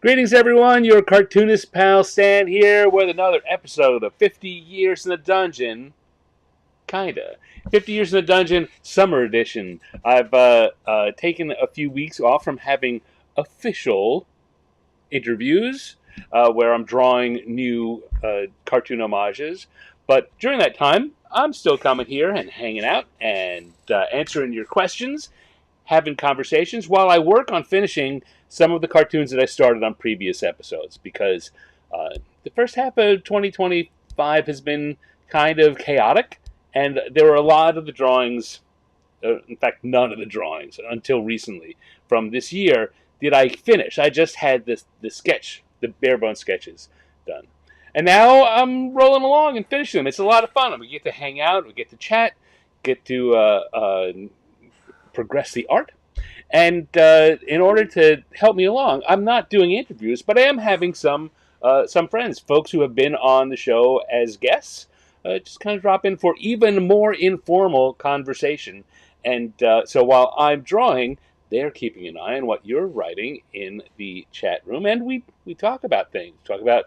Greetings, everyone. Your cartoonist pal Stan here with another episode of 50 Years in the Dungeon. Kinda. 50 Years in the Dungeon Summer Edition. I've taken a few weeks off from having official interviews where I'm drawing new cartoon homages. But during that time, I'm still coming here and hanging out and answering your questions, having conversations while I work on finishing some of the cartoons that I started on previous episodes because the first half of 2025 has been kind of chaotic, and there were a lot of the drawings, in fact, none of the drawings until recently from this year did I finish. I just had the sketch, the bare bone sketches done. And now I'm rolling along and finishing them. It's a lot of fun. We get to hang out, we get to chat, get to progress the art. And in order to help me along, I'm not doing interviews, but I am having some friends, folks who have been on the show as guests, just kind of drop in for even more informal conversation. And so while I'm drawing, they're keeping an eye on what you're writing in the chat room, and we talk about things. Talk about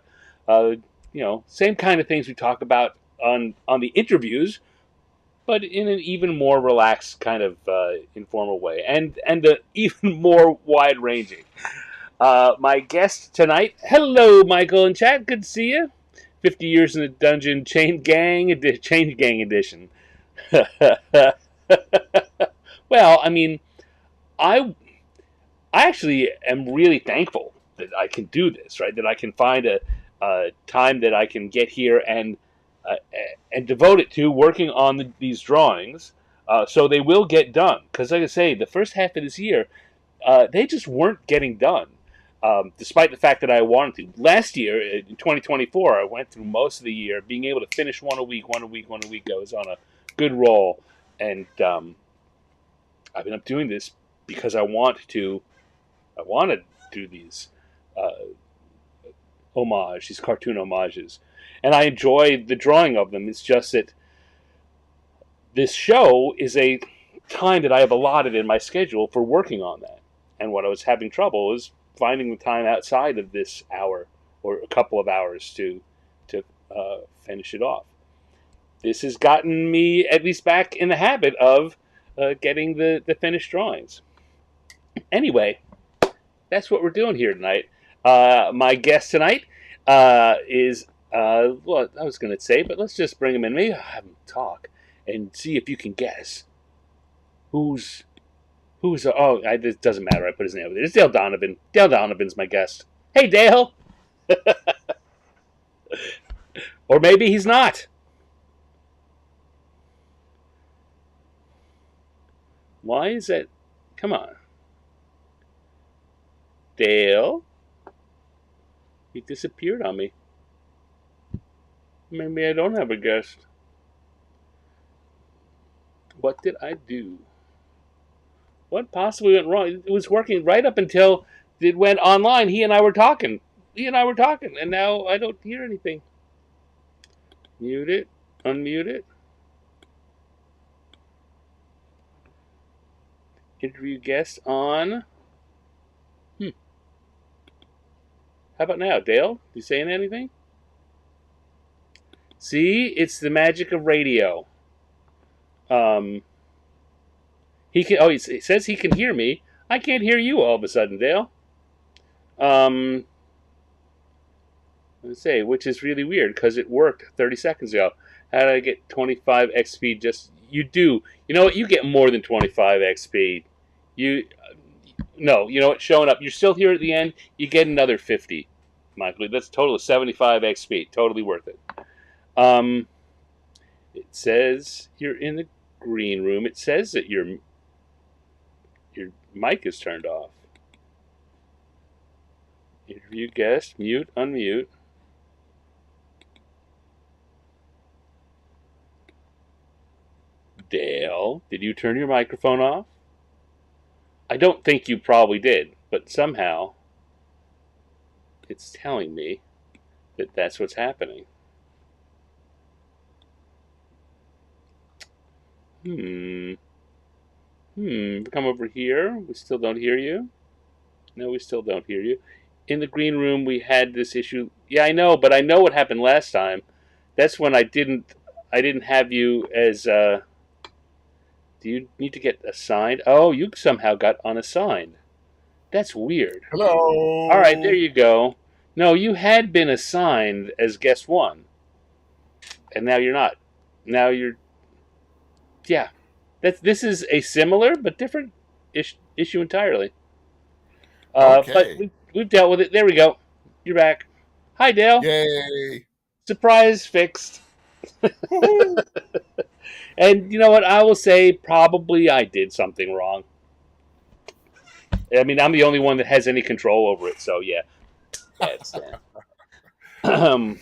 same kind of things we talk about on the interviews, but in an even more relaxed kind of informal way, and even more wide ranging. My guest tonight, hello, Michael and chat, good to see you. 50 Years in the Dungeon Chain Gang Edition. Well, I mean, I I actually am really thankful that I can do this, right? That I can find a time that I can get here uh, and devote it to working on these drawings, so they will get done. Because, like I say, the first half of this year, they just weren't getting done, despite the fact that I wanted to. Last year, in 2024, I went through most of the year being able to finish one a week, one a week, one a week. I was on a good roll, and I've been up doing this because I want to. I want to do these uh, these cartoon homages, and I enjoy the drawing of them. It's just that this show is a time that I have allotted in my schedule for working on that. And what I was having trouble is finding the time outside of this hour or a couple of hours to finish it off. This has gotten me at least back in the habit of getting the finished drawings. Anyway, that's what we're doing here tonight. My guest tonight is, well, I was going to say, but let's just bring him in. Maybe I'll have him talk and see if you can guess who's, it doesn't matter. I put his name over there. It's Dale Donovan. Dale Donovan's my guest. Hey, Dale. Or maybe he's not. Why is that? Come on. Dale? He disappeared on me. Maybe I don't have a guest. What did I do? What possibly went wrong? It was working right up until it went online. He and I were talking. And now I don't hear anything. Mute it. Unmute it. Interview guest on. How about now, Dale? You saying anything? See, it's the magic of radio. He can. Oh, he says he can hear me. I can't hear you all of a sudden, Dale. Um, let's say, which is really weird because it worked 30 seconds ago. How did I get 25x speed? Just you do. You know what? You get more than 25x speed. You no. You know what? Showing up. You're still here at the end. You get another 50, Michael. That's a total of 75x speed. Totally worth it. Um, it says you're in the green room. It says that your mic is turned off. Interview guest, mute, unmute. Dale, did you turn your microphone off? I don't think you probably did, but somehow it's telling me that that's what's happening. Hmm. Come over here. We still don't hear you. No, we still don't hear you. in the green room we had this issue. Yeah, I know, but I know what happened last time. That's when I didn't have you as. Do you need to get assigned? Oh, you somehow got unassigned. That's weird. All right, there Hello. you go. No, you had been assigned as guest one, and now you're not. Now you're. Yeah, this is a similar but different issue entirely. But Okay. we've dealt with it. There we go. You're back. Hi, Dale. Yay. Surprise fixed. Woohoo. And you know what? I will say probably I did something wrong. I mean, I'm the only one that has any control over it. So yeah, that's um.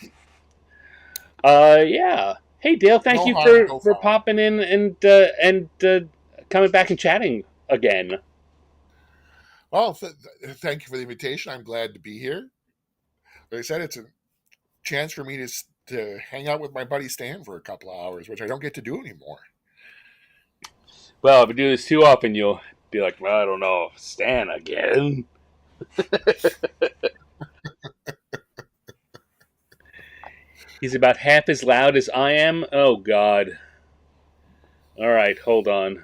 Yeah. Hey, Dale. Thank No you harm, for no for foul. popping in and coming back and chatting again. Well, thank you for the invitation. I'm glad to be here. Like I said, it's a chance for me to hang out with my buddy Stan for a couple of hours, which I don't get to do anymore. Well, if you do this too often, you'll be like, well, I don't know, Stan again. He's about half as loud as I am. Oh God. All right, hold on.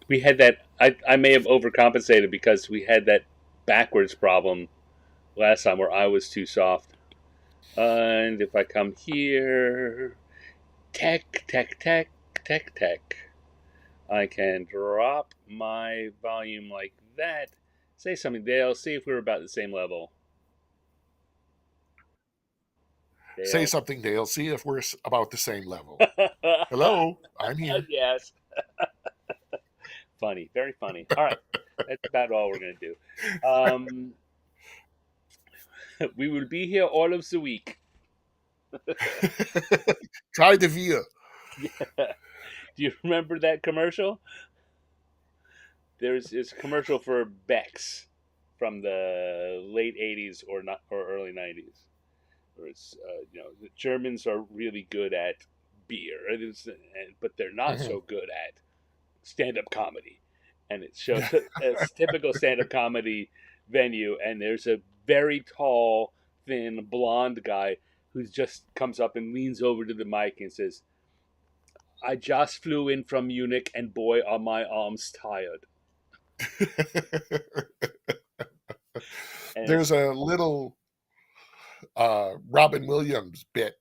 We had that. I may have overcompensated because we had that backwards problem last time where I was too soft. And if I come here, tech, tech, tech, tech, tech, I can drop my volume like that. Say something, Dale. See if we're about the same level. Say Dale. something, Dale. See if we're about the same level. Hello, I'm here. Yes. Funny. Very funny. All right. That's about all we're going to do. Um, we will be here all of the week. Try the via. Yeah. Do you remember that commercial? It's a commercial for Bex from the late '80s or early '90s. Where it's the Germans are really good at beer, but they're not Mhm. so good at stand-up comedy. And it shows a typical stand-up comedy venue, and there's a very tall, thin, blonde guy who just comes up and leans over to the mic and says, "I just flew in from Munich, and boy, are my arms tired." And There's a little Robin Williams bit,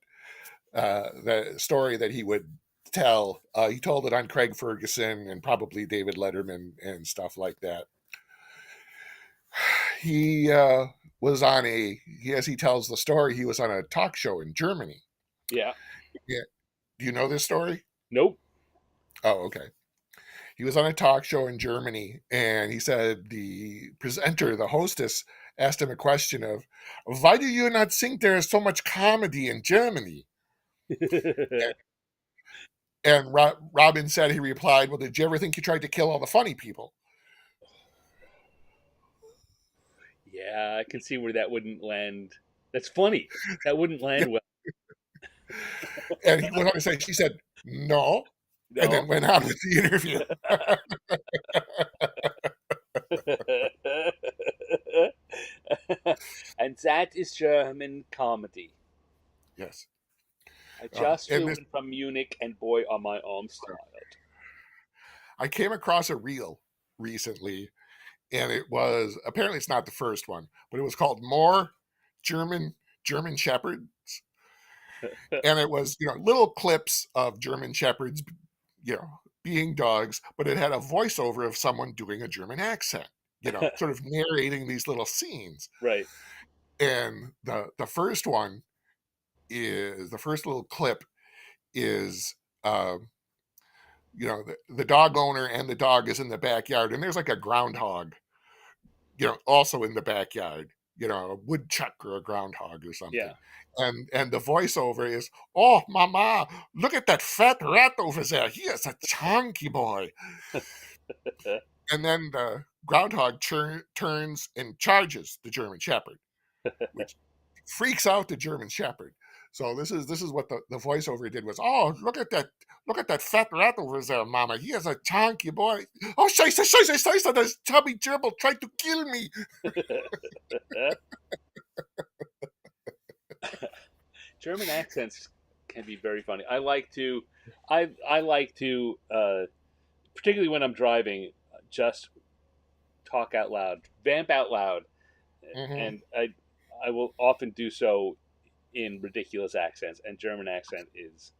the story that he would tell. He told it on Craig Ferguson and probably David Letterman and stuff like that. He was on as he tells the story, he was on a talk show in Germany. yeah, Yeah. Do you know this story? nope. Oh, okay. He was on a talk show in Germany, and he said the presenter, the hostess, asked him a question of, "Why do you not think there is so much comedy in Germany?" And Robin said, he replied, "Well, did you ever think you tried to kill all the funny people?" Yeah, I can see where that wouldn't land. That's funny. That wouldn't Yeah. land well. And he went on to say, she said, "No," and No. then went on with the interview. And that is German comedy. Yes. I just And flew this, in from Munich, and boy, are my arms tired. I came across a reel recently, and it was apparently it's not the first one, but it was called "More German German Shepherds," and it was little clips of German shepherds, being dogs, but it had a voiceover of someone doing a German accent, sort of narrating these little scenes. Right. And the first little clip is the dog owner and the dog is in the backyard, and there's like a groundhog, also in the backyard, a woodchuck or a groundhog or Yeah. something. And the voiceover is, "Oh, mama, look at that fat rat over there. He is a chunky boy." And then the groundhog turns and charges the German Shepherd, which freaks out the German Shepherd. So this is what the voiceover did was, oh, look at that fat rat over there, Mama. He has a chunky boy. Oh, scheiße, scheiße, scheiße, this chubby gerbil tried to kill me. German accents can be very funny. I like to, particularly when I'm driving, just talk out loud, vamp out loud, Mm-hmm. and I will often do so in ridiculous accents, and German accent is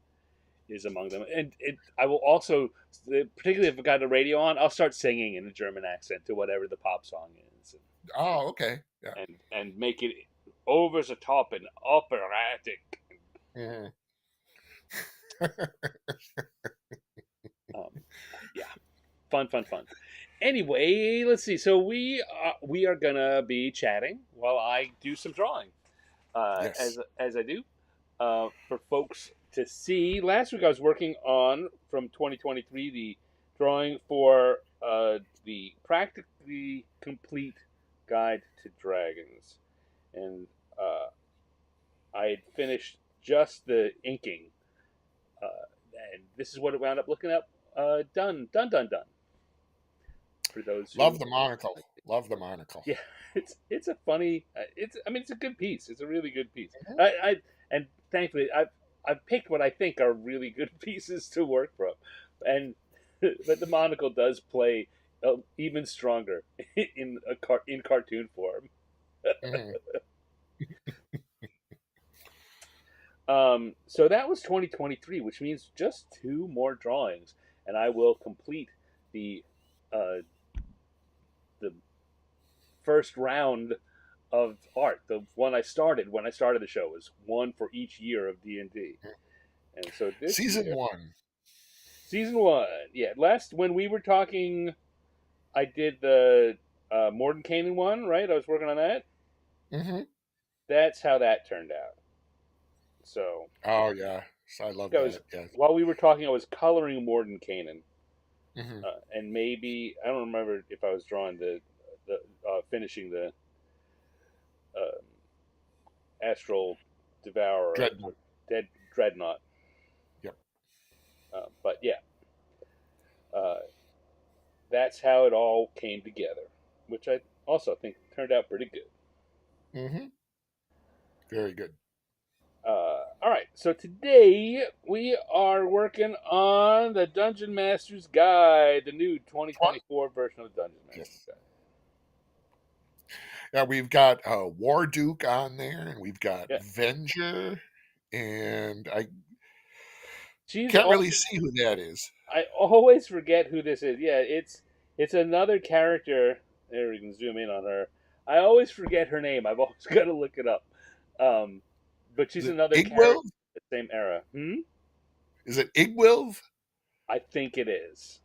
among them. And I will also, particularly if I've got the radio on, I'll start singing in a German accent to whatever the pop song is, Oh, okay. Yeah. and make it over the top and operatic. Mm-hmm. Um, yeah, fun, fun, fun. Anyway, let's see. So we are gonna be chatting while I do some drawing, Yes. as I do, for folks to see. Last week I was working on from 2023 the drawing for the practically complete guide to dragons, and uh, I had finished just the inking, uh, and this is what it wound up looking up. Done, done, done, done. For those Love who, the monocle. Love the monocle. yeah, it's a funny. It's I mean it's a good piece. It's a really good piece. Mhm. I and thankfully I've picked what I think are really good pieces to work from, and but the monocle does play even stronger in cartoon form. Mhm. So that was 2023, which means just two more drawings, and I will complete the uh, the first round of art. The one I started when I started the show was one for each year of D&D, and so this Season year, one. season one, yeah. Last when we were talking, I did the Mordenkainen one, right? I was working on that. Mm-hmm. That's how that turned out. So Oh yeah, I love I was that. Yeah. while we were talking, I was coloring Mordenkainen, Mm-hmm. and maybe I don't remember if I was drawing the finishing the uh, Astral Devourer, Dreadnought. Dead Dreadnought. Yep. But yeah, uh, that's how it all came together, which I also think turned out pretty good. Mm-hmm. Very good. All right, so today we are working on the Dungeon Master's Guide, the new 20. 2024 version of the Dungeon Master's Yes. Guide. Yeah, we've got War Duke on there, and we've got Yeah, Venger, and I she's can't really also. see who that is. I always forget who this is. Yeah, it's another character. There we can zoom in on her. I always forget her name. I've always got to look it up. Um, but she's Is it another character Igwilv? in the same era. Hmm? Is it Igwilv? I think it is.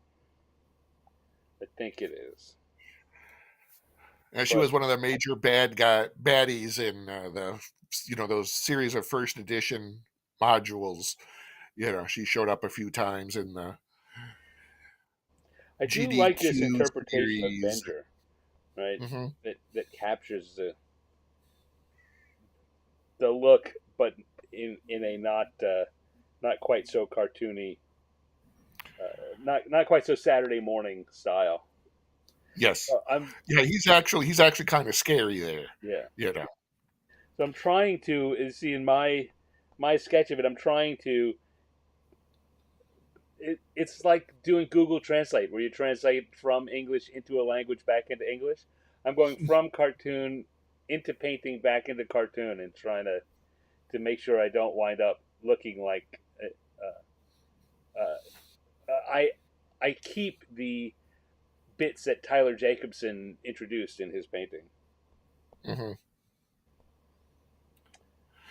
I think it is. She But was one of the major baddies in the those series of first edition modules. She showed up a few times in the I do like this GDQ interpretation of series. Venger, right? Hmm. That captures the look, but in a not quite so cartoony, not quite so Saturday morning style. Yes, I'm yeah, he's actually kind of scary there. yeah. You know, So I'm trying to see in my sketch of it. I'm trying to. It's like doing Google Translate, where you translate from English into a language back into English. I'm going from cartoon into painting back into cartoon, and trying to make sure I don't wind up looking like I I keep the bits that Tyler Jacobson introduced in his painting. hmm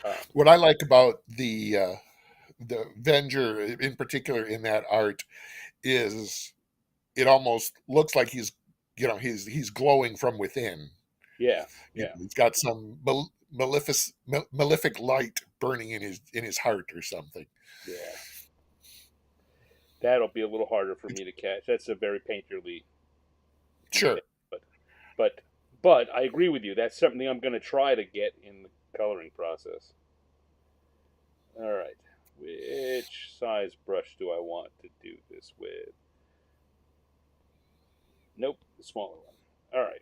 Um, what I like about the Venger in particular in that art is it almost looks like he's glowing from within. yeah, yeah, He's got some malefic light burning in his heart or something. yeah. That'll be a little harder for me to catch. That's a very painterly detail, Sure. but but but I agree with you. That's something I'm going to try to get in the coloring process. All right. Which size brush do I want to do this with? Nope, the smaller one. All right.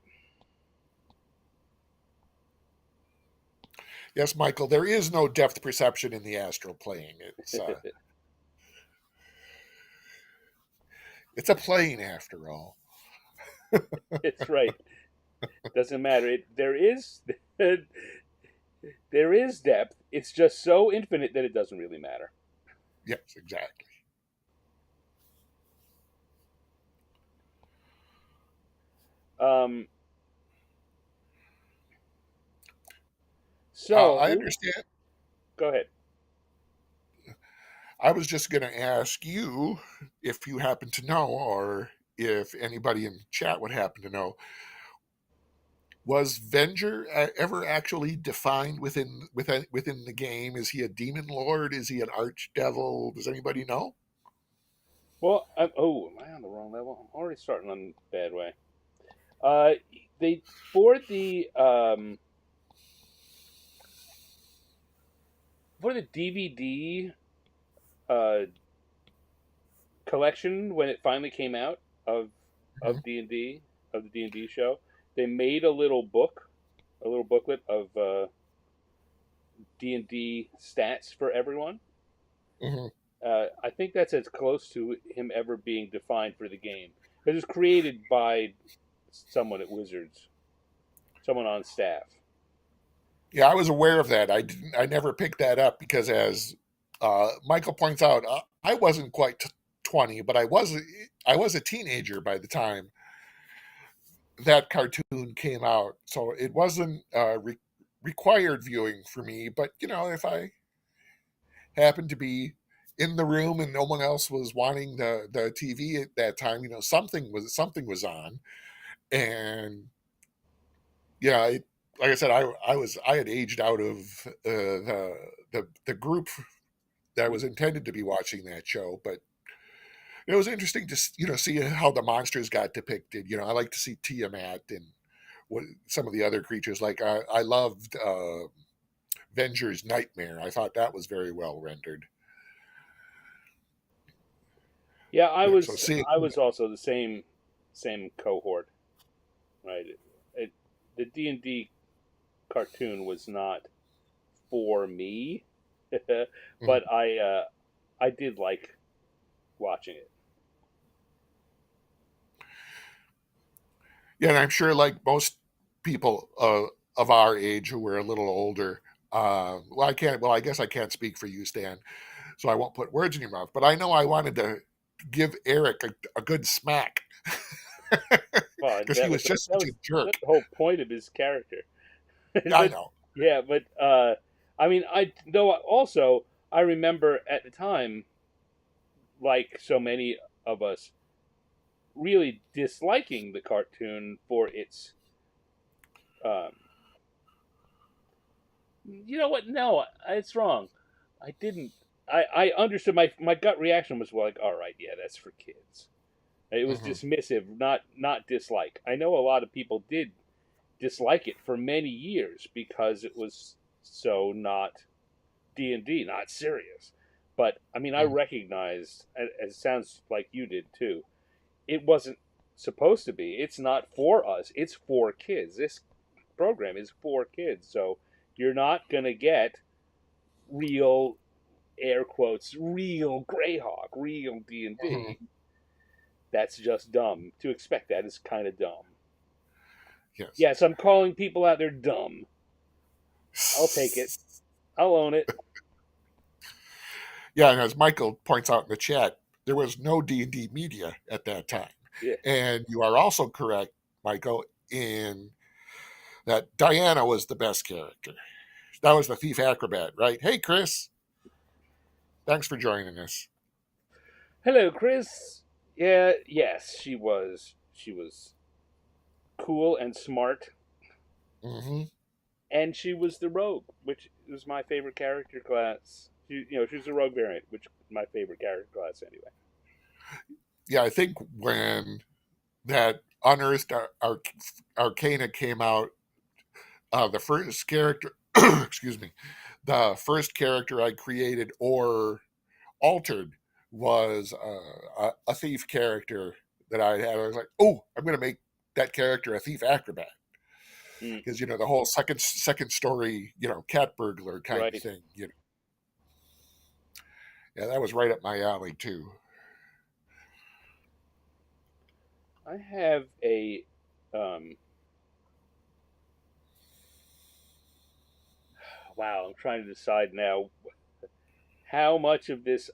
Yes, Michael, there is no depth perception in the astral plane. It's a plane after all. It's right. Doesn't matter. There is there is depth. It's just so infinite that it doesn't really matter. Yes, exactly. Um, I so understand. go ahead. I was just going to ask you if you happen to know, or if anybody in chat would happen to know, was Venger ever actually defined within the game? Is he a demon lord? Is he an archdevil? Does anybody know? Well, am I on the wrong level? I'm already starting on a bad way. Uh, they for the DVD uh, collection when it finally came out of Mhm. D&D, of the D&D show, they made a little book, a little booklet of D&D stats for everyone. Mhm. I think that's as close to him ever being defined for the game. It was created by someone at Wizards, someone on staff. Yeah, I was aware of that. I didn't. I never picked that up because, as Michael points out, I wasn't quite 20, but I was a teenager by the time that cartoon came out, so it wasn't required viewing for me. But if I happened to be in the room and no one else was wanting the TV at that time, something was on, and yeah, like I said, I had aged out of the group that was intended to be watching that show, but it was interesting to see how the monsters got depicted. I like to see Tiamat and what some of the other creatures. Like I loved Venger's Nightmare. I thought that was very well rendered. Yeah, So seeing, I was also the same cohort, right? The D&D cartoon was not for me, Mhm. but I did like watching it. Yeah, and I'm sure like most people of our age who were a little older. Well, I can't. Well, I guess I can't speak for you, Stan, so I won't put words in your mouth. But I know I wanted to give Eric a good smack Well, because he was just that such a was jerk. the whole point of his character. Yeah, I But know. yeah, but I mean, I though also I remember at the time, like so many of us, really disliking the cartoon for its. Um, you know what? No, it's wrong. I didn't. I understood. My gut reaction was like, all right, yeah, that's for kids. It was Hmm. dismissive, not dislike. I know a lot of people did dislike it for many years because it was so not D&D, not serious. But I mean, I Hmm. recognized, as it sounds like you did too, it wasn't supposed to be. It's not for us. It's for kids. This program is for kids. So you're not gonna get real air quotes, real Greyhawk, real Hmm. D&D. That's just dumb. To expect that is kind of dumb. Yes. Yes, I'm calling people out there dumb. I'll take it. I'll own it. Yeah, and as Michael points out in the chat, there was no D&D media at that time. Yeah. And you are also correct, Michael, in that Diana was the best character. That was the thief acrobat, right? Hey, Chris, thanks for joining us. Hello, Chris. Yeah, yes, she was. She was cool and smart, Hmm. and she was the rogue, which was my favorite character class. She was a rogue variant, which is my favorite character class anyway. Yeah, I think when that Unearthed Arcana came out, the first character excuse me, the first character I created or altered was a thief character that I had. I was like, oh, I'm going to make that character a thief acrobat Mm, because the whole second story cat burglar kind of right. thing. Yeah, that was right up my alley too. I have a um, wow. I'm trying to decide now how much of this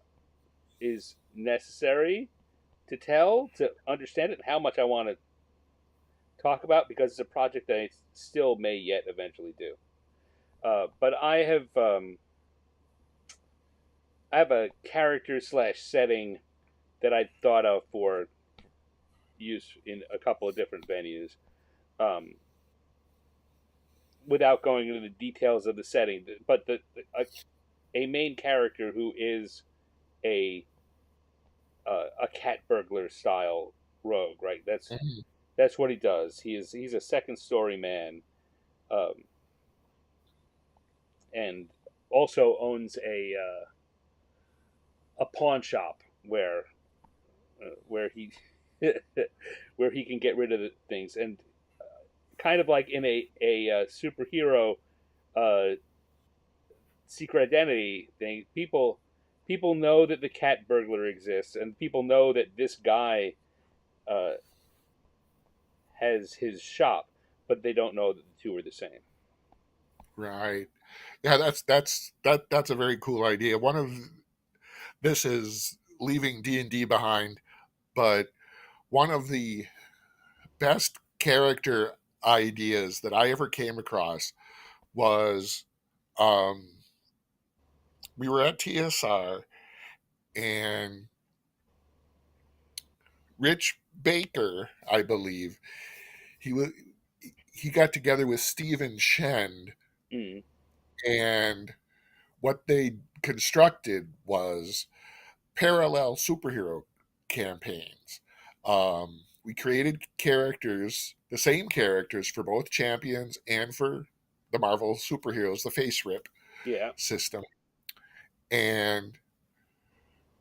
is necessary to tell to understand it, and how much I want to talk about because it's a project that I still may yet eventually do. But I have a character slash setting that I thought of for use in a couple of different venues. Um, without going into the details of the setting, but a main character who is a a cat burglar style rogue, right? Mhm. That's what he does. He's a second story man, um, and also owns a pawn shop where he where he can get rid of the things, and kind of like in a superhero uh, secret identity thing, people know that the cat burglar exists, and people know that this guy uh, has his shop, but they don't know that the two are the same. Right. Yeah, that's a very cool idea. One of this is leaving D&D behind, but one of the best character ideas that I ever came across was um, we were at TSR and Rich Baker, I believe, he was he got together with Stephen Shen, Mm, and what they constructed was parallel superhero campaigns. We created characters, the same characters for both champions and for the Marvel superheroes, the face rip yeah, system. And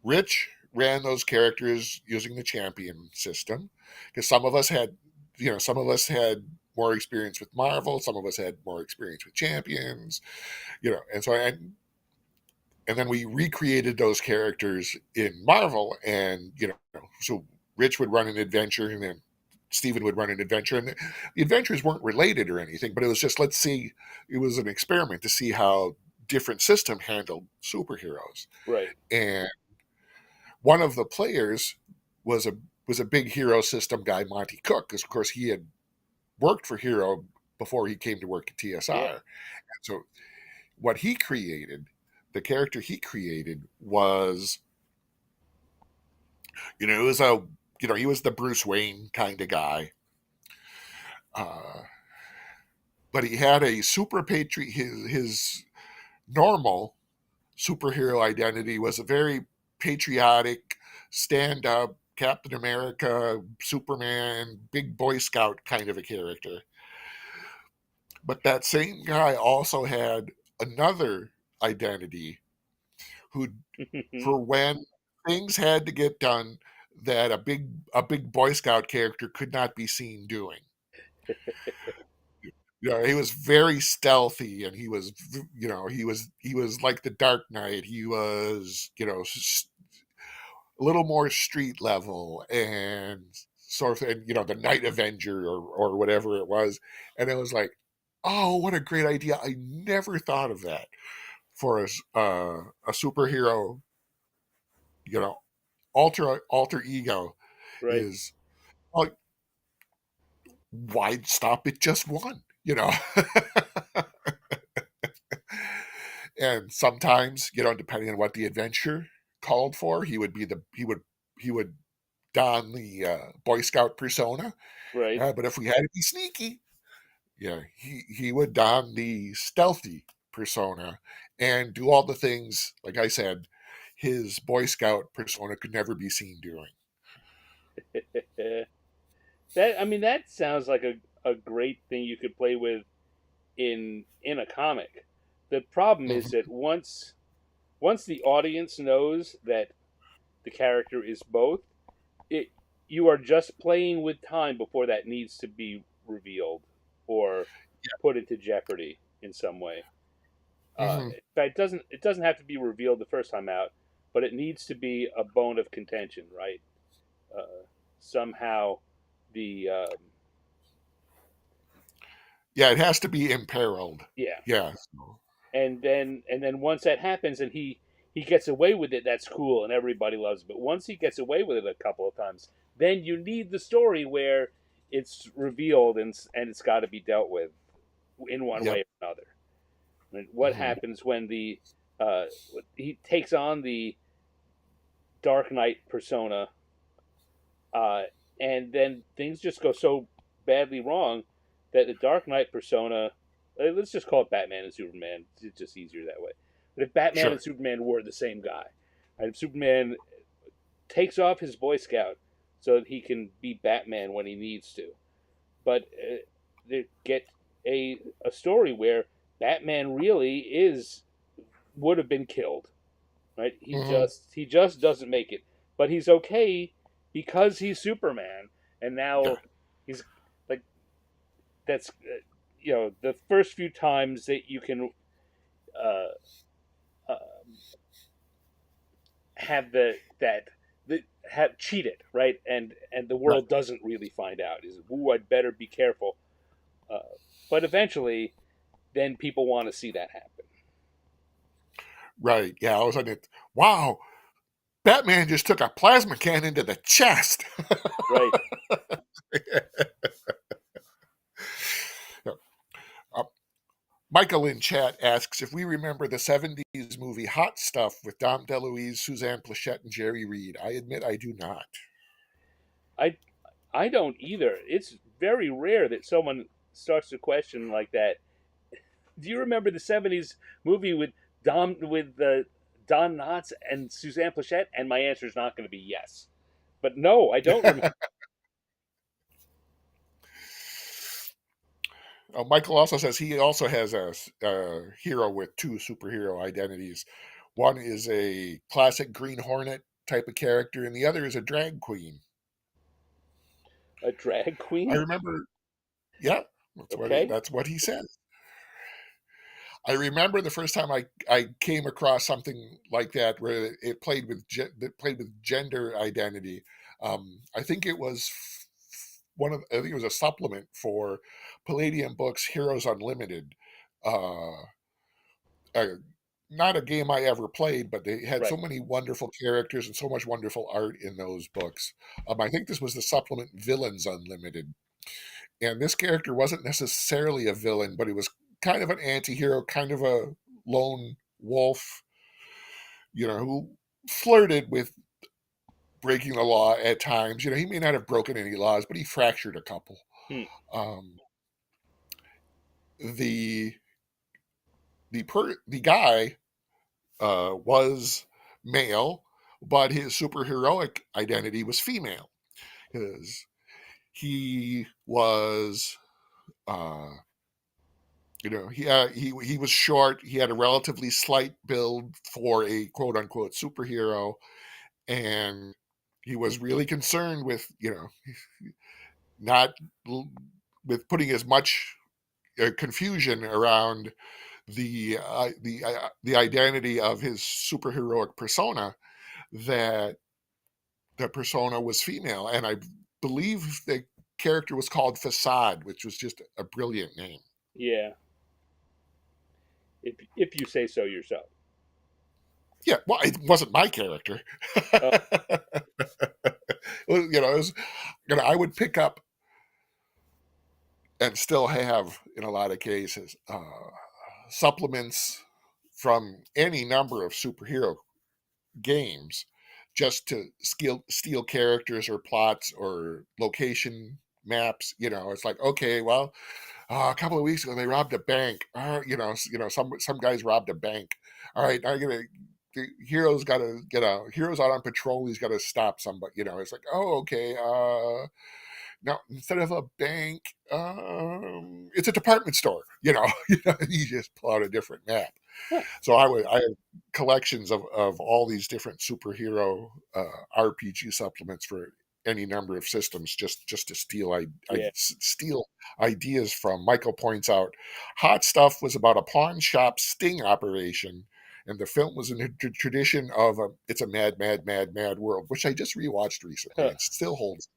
Rich ran those characters using the champion system because some of us had more experience with Marvel, some of us had more experience with champions, and and then we recreated those characters in Marvel, and so Rich would run an adventure, and then Steven would run an adventure, and the adventures weren't related or anything, but it was just let's see, it was an experiment to see how different system handled superheroes, right, and one of the players was a big hero system guy, Monty Cook, because of course he had worked for Hero before he came to work at yeah, TSR, and so what he created, the character he created was it was he was the Bruce Wayne kind of guy. Uh, but he had a super patriot. His normal superhero identity was a very patriotic, stand up Captain America, Superman, big Boy Scout kind of a character. But that same guy also had another identity who, for when things had to get done that a big Boy Scout character could not be seen doing. He was very stealthy, and he was like the Dark Knight. He was a little more street level and sort of, and the Night Avenger or whatever it was. And it was like, oh, what a great idea! I never thought of that for a superhero. You know, alter ego right, is, like, why stop at just one? And sometimes, depending on what the adventure called for, he would don the Boy Scout persona. right. But if we had to be sneaky, yeah, he would don the stealthy persona and do all the things, like I said, his Boy Scout persona could never be seen doing. That I mean that sounds like a great thing you could play with in a comic. The problem is Mhm. that once the audience knows that the character is both, it you are just playing with time before that needs to be revealed or put into jeopardy in some way. Mhm. In fact, it doesn't have to be revealed the first time out, but it needs to be a bone of contention, right? Somehow, the Yeah, it has to be imperiled. yeah, Yeah. and then once that happens and he gets away with it, that's cool and everybody loves it. But once he gets away with it a couple of times, then you need the story where it's revealed and it's got to be dealt with in one way Yep. or another. And what Mhm. happens when the uh, he takes on the Dark Knight persona, uh, and then things just go so badly wrong that the Dark Knight persona, let's just call it Batman and Superman, it's just easier that way. But if Batman and Sure. Superman were the same guy, and Superman takes off his Boy Scout so that he can be Batman when he needs to, but they get a story where Batman really is would have been killed, right? He Mhm. just he just doesn't make it, but he's okay because he's Superman, and Yeah. now he's like that's the first few times that you can uh, uh, have the have cheated, right, and the Right. world doesn't really find out is, ooh, I'd better be careful, uh, but eventually then people want to see that happen. Right. Yeah. All of a sudden, wow, Batman just took a plasma cannon to the chest. Right. Uh, Michael in chat asks if we remember the 70s movie Hot Stuff with Dom DeLuise, Suzanne Plachette, and Jerry Reed. I admit I do not. I i don't either. It's very rare that someone starts a question like that. Do you remember the '70s movie with Don Knotts and Suzanne Plachette? And my answer is not going to be yes. But no, I don't remember. Michael also says he also has a hero with two superhero identities. One is a classic Green Hornet type of character, and the other is a drag queen. A drag I queen. remember, yeah, Okay. that's what he says. I remember the first time I came across something like that where it played with that played with gender identity. I think it was I think it was a supplement for Palladium Books Heroes Unlimited. Uh, uh, Not a game I ever played, but they had so Right. many wonderful characters and so much wonderful art in those books. I think this was the supplement Villains Unlimited, and this character wasn't necessarily a villain, but he was kind of an anti-hero, kind of a lone wolf, who flirted with breaking the law at times. He may not have broken any laws, but he fractured a couple. Hmm. Um, the the guy was male, but his superheroic identity was female. His he was uh, he was short. He had a relatively slight build for a quote unquote superhero, and he was really concerned with not with putting as much confusion around the identity of his superheroic persona, that the persona was female, and I believe the character was called Facade, which was just a brilliant name. Yeah. If you say so yourself. Yeah, well, it wasn't my character. Oh, It was, I would pick up and still have in a lot of cases supplements from any number of superhero games just to steal characters or plots or location maps. It's like, okay, well, a couple of weeks ago they robbed a bank. Some guys robbed a bank. All right, now the hero's got to get a hero's out on patrol. He's got to stop somebody. It's like, oh, okay. Now instead of a bank, it's a department store. You just pull out a different map. Huh. So I have collections of all these different superhero RPG supplements for any number of systems, just to Yeah. steal ideas from. Michael points out, Hot Stuff was about a pawn shop sting operation, and the film was in a tradition of it's a mad, mad, mad, mad world, which I just rewatched recently Huh. and still holds.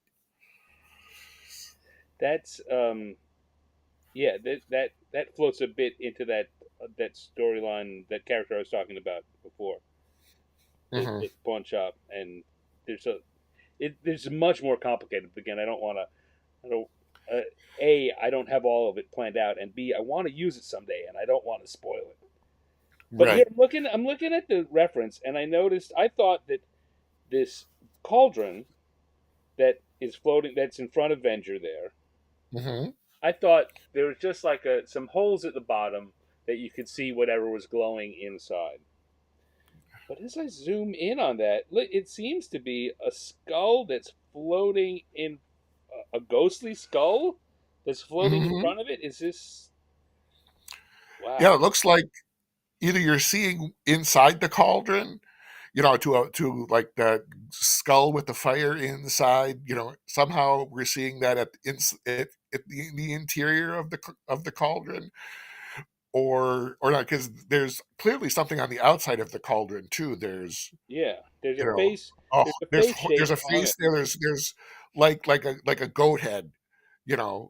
That's yeah, that floats a bit into that storyline, that character I was talking about before, Hmm. the pawn shop, and there's there's much more complicated. Again, I don't want to. I don't. Uh, I don't have all of it planned out, and B, I want to use it someday, and I don't want to spoil it. But here, Right. I'm looking at the reference, and I noticed. I thought that this cauldron that is floating, that's in front of Venger there. Hmm. I thought there was just like some holes at the bottom that you could see whatever was glowing inside. But as I zoom in on that, it seems to be a skull that's floating in a ghostly skull that's floating in Hmm. front of it. Is this Yeah, wow? it looks like either you're seeing inside the cauldron, to like that skull with the fire inside. Somehow we're seeing that at the interior of the cauldron, or not, because there's clearly something on the outside of the cauldron too. There's Yeah, there's a you know face. oh, There's a there's face there's shape a on it. face there. There's like a goat head, you know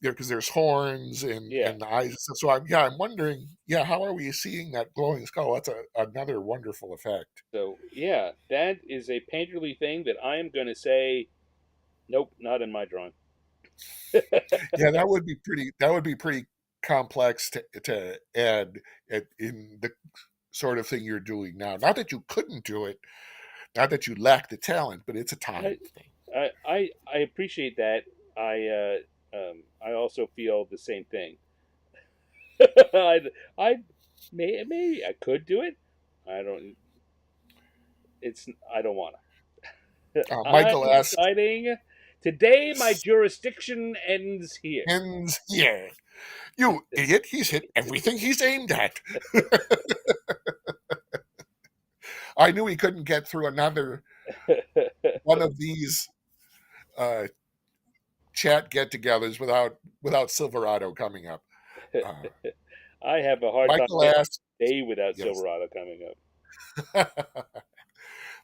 because there's horns Yeah. and the eyes and stuff. So I'm wondering, how are we seeing that glowing skull? That's another wonderful effect. So yeah, that is a painterly thing that I am going to say, nope, not in my drawing. Yeah, that would be pretty complex to add in the sort of thing you're doing now. Not that you couldn't do it, not that you lack the talent, but it's a I, time thing. I appreciate that. I also feel the same thing. I maybe I could do it. I don't. It's I don't want to. I'm Michael asks, deciding today. My jurisdiction ends here. ends here. You idiot, he's hit everything he's aimed at. I knew he couldn't get through another one of these uh, chat get-togethers without Silverado coming up. Uh, I have a hard time Michael getting asks, a day without yes. Silverado coming up.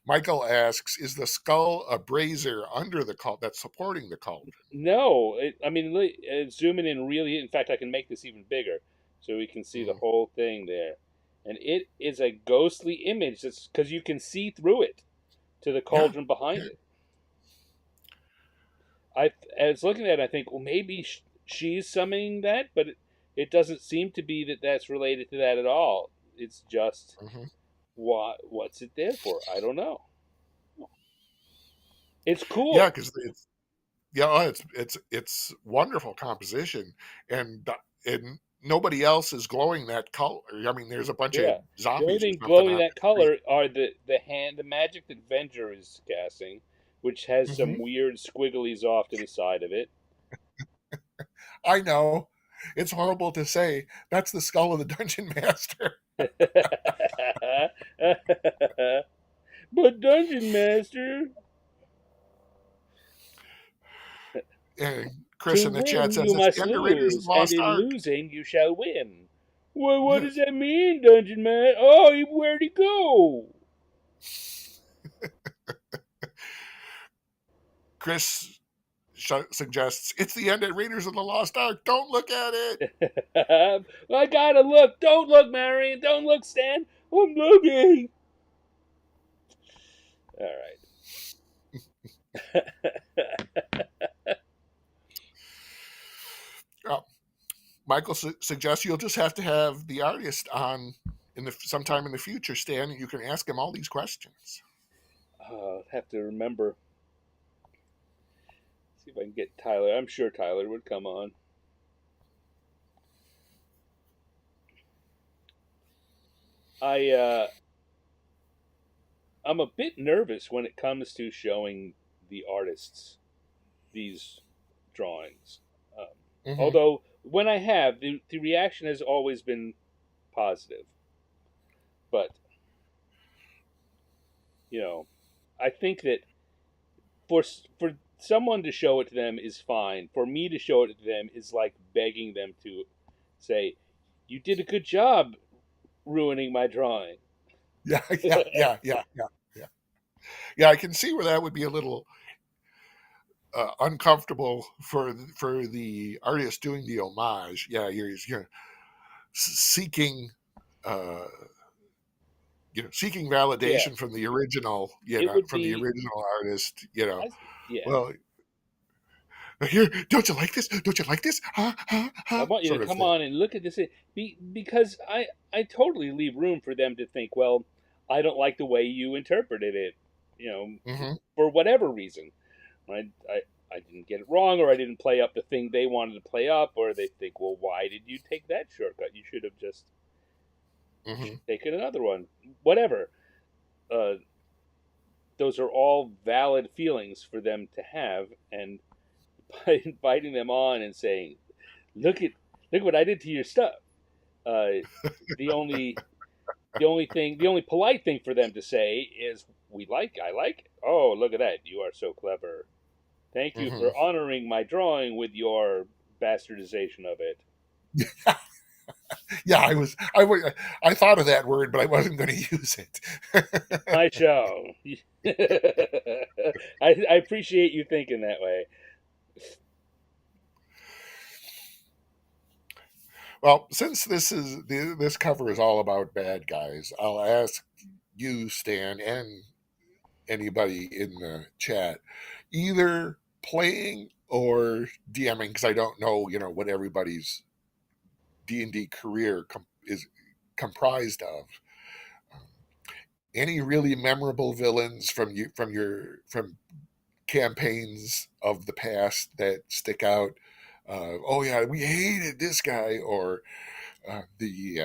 Michael asks, is the skull a brazier under the that's supporting the cauldron? No, I mean, zooming in really. In fact, I can make this even bigger so we can see the Mm, whole thing there. And it is a ghostly image. That's because you can see through it to the yeah, cauldron behind yeah, it. I was looking at it, I think, well, maybe she's summoning that, but it doesn't seem to be that that's related to that at all. It's just hmm what's it there for? I don't know. It's yeah, cool. because it's wonderful composition, and nobody else is glowing that color. I mean, there's a bunch of Yeah. The only zombies or thing something glowing on that the screen. color are the magic that Venger is casting, which has some Hmm. weird squigglies off to the side of it. I know, it's horrible to say. That's the skull of the dungeon master. But Dungeon Master, And Chris to in the chat win says you it's the must underrators of lose, the and Lost in Ark. losing you shall win. Well, what does Yes. that mean, Dungeon Man? Oh, where'd he go? Chris suggests it's the end at Raiders of the Lost Ark. Don't look at it. I gotta look. Don't look, Marion. Don't look, Stan. I'm looking. All right. Oh, Michael suggests you'll just have to have the artist on in the sometime in the future, Stan, and you can ask him all these questions. Have to remember. See if I can get Tyler. I'm sure Tyler would come on. I I'm a bit nervous when it comes to showing the artists these drawings. Um, Hmm. although when I have the reaction has always been positive. But I think that for someone to show it to them is fine. For me to show it to them is like begging them to say, "You did a good job ruining my drawing." Yeah, yeah, yeah, yeah, yeah, yeah. Yeah, I can see where that would be a little uncomfortable for the artist doing the homage. Yeah, you're seeking uh, seeking Yeah, validation from the original, it would from the be. original artist. Yeah, Well, here, don't you like this? Don't you like this? Ha ha I ha, want you to sort of come thing. on and look at this. Because I totally leave room for them to think, well, I don't like the way you interpreted it, Hmm. for whatever reason. I didn't get it wrong, or I didn't play up the thing they wanted to play up, or they think, well, why did you take that shortcut? You should have just Hmm. taken another one. Whatever. Uh, those are all valid feelings for them to have, and by inviting them on and saying, "Look at look what I did to your stuff." Uh, the only the only polite thing for them to say is, I like it. Oh, look at that! You are so clever. Thank you Hmm. for honoring my drawing with your bastardization of it. Yeah, I thought of that word, but I wasn't going to use it. My show. I appreciate you thinking that way. Well, since this cover is all about bad guys, I'll ask you, Stan, and anybody in the chat, either playing or DMing, because I don't know, what everybody's D&D career is comprised of. Any really memorable villains from campaigns of the past that stick out? Oh yeah, we hated this guy, or the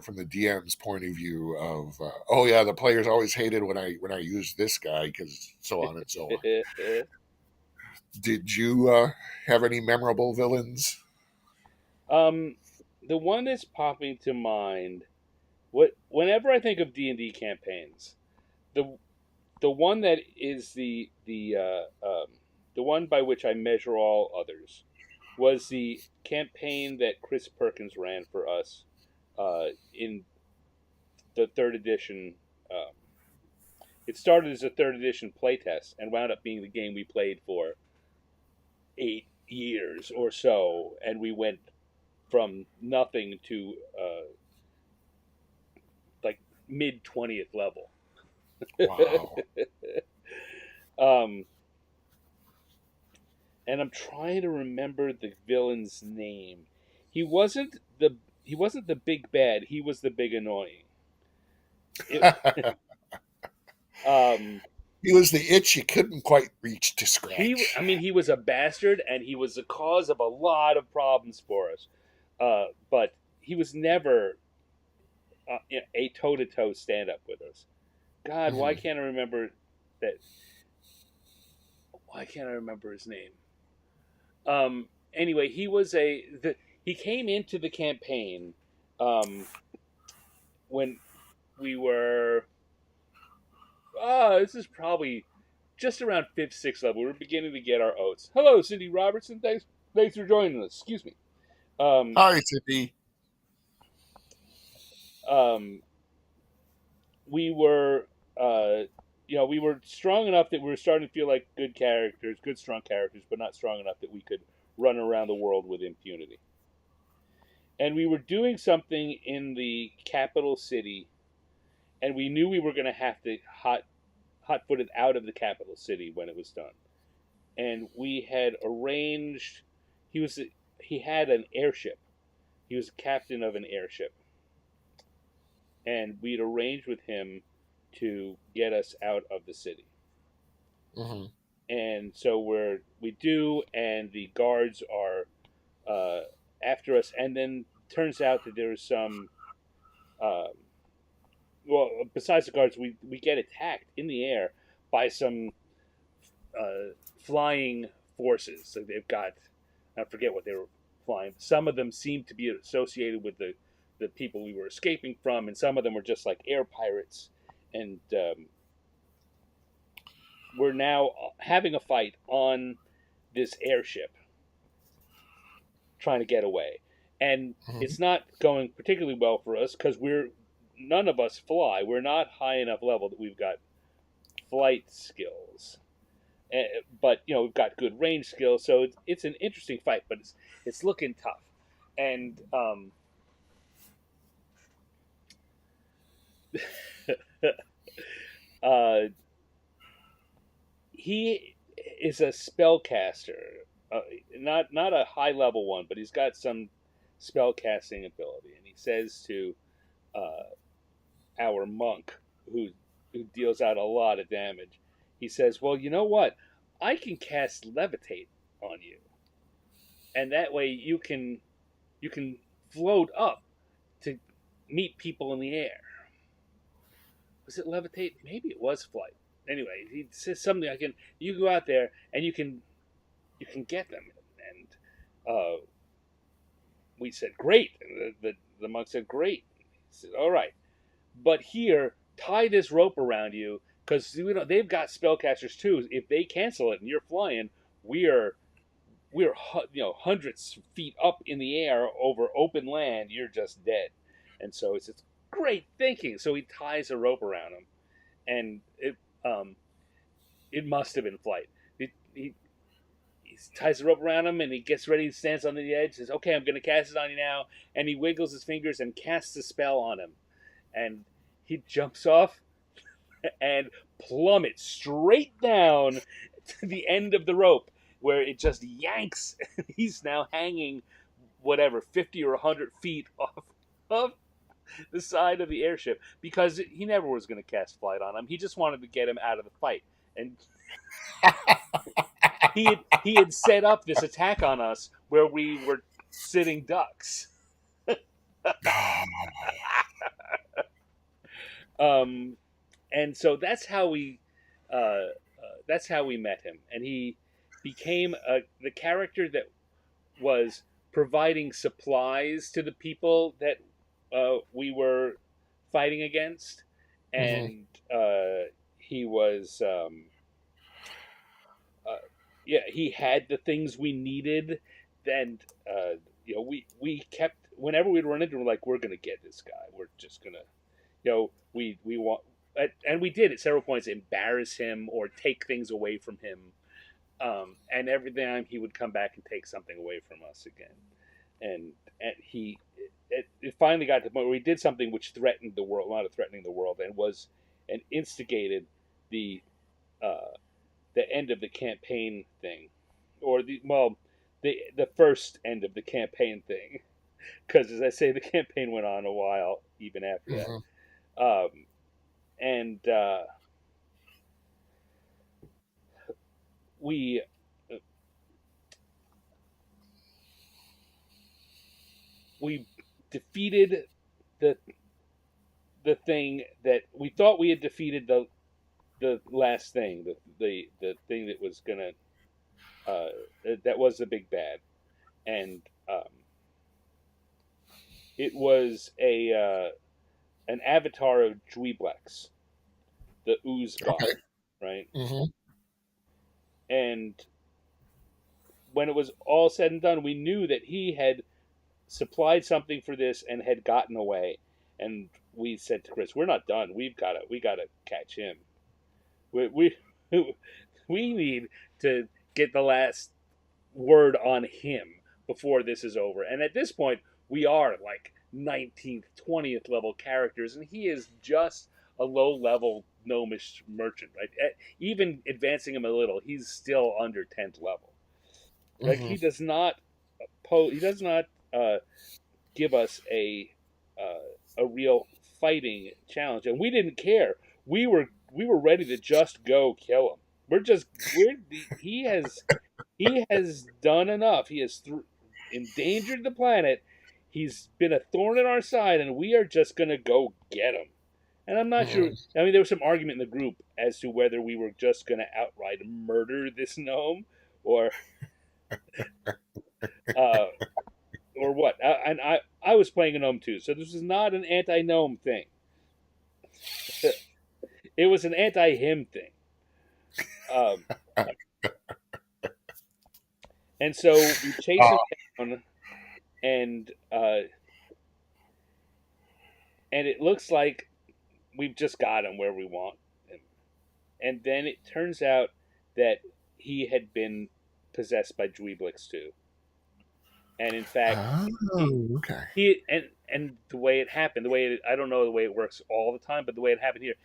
from the DM's point of view of oh yeah, the players always hated when I used this guy, because so on and so on. Did you have any memorable villains? um, the one that's popping to mind, whenever I think of D&D campaigns, the the one that is the one by which I measure all others was the campaign that Chris Perkins ran for us in the third edition. Um, it started as a third edition playtest and wound up being the game we played for 8 years or so, and we went from nothing to like mid 20th level. Wow. um, and I'm trying to remember the villain's name. He wasn't the he wasn't the big bad. He was the big annoying. It, um, He was the itch you couldn't quite reach to scratch. I mean, he was a bastard, and he was the cause of a lot of problems for us. But he was never a toe to toe stand up with us. God, why Hmm. can't I remember that? Why can't I remember his name? Anyway, he came into the campaign um, when we were. This is probably just around fifth, sixth level. We were beginning to get our oats. Hello, Cindy Robertson. Thanks for joining us. Excuse me. Um, Hi, Cindy. um, we were, we were strong enough that we were starting to feel like good characters, good strong characters, but not strong enough that we could run around the world with impunity. And we were doing something in the capital city, and we knew we were going to have to hot footed out of the capital city when it was done. And we had arranged. He was he had an airship. He was captain of an airship, and we'd arranged with him to get us out of the city. Hmm. And so we do, and the guards are after us, and then turns out that there's some. Uh, well, besides the guards, we get attacked in the air by some flying forces. So they've got, I forget what they were flying. Some of them seem to be associated with the the people we were escaping from, and some of them were just like air pirates, and we're now having a fight on this airship, trying to get away, and Mhm. it's not going particularly well for us because we're none of us fly. We're not high enough level that we've got flight skills. But we've got good range skills, so it's an interesting fight, but it's looking tough. And uh, he is a spellcaster, not a high level one, but he's got some spell casting ability. And he says to uh, our monk, who deals out a lot of damage, he says, "Well, you know what? I can cast levitate on you, and that way you can float up to meet people in the air." Was it levitate? Maybe it was flight. Anyway, he says something. You go out there and you can get them. And we said great. And the monk said great. He said all right, but here tie this rope around you because they've got spellcasters too. If they cancel it and you're flying, we are we're hundreds of feet up in the air over open land. You're just dead. And so it's great thinking. So he ties a rope around him, and um, it must have been flight. He ties the rope around him, and he gets ready. He stands on the edge. Says, "Okay, I'm going to cast it on you now." And he wiggles his fingers and casts a spell on him. And he jumps off and plummets straight down to the end of the rope, where it just yanks. He's now hanging, whatever, 50 or 100 feet off of the side of the airship because he never was going to cast flight on him. He just wanted to get him out of the fight. And he had set up this attack on us where we were sitting ducks. um, and so that's how we met him, and he became the character that was providing supplies to the people that we were fighting against, Mhm. and he was uh, yeah, he had the things we needed. Then we kept whenever we'd run into him, like we're gonna get this guy. We're just gonna we want. And we did at several points embarrass him or take things away from him, and every time he would come back and take something away from us again. And it finally got to the point where he did something which threatened the world, not threatening the world, and instigated the uh, the end of the campaign thing, or the first end of the campaign thing, because as I say, the campaign went on a while even after that. Mhm. And we we defeated the the thing that we thought we had defeated the last thing, the thing that was gonna uh, that was the big bad, and it was a an avatar of Dweeblex, the ooze Okay. god, right? Mhm. And when it was all said and done, we knew that he had supplied something for this and had gotten away. And we said to Chris, "We're not done. We gotta catch him. We we need to get the last word on him before this is over." And at this point, we are like 19th, 20th level characters, and he is just a low level gnomish merchant, right? Even advancing him a little, he's still under 10th level. Like Mhm. he does not uh, give us a real fighting challenge, and we didn't care. We were ready to just go kill him. He has done enough. He has endangered the planet. He's been a thorn in our side, and we are just gonna go get him. And I'm not sure. Mhm. I mean, there was some argument in the group as to whether we were just gonna outright murder this gnome, or uh, or what? And I was playing a gnome too, so this is not an anti-gnome thing. It was an anti-him thing. Um, and so we chase Uh, him down, and and it looks like we've just got him where we want him. And then it turns out that he had been possessed by Dweeblix too. And in fact, he oh, okay. and the way it happened, the way I don't know the way it works all the time, but the way it happened here,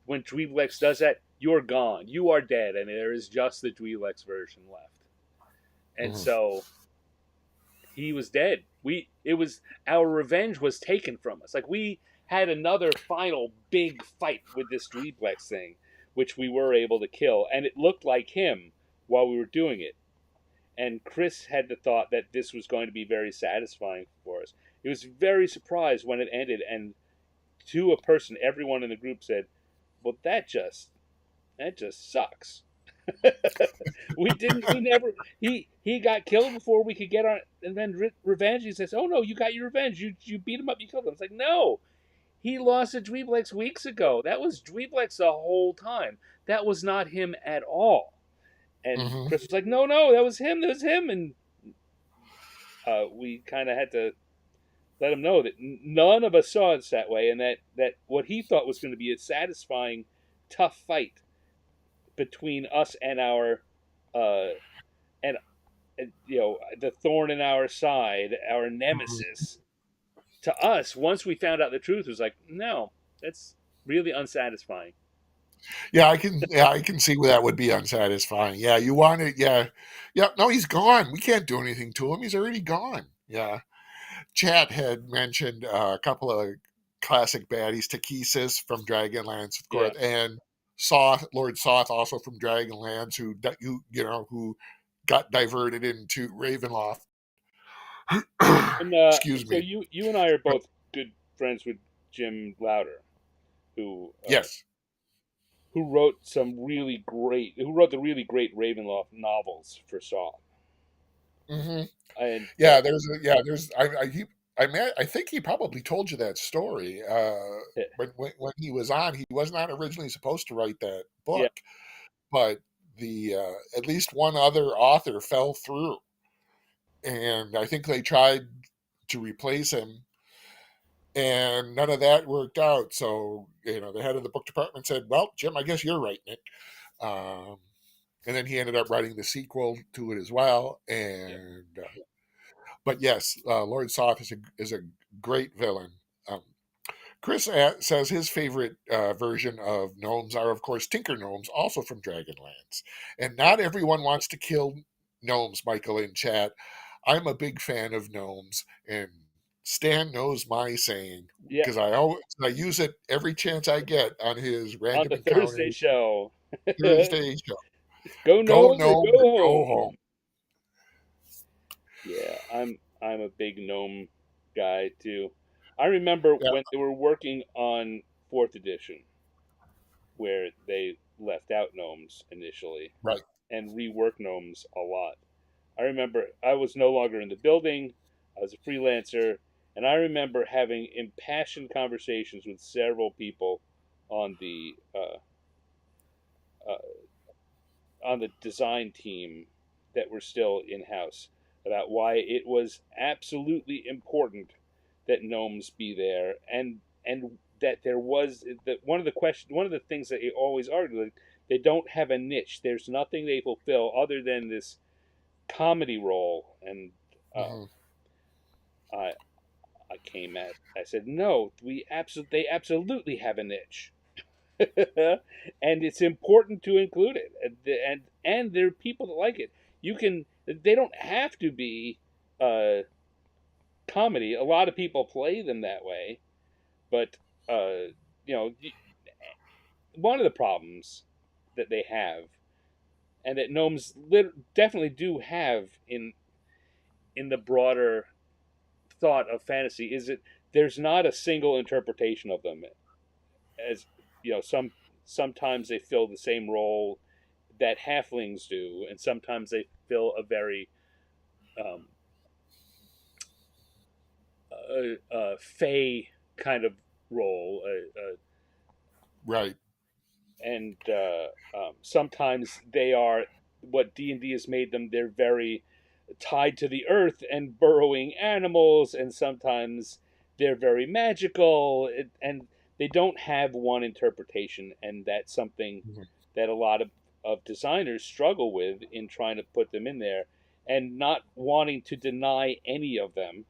when Dweeblex does that, you're gone, you are dead, and there is just the Dweeblex version left. And Mhm. so he was dead. It was our revenge was taken from us. Like we had another final big fight with this Dweeblex thing, which we were able to kill, and it looked like him while we were doing it. And Chris had the thought that this was going to be very satisfying for us. He was very surprised when it ended, and to a person, everyone in the group said, "Well, that just sucks." We never. He got killed before we could get on, and then revenge. He says, "Oh no, you got your revenge. You beat him up. You killed him." It's like no, he lost to Dweeblex weeks ago. That was Dweeblex the whole time. That was not him at all. And Mhm. Chris was like, "No, no, that was him. That was him." And we kind of had to let him know that none of us saw it that way, and that what he thought was going to be a satisfying, tough fight between us and our, uh, and the thorn in our side, our Mhm. nemesis. To us, once we found out the truth, it was like, no, that's really unsatisfying. Yeah, I can see where that would be unsatisfying. Yeah, you want it. Yeah, yeah. No, he's gone. We can't do anything to him. He's already gone. Yeah. Chad had mentioned a couple of classic baddies, Takesis from Dragonlance, of Yeah, course, and Soth, Lord Soth, also from Dragonlance, who got diverted into Ravenloft. and Excuse so me. you and I are But both good friends with Jim Louder, who yes. who wrote the really great Ravenloft novels for Saw. Hmm. And Yeah, I think he probably told you that story. When he was on, he was not originally supposed to write that yeah, book, but the at least one other author fell through, and I think they tried to replace him, and none of that worked out. So the head of the book department said, "Well, Jim, I guess you're writing it." Um, and then he ended up writing the sequel to it as well. yeah, And but yes, Lord Soth is a great villain. Um, Chris says his favorite version of gnomes are, of course, Tinker gnomes, also from Dragonlance. And yeah, not everyone wants to kill gnomes, Michael in chat. I'm a big fan of gnomes, and Stan knows my saying yeah. because I use it every chance I get on his On random the Thursday encounters show, Thursday show. go Go gnome or gnome go or go home. home. Yeah, I'm a big gnome guy too. I remember Yeah, when they were working on fourth edition, where they left out gnomes initially right. and reworked gnomes a lot. I remember I was no longer in the building. I was a freelancer, and I remember having impassioned conversations with several people on uh, the design team that were still in house about why it was absolutely important that gnomes be there, and that there was that one of the things that they always argue, like, they don't have a niche. There's nothing they fulfill other than this comedy role. And uh, Hmm. I I said no, they absolutely have a niche. And it's important to include it, and there are people that like it. They don't have to be uh, comedy. A lot of people play them that way, but uh, you know one of the problems that they have, and that gnomes definitely do have in the broader thought of fantasy, is that there's not a single interpretation of them. As sometimes they fill the same role that halflings do, and sometimes they fill a very um, fey kind of role, Right. and sometimes they are what D&D has made them. They're very tied to the earth and burrowing animals, and sometimes they're very magical, and they don't have one interpretation, and that's something Mhm. that a lot of designers struggle with in trying to put them in there, and not wanting to deny any of them.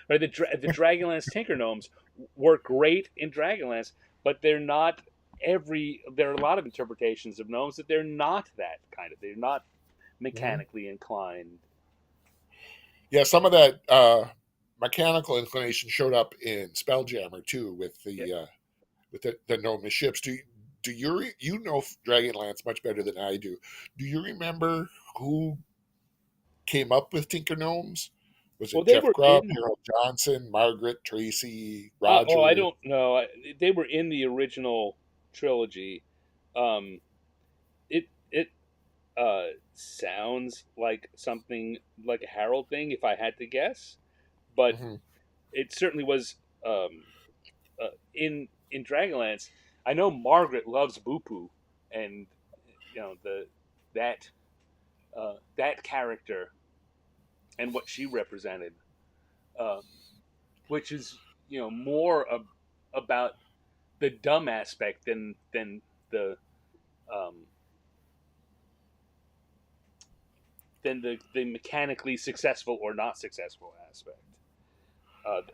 Right, the Dragonlance Tinker Gnomes work great in Dragonlance, but they're not every. There are a lot of interpretations of gnomes that they're not that kind of. They're not Mhm. mechanically inclined. Yeah, some of that mechanical inclination showed up in Spelljammer too, Yeah. with the gnomish ships. Do you know Dragonlance much better than I do? Do you remember who came up with Tinker Gnomes? Was Well, it they Jeff were Grubb, in. Harold Johnson, Margaret, Tracy, I Roger? don't know. They were in the original trilogy. Um, it sounds like something like a Harold thing, if I had to guess, but Hmm. it certainly was in Dragonlance. I know Margaret loves Bupu, and the that that character and what she represented, um, which is more about the dumb aspect than the um, the mechanically successful or not successful aspect.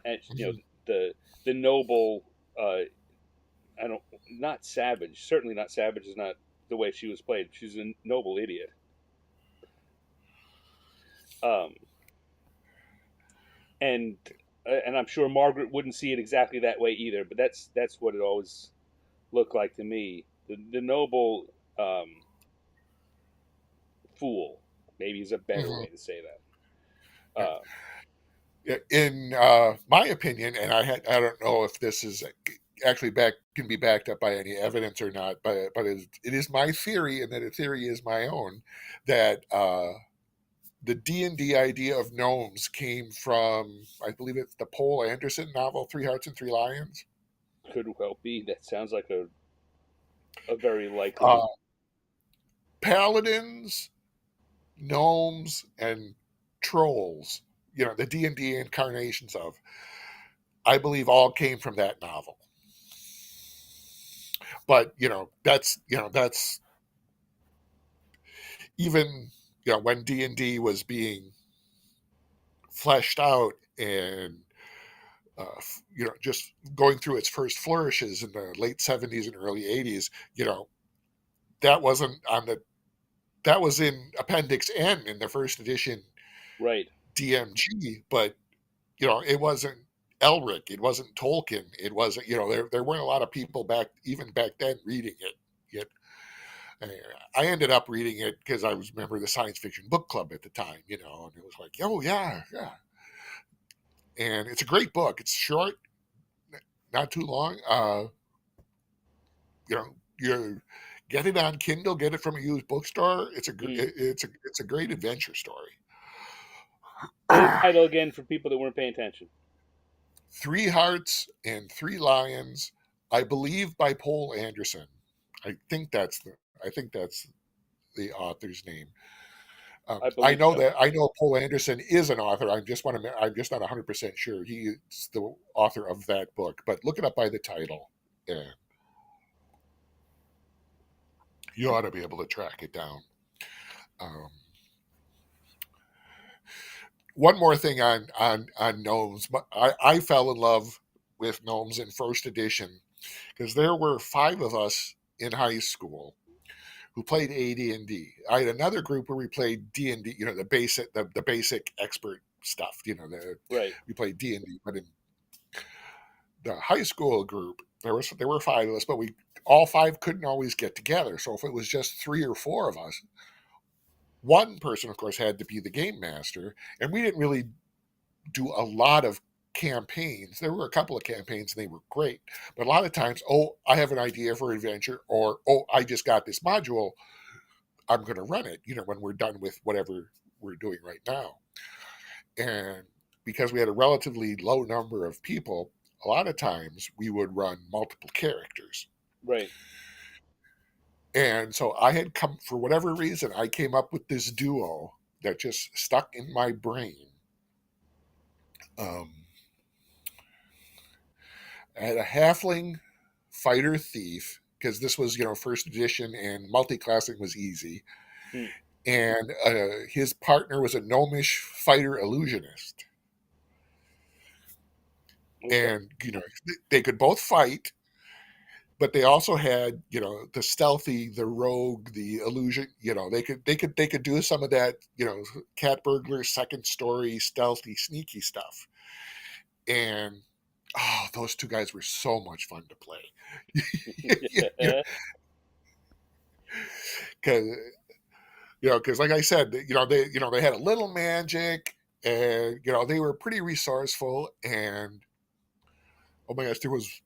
And Hmm. the noble. I don't not savage. Certainly not savage is not the way she was played. She's a noble idiot. Um, and and I'm sure Margaret wouldn't see it exactly that way either. But that's what it always looked like to me. The noble fool maybe is a better Hmm. way to say that. Yeah. Uh, In my opinion, and I don't know if this is actually can be backed up by any evidence or not, but it is my theory, and that a theory is my own, that the D&D idea of gnomes came from, I believe it's the Poul Anderson novel, Three Hearts and Three Lions. could well be. That sounds like a very likely. Uh, Paladins, gnomes, and trolls, the D&D incarnations of, I believe all came from that novel. But, that's even, when D&D was being fleshed out and just going through its first flourishes in the late 70s and early 80s, that wasn't on the that was in Appendix N in the first edition Right. DMG, but it wasn't Elric, it wasn't Tolkien, it wasn't, there weren't a lot of people even back then reading it yet. I ended up reading it because I was a member of the science fiction book club at the time, and it was like, oh yeah, yeah. And it's a great book. It's short, not too long. You get it on Kindle, get it from a used bookstore. Mm. It's a great adventure story. What was the title again for people that weren't paying attention? Three Hearts and Three Lions, I believe, by Poul Anderson. I think that's the I think that's the author's name. I I believe know so. that I know Poul Anderson is an author. I'm just not 100% sure he's the author of that book. But look it up by the title, and you ought to be able to track it down. Um, One more thing on gnomes. I fell in love with gnomes in first edition because there were five of us in high school who played AD&D. I had another group where we played D&D, the basic expert stuff. Right. We played D&D, but in the high school group, there were five of us, but we all five couldn't always get together. So if it was just three or four of us, one person, of course, had to be the game master, and we didn't really do a lot of campaigns. There were a couple of campaigns and they were great. But a lot of times, oh, I have an idea for adventure, or oh, I just got this module. I'm going to run it, when we're done with whatever we're doing right now. And because we had a relatively low number of people, a lot of times we would run multiple characters. Right. And so I had come, for whatever reason, I came up with this duo that just stuck in my brain. Um, I had a halfling fighter thief, because this was, first edition and multi-classing was easy. Hmm. And his partner was a gnomish fighter illusionist. Okay. And, they could both fight, but they also had, the stealthy, the rogue, the illusion. They could do some of that, cat burglar, second story, stealthy, sneaky stuff. And those two guys were so much fun to play. Because because like I said, they had a little magic, and they were pretty resourceful. And oh my gosh, there was,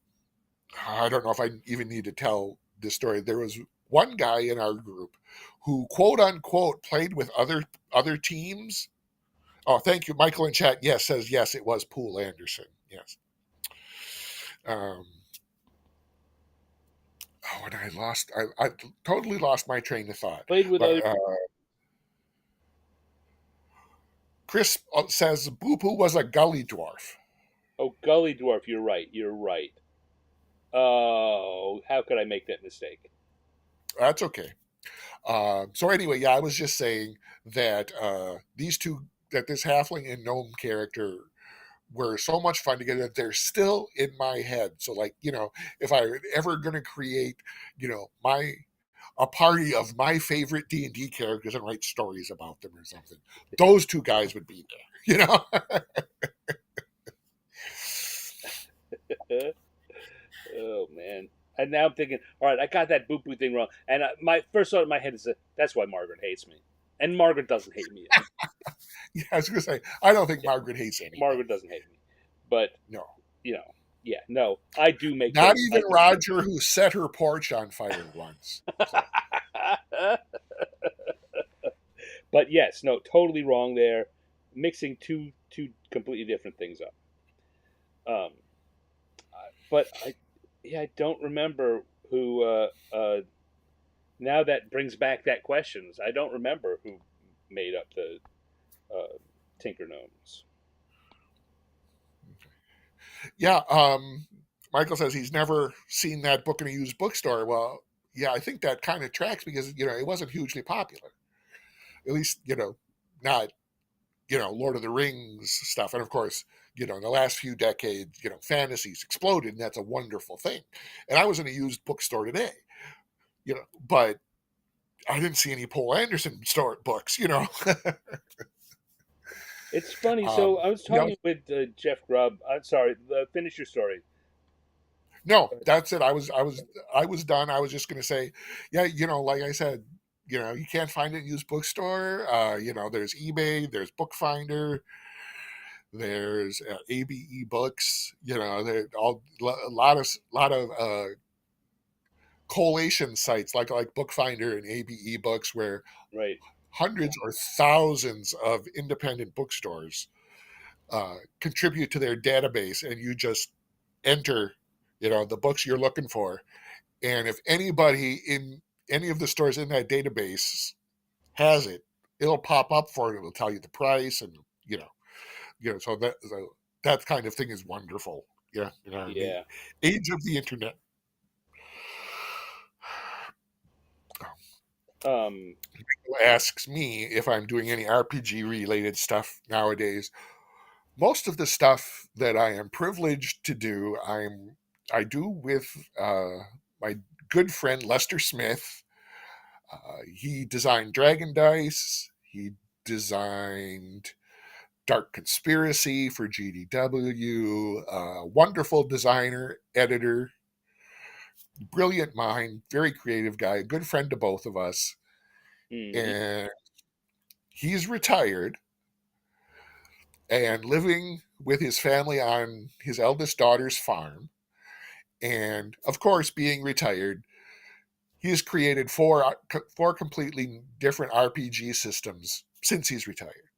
I don't know if I even need to tell this story. There was one guy in our group who, quote unquote, played with other teams. Oh, thank you, Michael in chat. Yes, says yes, it was Poole Anderson. Yes. Um, and I totally lost my train of thought. Played with other. But Chris says Boo Poo was a gully dwarf. Oh, Gully Dwarf. You're right. You're right. Oh, how could I make that mistake? That's okay. So anyway, yeah, I was just saying that that this halfling and gnome character were so much fun together that they're still in my head. So like, if I were ever going to create, my a party of my favorite D&D characters and write stories about them or something, those two guys would be there. Oh man. And now I'm thinking, all right, I got that boo boo thing wrong. And my first thought in my head is that's why Margaret hates me. And Margaret doesn't hate me. Yeah, I was going to say, I don't think Yeah, Margaret hates anybody. Margaret doesn't hate me. But No. yeah, no, I do make Not those even type Roger, who set her porch on fire once. So. of. But yes, no, totally wrong there. Mixing two completely different things up. Um, but I don't remember who. Now that brings back that questions. I don't remember who made up the Tinker Gnomes. Yeah, Michael says he's never seen that book in a used bookstore. Well, yeah, I think that kind of tracks because it wasn't hugely popular. At least not Lord of the Rings stuff, and of course in the last few decades fantasies exploded, and that's a wonderful thing. And I was in a used bookstore today, but I didn't see any Poul Anderson store books. It's funny. So I was You know, talking with Jeff Grubb. I'm sorry. Finish your story. no, that's it. I was done. I was just going to say, yeah, like I said, you can't find it in used bookstore. There's eBay, there's Bookfinder, there's ABE Books. There all a lot of collation sites like Bookfinder and ABE Books, where Right. hundreds or thousands of independent bookstores contribute to their database, and you just enter the books you're looking for, and if anybody in any of the stores in that database has it, it'll pop up for it. It'll tell you the price, and so that kind of thing is wonderful. Yeah, in the Yeah. age of the internet. Um. Asks me if I'm doing any RPG related stuff nowadays. Most of the stuff that I am privileged to do, I do with my good friend Lester Smith. He designed Dragon Dice. He designed Dark Conspiracy for GDW. Wonderful designer, editor, brilliant mind, very creative guy, a good friend to both of us. Mhm. And he's retired and living with his family on his eldest daughter's farm. And of course, being retired, he's created four completely different RPG systems since he's retired.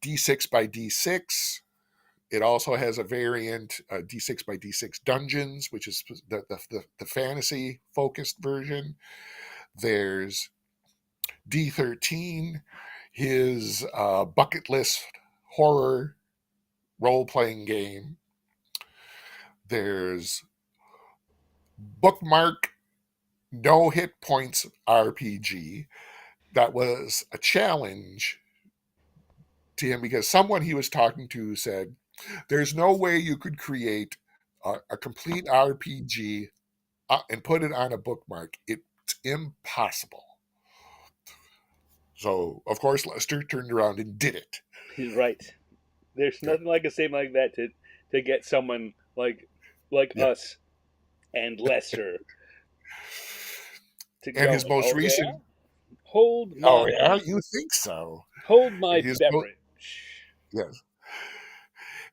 D6 by D6. It also has a variant, D6 by D6 Dungeons, which is the fantasy focused version. There's D13, his bucket list horror role playing game. There's Bookmark No Hit Points RPG. That was a challenge to him because someone he was talking to said, there's no way you could create a complete RPG and put it on a bookmark. It's impossible. So, of course, Lester turned around and did it. Right. There's Yeah. nothing like a statement like that to get someone like Yeah. us and Lester to And go. his most Oh yeah, recent, hold oh, my yeah, you think so? hold And my his, beverage. yes.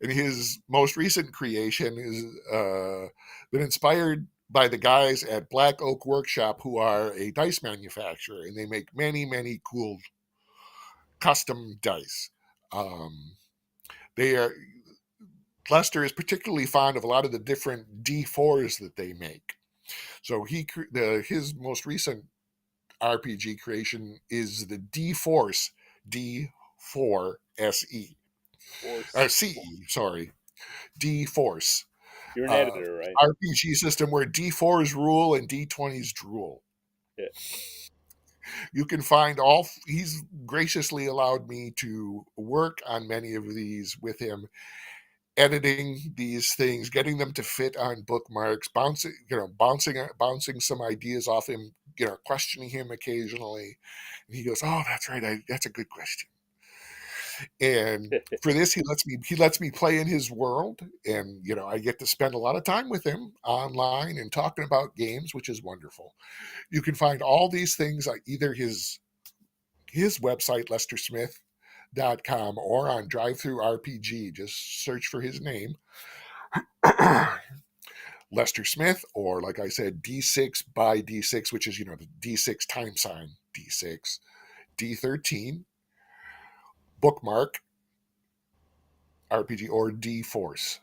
And his most recent creation is been inspired by the guys at Black Oak Workshop, who are a dice manufacturer, and they make many, many cool custom dice. Um, they are Lester is particularly fond of a lot of the different D4s that they make. So his most recent RPG creation is the D Force D4 SE or Force. CE, sorry, D Force You're an uh, editor, right? RPG system where D4s rule and D20s drool. Yeah. You can find all. He's graciously allowed me to work on many of these with him, editing these things, getting them to fit on bookmarks, bouncing some ideas off him, questioning him occasionally. And he goes, "Oh, that's right. That's a good question." And for this, he lets me play in his world, and I get to spend a lot of time with him online and talking about games, which is wonderful. You can find all these things on either his website, lestersmith.com, or on Drive Through RPG. Just search for his name, Lester Smith, or like I said, D6 by D6, which is the D6 time sign D6, D13, bookmark RPG, or D Force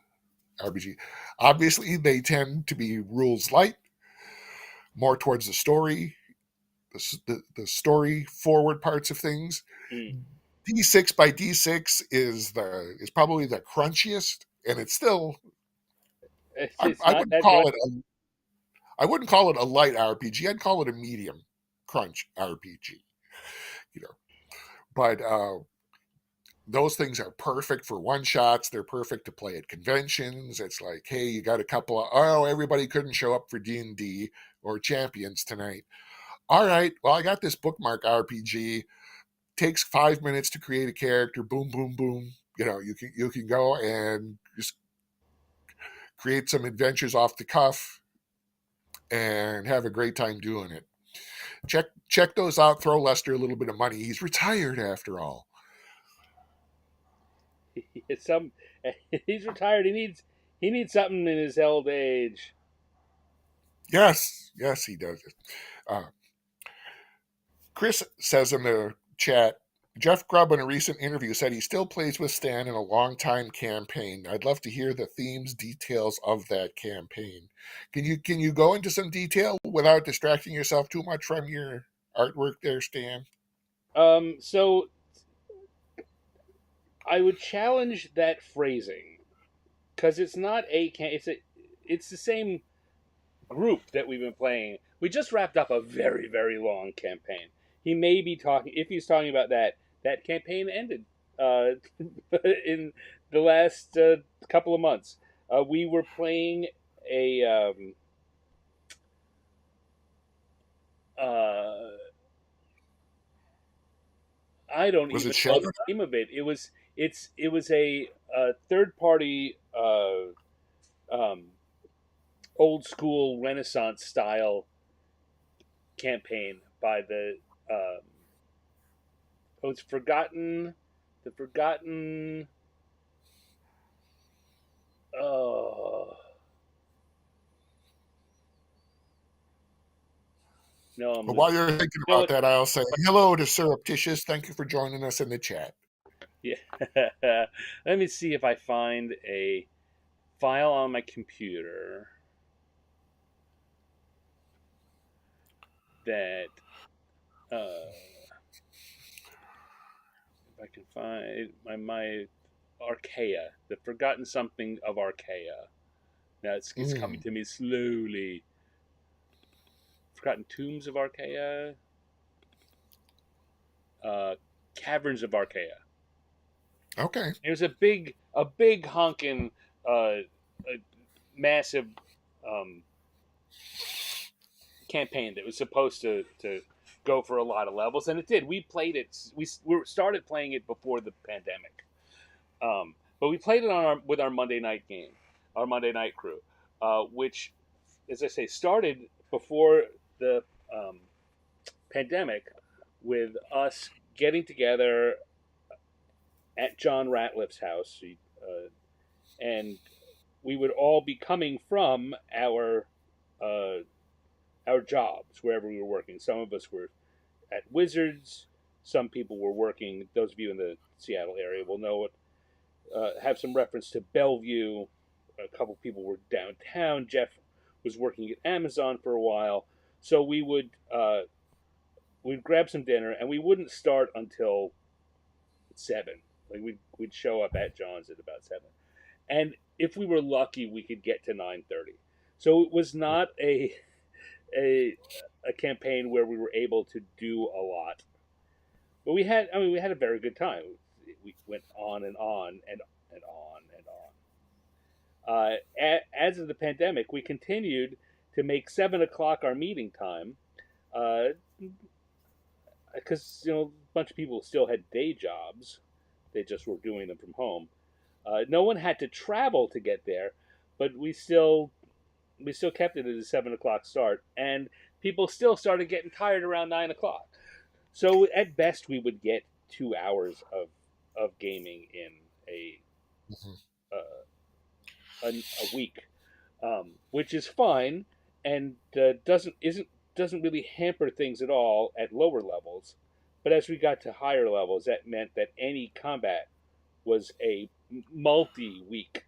RPG. Obviously, they tend to be rules light, more towards the story, the story forward parts of things. Mm. D6 by D6 is probably the crunchiest, and it's still It's I not wouldn't that call great. it I wouldn't call it a light RPG. I'd call it a medium crunch RPG. You know, but those things are perfect for one shots. They're perfect to play at conventions. It's like, hey, you got a couple of everybody couldn't show up for D&D or Champions tonight. All right, well, I got this bookmark RPG. Takes 5 minutes to create a character. Boom, boom, boom. You can go and just create some adventures off the cuff and have a great time doing it. Check those out. Throw Lester a little bit of money. He's retired after all. It's some. He's retired. He needs something in his old age. Yes, he does it. Uh, Chris says in the chat, Jeff Grubb in a recent interview said he still plays with Stan in a long-time campaign. I'd love to hear the themes, details of that campaign. Can you go into some detail without distracting yourself too much from your artwork there, Stan? So I would challenge that phrasing because it's not it's the same group that we've been playing. We just wrapped up a very, very long campaign. He may be talking, if he's talking about that campaign ended uh, in the last couple of months. We were playing a uh, I don't Was even it know the Shattered? name of it. It was a third party um, old school Renaissance style campaign by the it's forgotten the forgotten oh no I'm But while losing you're thinking you know about what that, I'll say hello to Surreptitious. Thank you for joining us in the chat. Yeah. Let me see if I find a file on my computer that if I can find my Archaea, the forgotten something of Archaea. Now it's coming Mm. to me slowly. Forgotten tombs of Archaea, uh, caverns of Archaea. Okay. There's a big honking, a massive um, campaign that was supposed to go for a lot of levels, and it did. We played it. We started playing it before the pandemic, but we played it on our with our Monday night game, our Monday night crew, which, as I say, started before the um, pandemic, with us getting together at John Ratliff's house, and we would all be coming from uh, our jobs wherever we were working. Some of us were at Wizards. Some people were working. Those of you in the Seattle area will know it. Have some reference to Bellevue. A couple people were downtown. Jeff was working at Amazon for a while, so we'd grab some dinner, and we wouldn't start until 7. Like we'd show up at John's at about 7, and if we were lucky, we could get to 9:30. So it was not a a campaign where we were able to do a lot, but we had a very good time. We went on and on and on and on. As of the pandemic, we continued to make 7 o'clock our meeting time, because a bunch of people still had day jobs. They just were doing them from home. No one had to travel to get there, but we still kept it at a 7 o'clock start, and people still started getting tired around 9 o'clock. So at best, we would get 2 hours of gaming in Mhm. uh, a week, which is fine, and doesn't really hamper things at all at lower levels. But as we got to higher levels, that meant that any combat was a multi-week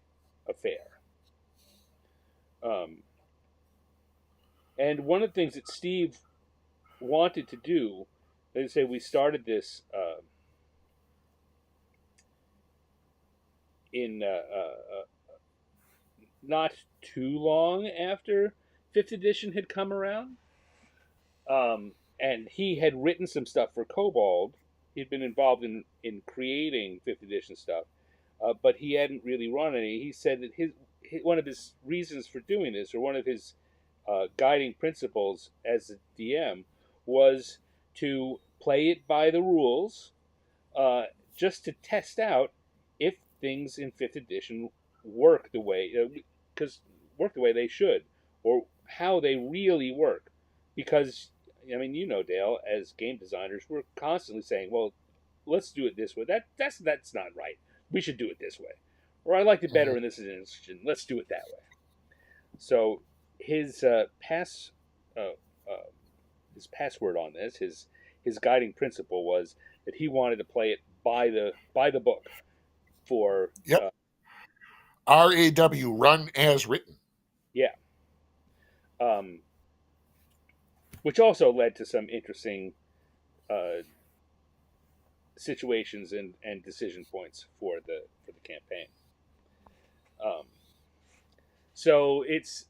affair. Um, and one of the things that Steve wanted to do, they say we started this in not too long after fifth edition had come around, and he had written some stuff for Kobold. He'd been involved in creating fifth edition stuff, but he hadn't really run any. He said that his one of his reasons for doing this, or one of his guiding principles as a DM, was to play it by the rules, uh, just to test out if things in fifth edition work the way because work the way they should, or how they really work. Because I mean, Dale, as game designers, we're constantly saying, "Well, let's do it this way. That's not right. We should do it this way." Or I liked it Mhm. better in this instance. Let's do it that way. So his uh, uh, his password on this, his guiding principle was that he wanted to play it by the book for Yep. RAW, run as written. yeah, um, which also led to some interesting uh, situations and decision points for the campaign. Um, so it's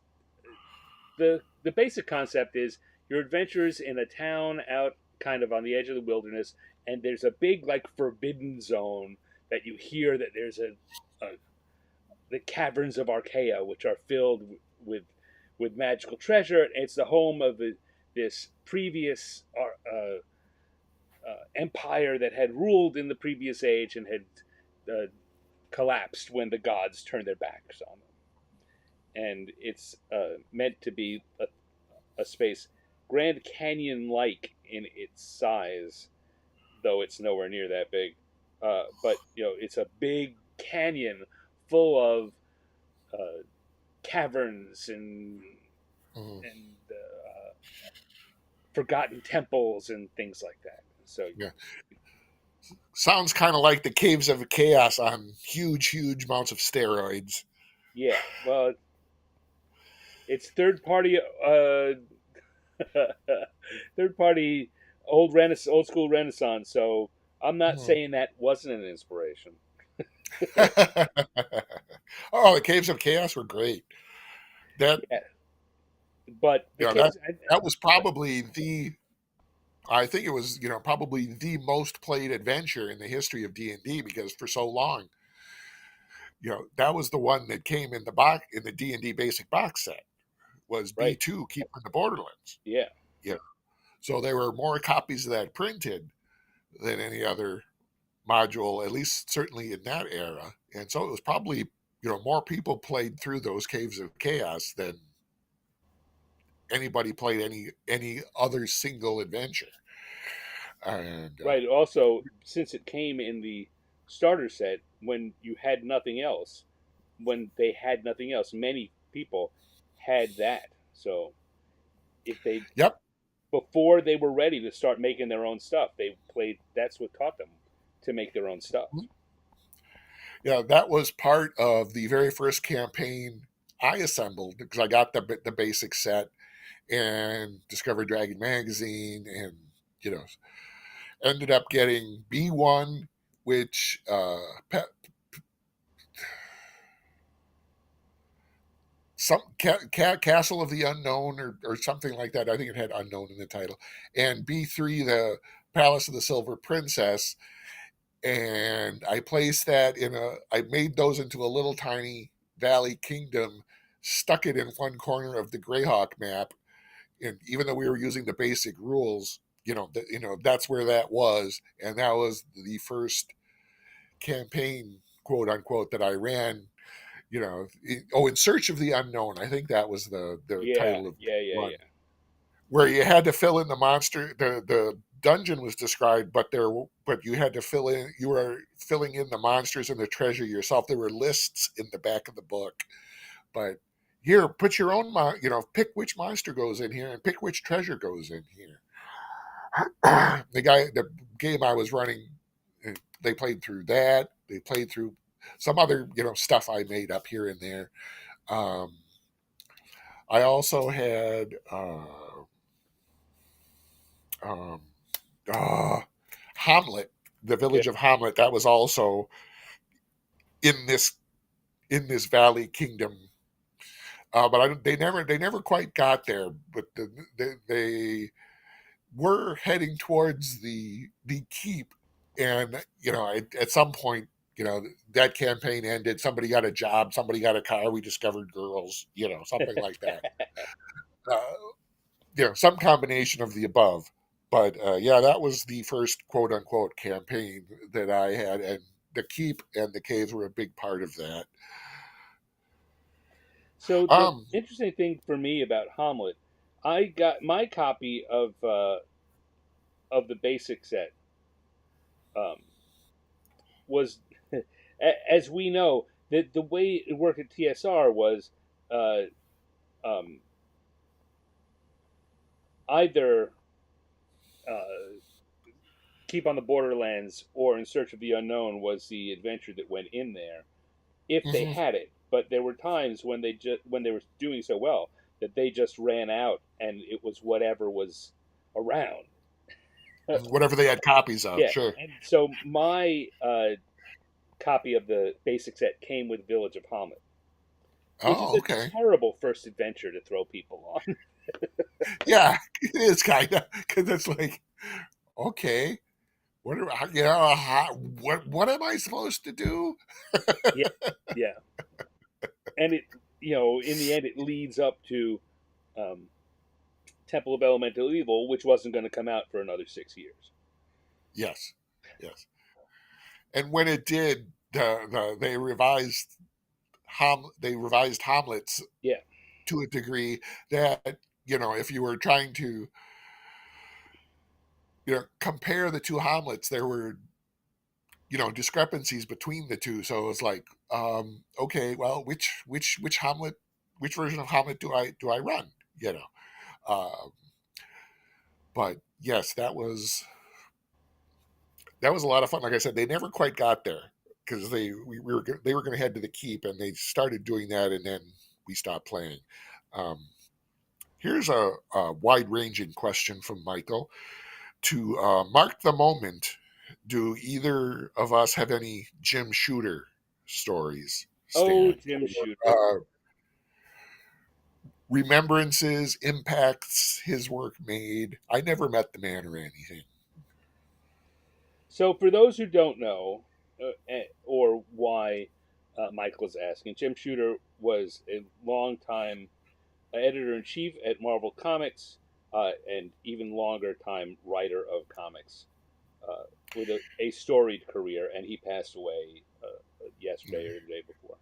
the basic concept is your adventures in a town out kind of on the edge of the wilderness, and there's a big like forbidden zone that you hear that there's a the caverns of Archaea, which are filled with magical treasure. It's the home of this previous empire that had ruled in the previous age and had uh, collapsed when the gods turned their backs on them. And it's meant to be a space Grand Canyon like in its size, though it's nowhere near that big. But it's a big canyon full of uh, caverns Mhm. and forgotten temples and things like that. So Yeah. Sounds kind of like the Caves of Chaos on huge amounts of steroids. Yeah, well, it's third party, third party, old school Renaissance. So I'm not Hmm. saying that wasn't an inspiration. Oh, the Caves of Chaos were great. That Yeah, but the you know that case, that was probably the I think it was probably the most played adventure in the history of D&D because for so long that was the one that came in the box in the D&D basic box set was right? B2 Keeper of the Borderlands. Yeah, Yeah. So there were more copies of that printed than any other module, at least certainly in that era. And so it was probably, more people played through those Caves of Chaos than anybody played any other single adventure. And right. Also, since it came in the starter set when you had nothing else, when they had nothing else, many people had that. So if they yep. before they were ready to start making their own stuff, they played. That's what taught them to make their own stuff. Yeah, that was part of the very first campaign I assembled because I got the basic set and discovered Dragon magazine and you know ended up getting B1, which Castle of the Unknown or something like that. I think it had unknown in the title, and B3 the Palace of the Silver Princess. And I placed that I made those into a little tiny valley kingdom, stuck it in one corner of the Greyhawk map, and even though we were using the basic rules, that's where that was, and that was the first campaign, quote unquote, that I ran. In Search of the Unknown. I think that was the Yeah, title of yeah, yeah, one, yeah. where you had to fill in the monster. The dungeon was described, but you had to fill in. You were filling in the monsters and the treasure yourself. There were lists in the back of the book, but here, put your own. Pick which monster goes in here and pick which treasure goes in here. The game I was running, they played through that. They played through some other stuff I made up here and there. Um, I also had um, uh, Hamlet, the Okay. village of Hamlet. That was also in this valley kingdom, but they never quite got there. But they were heading towards the keep, and at some point, that campaign ended. Somebody got a job, somebody got a car. We discovered girls, something like that. Uh, some combination of the above. But yeah, that was the first quote unquote campaign that I had, and the keep and the caves were a big part of that. So the Um, interesting thing for me about Hamlet, I got my copy of the basic set um, was, as we know, the way it worked at TSR was uh, um, either uh, Keep on the Borderlands or In Search of the Unknown was the adventure that went in there if they mhm. had it. But there were times when when they were doing so well that they just ran out and it was whatever was around. Whatever they had copies of, Yeah, sure. and so my copy of the basic set came with Village of Hamlet, which is Oh, a okay. terrible first adventure to throw people on. Yeah, it is kind of because it's like, okay, what am I supposed to do? Yeah, yeah, and it in the end it leads up to um, Temple of Elemental Evil, which wasn't going to come out for another 6 years. Yes, yes. And when it did, they revised Hamlet's Yeah, to a degree that if you were trying to compare the two Hamlets, there were discrepancies between the two. So it's like, okay, well, which Hamlet, which version of Hamlet do I run? You know, uh, but yes, that was that was a lot of fun. Like I said, they never quite got there because they were going to head to the keep, and they started doing that, and then we stopped playing. Um, Here's a wide ranging question from Michael. To mark the moment, do either of us have any Jim Shooter stories, Oh, Stan? Jim Shooter. Uh, Remembrances, impacts his work made. I never met the man or anything. So, for those who don't know, or why Michael is asking, Jim Shooter was a longtime editor in chief at Marvel Comics, and even longer time writer of comics, uh, with a storied career, and he passed away yesterday or the day before.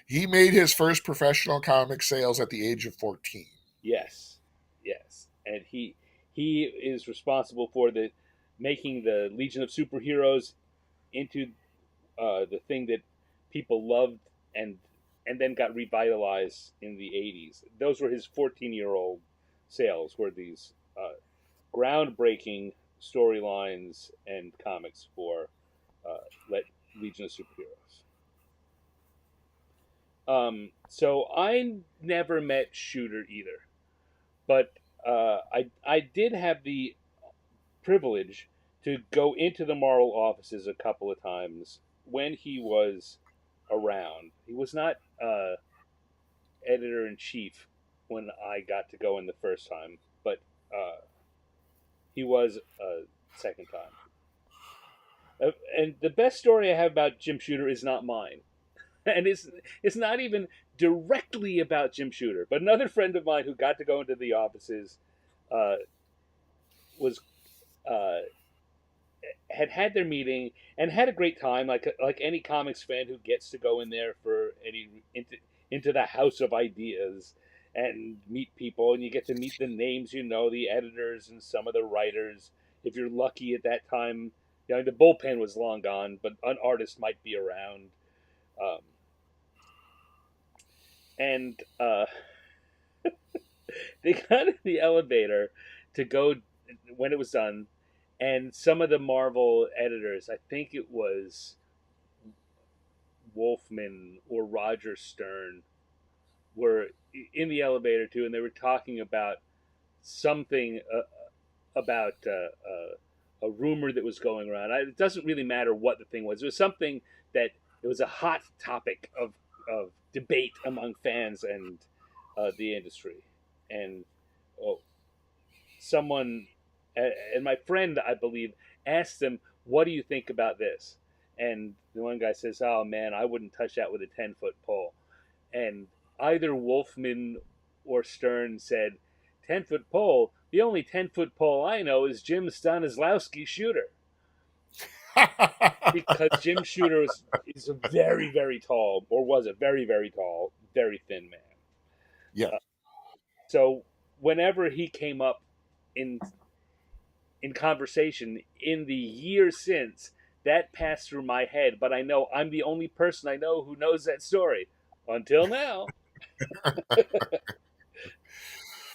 He made his first professional comic sales at the age of 14. Yes, yes, and he is responsible for the making the Legion of Superheroes into the thing that people loved and then got revitalized in the 80s. Those were his 14-year-old sales, were these groundbreaking storylines and comics for let Legion of Superheroes. So I never met Shooter either, but I did have the privilege to go into the Marvel offices a couple of times when he was around. He was not editor in chief when I got to go in the first time, but he was a second time. And the best story I have about Jim Shooter is not mine, and it's not even directly about Jim Shooter, but another friend of mine who got to go into the offices uh, was uh, had their meeting and had a great time, like any comics fan who gets to go in there for any into the house of ideas and meet people, and you get to meet the names, the editors and some of the writers. If you're lucky at that time, the bullpen was long gone, but an artist might be around. Um, and they got in the elevator to go when it was done, and some of the Marvel editors, I think it was Wolfman or Roger Stern, were in the elevator too, and they were talking about something about a rumor that was going around. It doesn't really matter what the thing was. It was something that it was a hot topic of debate among fans and the industry. And oh, someone, and my friend, I believe, asked them, "What do you think about this?" And the one guy says, "Oh man, I wouldn't touch that with a 10-foot pole." And either Wolfman or Stern said, "10-foot pole? The only 10-foot pole I know is Jim Stanislawski Shooter." Because Jim Shooter is a very, very tall, or was a very, very tall, very thin man. Yeah. Uh, so whenever he came up in conversation in the years since, that passed through my head, but I know I'm the only person I know who knows that story. Until now.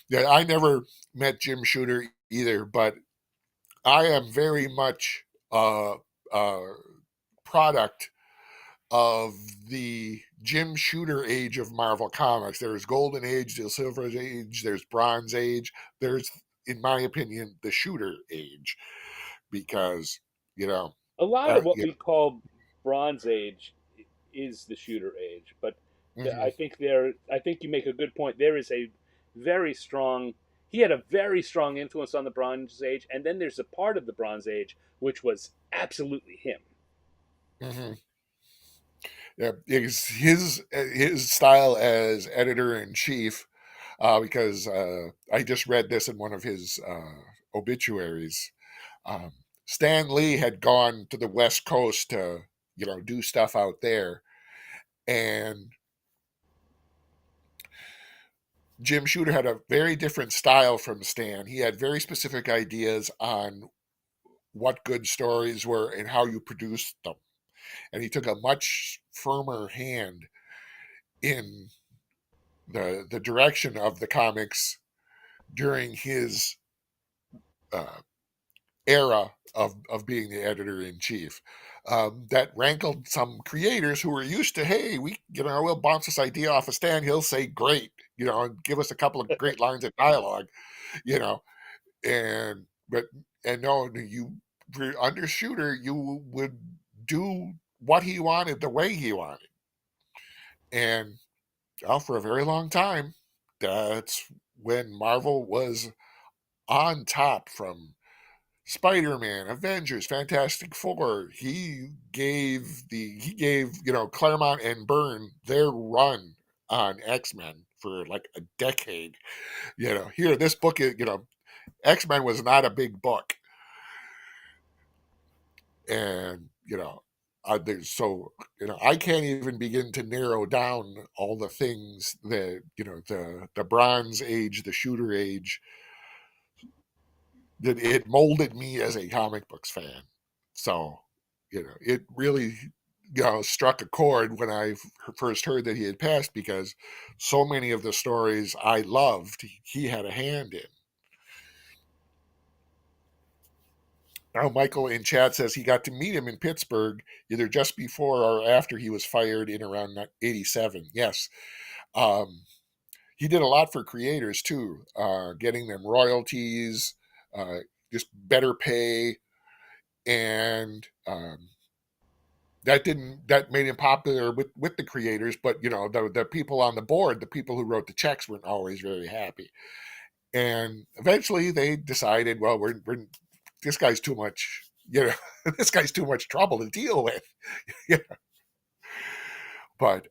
Yeah, I never met Jim Shooter either, but I am very much a product of the Jim Shooter age of Marvel Comics. There's Golden Age, there's Silver Age, there's Bronze Age, there's, in my opinion, the Shooter Age, because you know, A lot of what yeah, we call Bronze Age is the Shooter Age, but mhm. I think you make a good point. There is a very strong. He had a very strong influence on the Bronze Age, and then there's a part of the Bronze Age which was absolutely him. Mhm. Yeah, his style as editor in chief, because I just read this in one of his obituaries. Um, Stan Lee had gone to the West Coast to do stuff out there, and Jim Shooter had a very different style from Stan. He had very specific ideas on what good stories were and how you produced them, and he took a much firmer hand in the direction of the comics during his uh, era of being the editor in chief. That rankled some creators who were used to, hey, we'll bounce this idea off a stand. He'll say, great, and give us a couple of great lines of dialogue, you know, and, but, and no, under Shooter, you would do what he wanted the way he wanted. And for a very long time, that's when Marvel was on top from Spider-Man, Avengers, Fantastic Four. He gave Claremont and Byrne their run on X-Men for like a decade. Here this book is, X-Men was not a big book, and so I can't even begin to narrow down all the things that the Bronze Age, the Shooter Age, that it molded me as a comic books fan. So, it really, struck a chord when I first heard that he had passed, because so many of the stories I loved, he had a hand in. Now, Michael in chat says he got to meet him in Pittsburgh either just before or after he was fired in around '87. Yes. Um, he did a lot for creators too, getting them royalties, uh, just better pay, and that made him popular with the creators. But the people on the board, the people who wrote the checks, weren't always very happy. And eventually they decided, well, we're this guy's too much, this guy's too much trouble to deal with. Yeah. But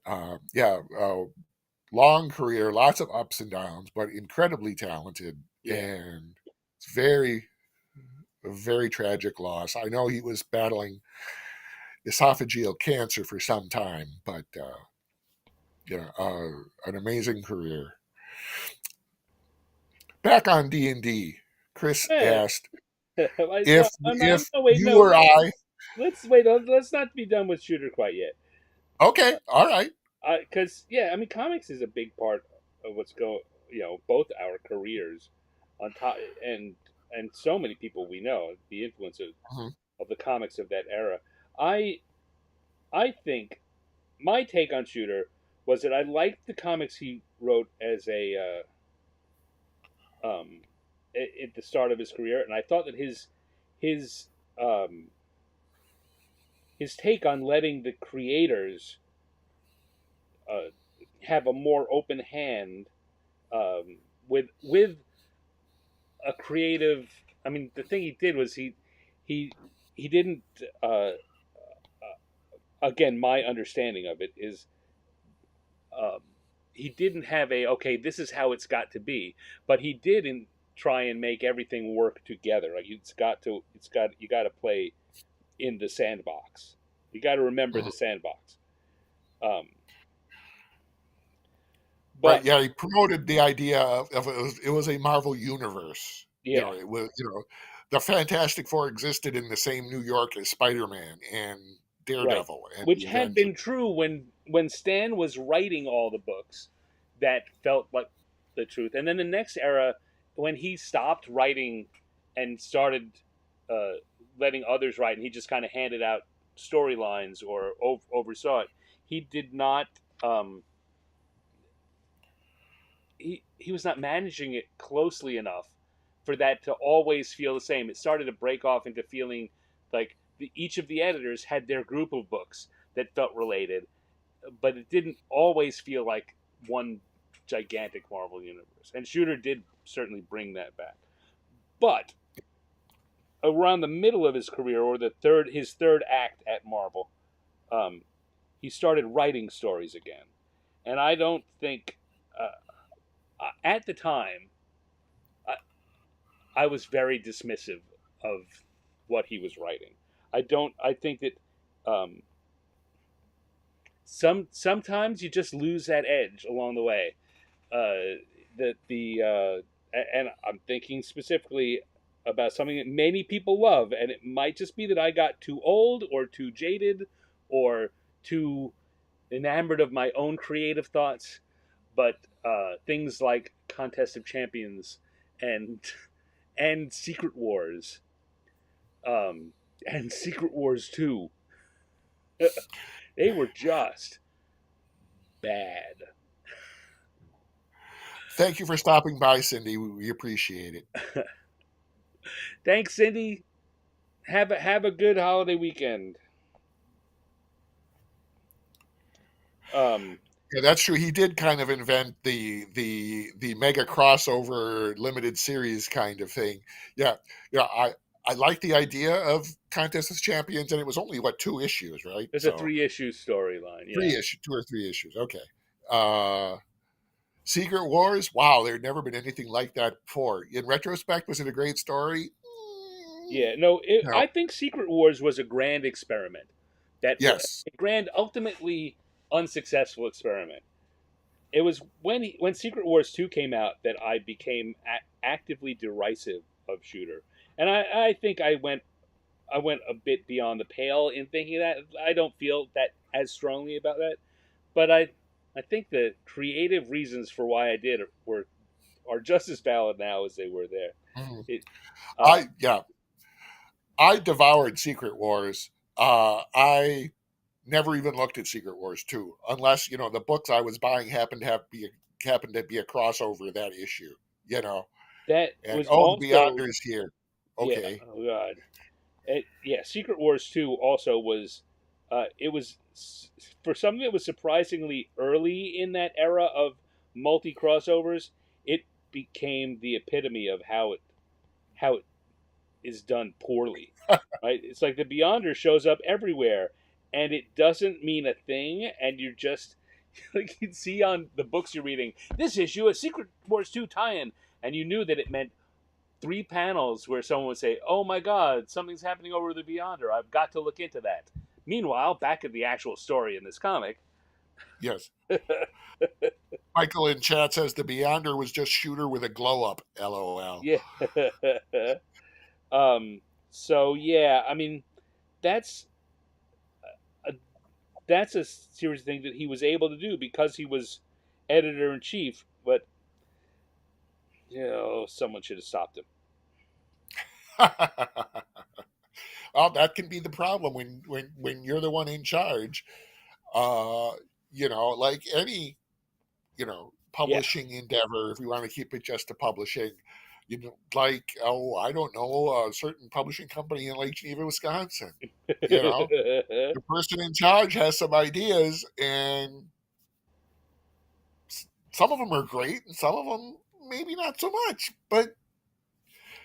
long career, lots of ups and downs, but incredibly talented, Yeah. and it's very, very tragic loss. I know he was battling esophageal cancer for some time, but an amazing career. Back on D&D, Chris Eh, asked no, if no, no, wait, you no. or I. Let's wait. Let's not be done with Shooter quite yet. Okay, all right. Because yeah, I mean, comics is a big part of what's going. Both our careers, on top, and so many people we know, the influence Mhm. of the comics of that era. I I think my take on Shooter was that I liked the comics he wrote as a at the start of his career, and I thought that his um, his take on letting the creators uh, have a more open hand with a creative. I mean, the thing he did was he he didn't. Again, my understanding of it is um, he didn't have a okay. This is how it's got to be, but he did try and make everything work together. Like you got to play in the sandbox. You got to remember the Mhm. sandbox. Um, Right, but yeah, he promoted the idea of it was a Marvel universe. yeah, It was, the Fantastic Four existed in the same New York as Spider-Man and right. Daredevil and Which the had Avengers. been true when Stan was writing all the books that felt like the truth. And then the next era, when he stopped writing and started uh, letting others write, and he just kind of handed out storylines or oversaw it. He did not. Um, he was not managing it closely enough for that to always feel the same. It started to break off into feeling like each of the editors had their group of books that felt related, but it didn't always feel like one gigantic Marvel universe. And Shooter did certainly bring that back. But around the middle of his career, or his third act at Marvel, um, he started writing stories again. And I don't think at the time I, I was very dismissive of what he was writing. I don't. I think that um, sometimes you just lose that edge along the way. And I'm thinking specifically about something that many people love, and it might just be that I got too old or too jaded or too enamored of my own creative thoughts. But things like Contest of Champions and and Secret Wars And Secret Wars 2, they were just bad. Thank you for stopping by, Cindy. We appreciate it. Thanks, Cindy. Have a good holiday weekend. Um, Yeah, that's true. He did kind of invent the mega crossover limited series kind of thing. Yeah, yeah. I like the idea of Contest of Champions, and it was only what 2 issues, right? it's a So 3-issue storyline. Yeah, 2 or 3 issues. Okay. Uh, Secret Wars. Wow, there had never been anything like that before. In retrospect, was it a great story? yeah. No, No. I think Secret Wars was a grand experiment. Yes. A grand, ultimately unsuccessful experiment. It was when Secret Wars 2 came out that I became actively derisive of Shooter, and I think I went a bit beyond the pale in thinking that. I don't feel that as strongly about that, but I think the creative reasons for why I did were are just as valid now as they were there. Mhm. It I yeah. I devoured Secret Wars. I never even looked at Secret Wars 2, unless the books I was buying happened to be a crossover of that issue. You know, that and was oh, the also, Beyonders here. yeah. Okay. Oh God. Yeah, Secret Wars 2 also was, it was, for something that was surprisingly early in that era of multi crossovers, it became the epitome of how it is done poorly. Right? It's like the Beyonder shows up everywhere, and it doesn't mean a thing, and you're just like you'd see on the books you're reading this issue a Secret Wars 2 tie-in, and you knew that it meant 3 panels where someone would say, "Oh my God, something's happening over the Beyonder. I've got to look into that." Meanwhile, back in the actual story in this comic, Yes. Michael in chat says the Beyonder was just Shooter with a glow up. LOL. yeah. um. So yeah, I mean, that's a, that's a serious thing that he was able to do because he was editor in chief. But someone should have stopped him. Well, that can be the problem when you're the one in charge. Uh, like any Yeah. publishing endeavor, if we want to keep it just to publishing, like, oh, I don't know, a certain publishing company in Lake Geneva, Wisconsin, you know, the person in charge has some ideas, and some of them are great, and some of them maybe not so much, but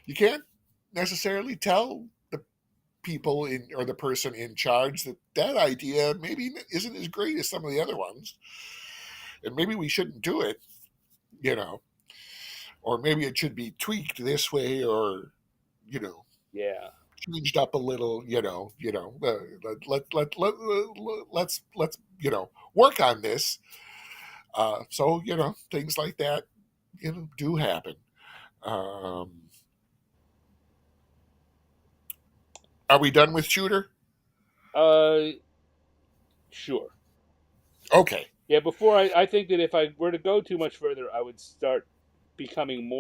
you can't necessarily tell the people in or the person in charge that that idea maybe isn't as great as some of the other ones, and maybe we shouldn't do it, you know or maybe it should be tweaked this way, or you know yeah. changed up a little. Let's work on this. So things like that do happen. Um, are we done with Shooter? Uh. Sure. Okay. Yeah, I think that if I were to go too much further, I would becoming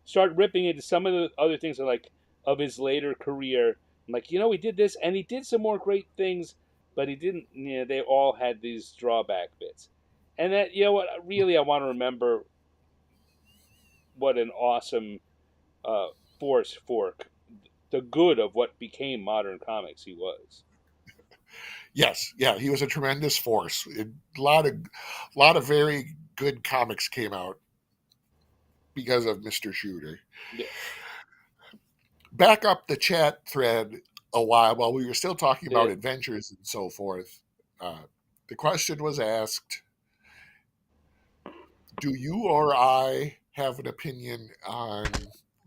start ripping into some of the other things like of his later career. I'm like, he did this and he did some more great things, but he didn't, they all had these drawback bits. And that, what, really, I want to remember what an awesome uh, force for the good of what became modern comics he was. Yes, yeah, he was a tremendous force. A lot of very good comics came out because of Mr. Shooter. Yeah. Back up the chat thread a while we were still talking Yeah. about adventures and so forth. Uh, the question was asked: do you or I have an opinion on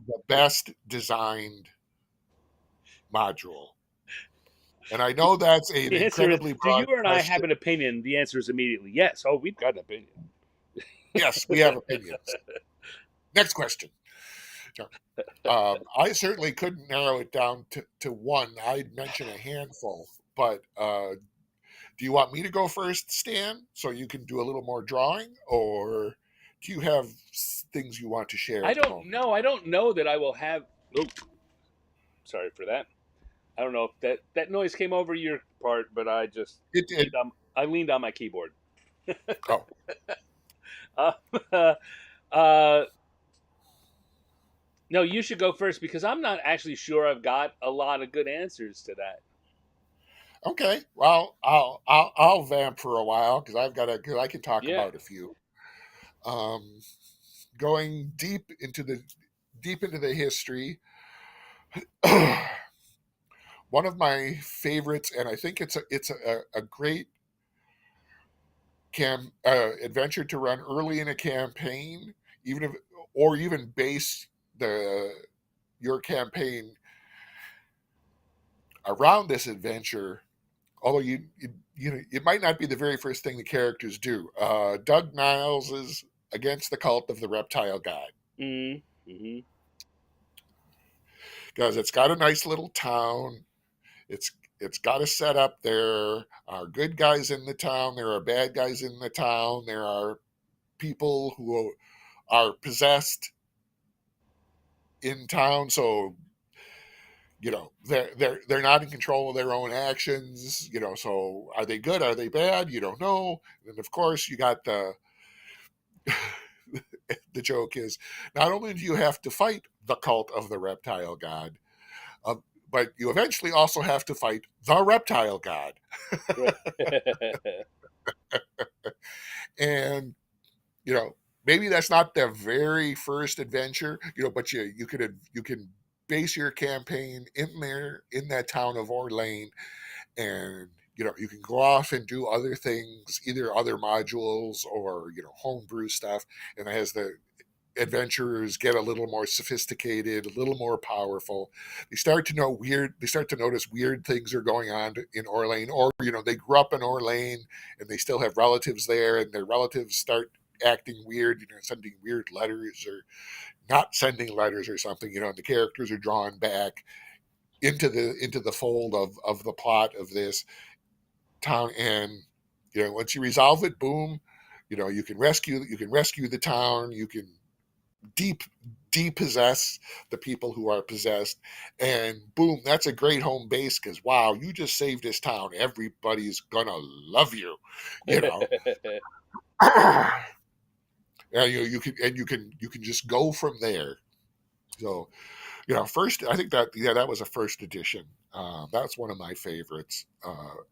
the best designed module? And I know that's an The answer is, incredibly do you broad and I question. have an opinion? The answer is immediately yes. Oh, we've got an opinion. Yes, we have opinions. Next question. I certainly couldn't narrow it down to one. I'd mention a handful, but do you want me to go first, Stan, so you can do a little more drawing, or do you have things you want to share I at the don't moment? know. I don't know that I will have. Oh, sorry for that. I don't know if that noise came over your part, but I just It did. I leaned on my keyboard. Oh, Uh, uh, no, you should go first because I'm not actually sure I've got a lot of good answers to that. okay. Well, I'll vamp for a while because cause I can talk Yeah. about a few. Um, going deep into the history. One of my favorites, and I think it's a great adventure to run early in a campaign, even if or even base the your campaign around this adventure. Although you know it might not be the very first thing the characters do. Doug Niles is against the cult of the reptile god Mm-hmm. because it's got a nice little town. It's it's got a setup. There are good guys in the town. There are bad guys in the town. There are people who are possessed in town. So they're not in control of their own actions. So are they good? Are they bad? You don't know. And of course, you got the joke is not only do you have to fight the cult of the reptile god, uh, but you eventually also have to fight the reptile god. Right. And maybe that's not the very first adventure, but you can base your campaign in that town of Orlane, and you can go off and do other things, either other modules or homebrew stuff, and as the adventurers get a little more sophisticated, a little more powerful, they start to notice weird things are going on in Orlane, or they grew up in Orlane and they still have relatives there, and their relatives start acting weird, sending weird letters or not sending letters or something, and the characters are drawn back into the fold of the plot of this town. And once you resolve it, boom, you can rescue the town, you can deep depossess the people who are possessed, and boom, that's a great home base because wow, you just saved this town, everybody's gonna love you, you know and you can just go from there. So first, I think that, yeah, that was a first edition. That's one of my favorites.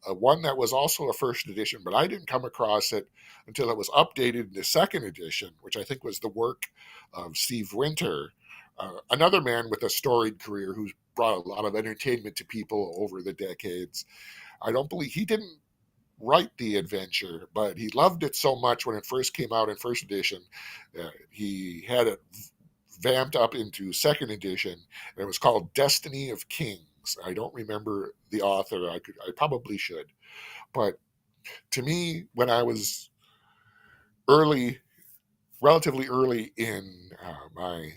One that was also a first edition, but I didn't come across it until it was updated in the second edition, which I think was the work of Steve Winter, another man with a storied career who's brought a lot of entertainment to people over the decades. I don't believe he didn't write the adventure, but he loved it so much when it first came out in first edition. He had it vamped up into second edition, and it was called Destiny of Kings. I don't remember the author. I probably should, but to me, when I was early, relatively early in my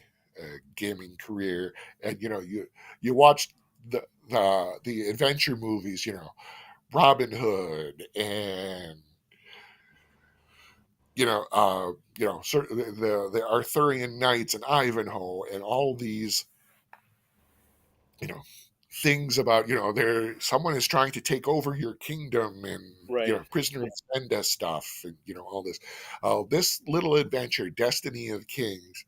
gaming career, and you watched the adventure movies, Robin Hood, and the Arthurian Knights and Ivanhoe and all these you know things about there someone is trying to take over your kingdom, and Right. prisoner of Zenda stuff, and all this. This little adventure, Destiny of Kings,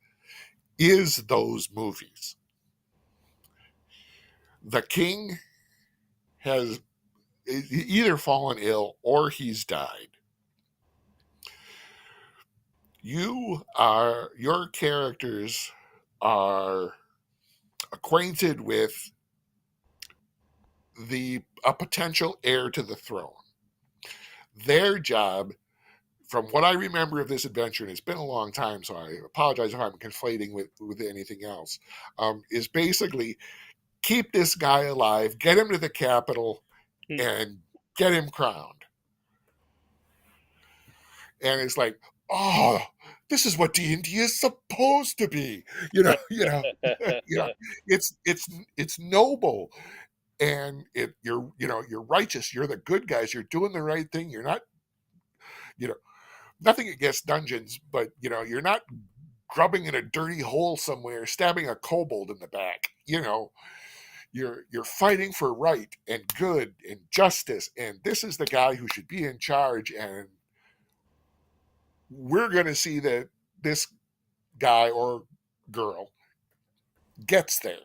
is those movies. The king has either fallen ill or he's died. Your characters are acquainted with a potential heir to the throne. Their job, from what I remember of this adventure, and it's been a long time, so I apologize if I'm conflating with anything else, is basically keep this guy alive, get him to the capital, Hmm. and get him crowned. And it's like, oh, this is what D&D is supposed to be. You know, it's noble, and you're righteous. You're the good guys. You're doing the right thing. You're not, you know, nothing against dungeons, but you're not grubbing in a dirty hole somewhere, stabbing a kobold in the back. you're fighting for right and good and justice, and this is the guy who should be in charge, and we're going to see that this guy or girl gets there.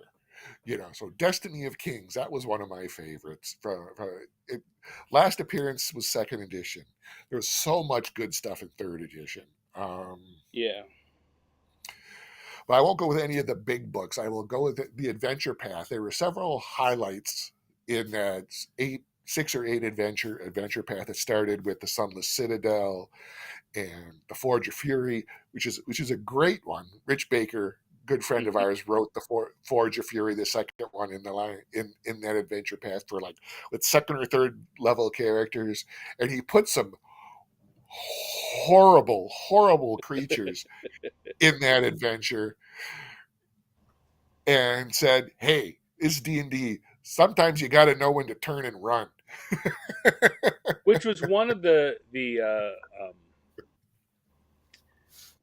So Destiny of Kings, that was one of my favorites. Last appearance was second edition. There was so much good stuff in third edition. Um, Yeah. but I won't go with any of the big books. I will go with the Adventure Path. There were several highlights in that 6 or 8 adventure path. That started with the Sunless Citadel and the Forge of Fury, which is a great one. Rich Baker, good friend of ours, wrote the Forge of Fury, the second one in the line in that adventure path for with second or third level characters, and he put some horrible, horrible creatures in that adventure, and said, "Hey, it's D&D. Sometimes you got to know when to turn and run." Which was one of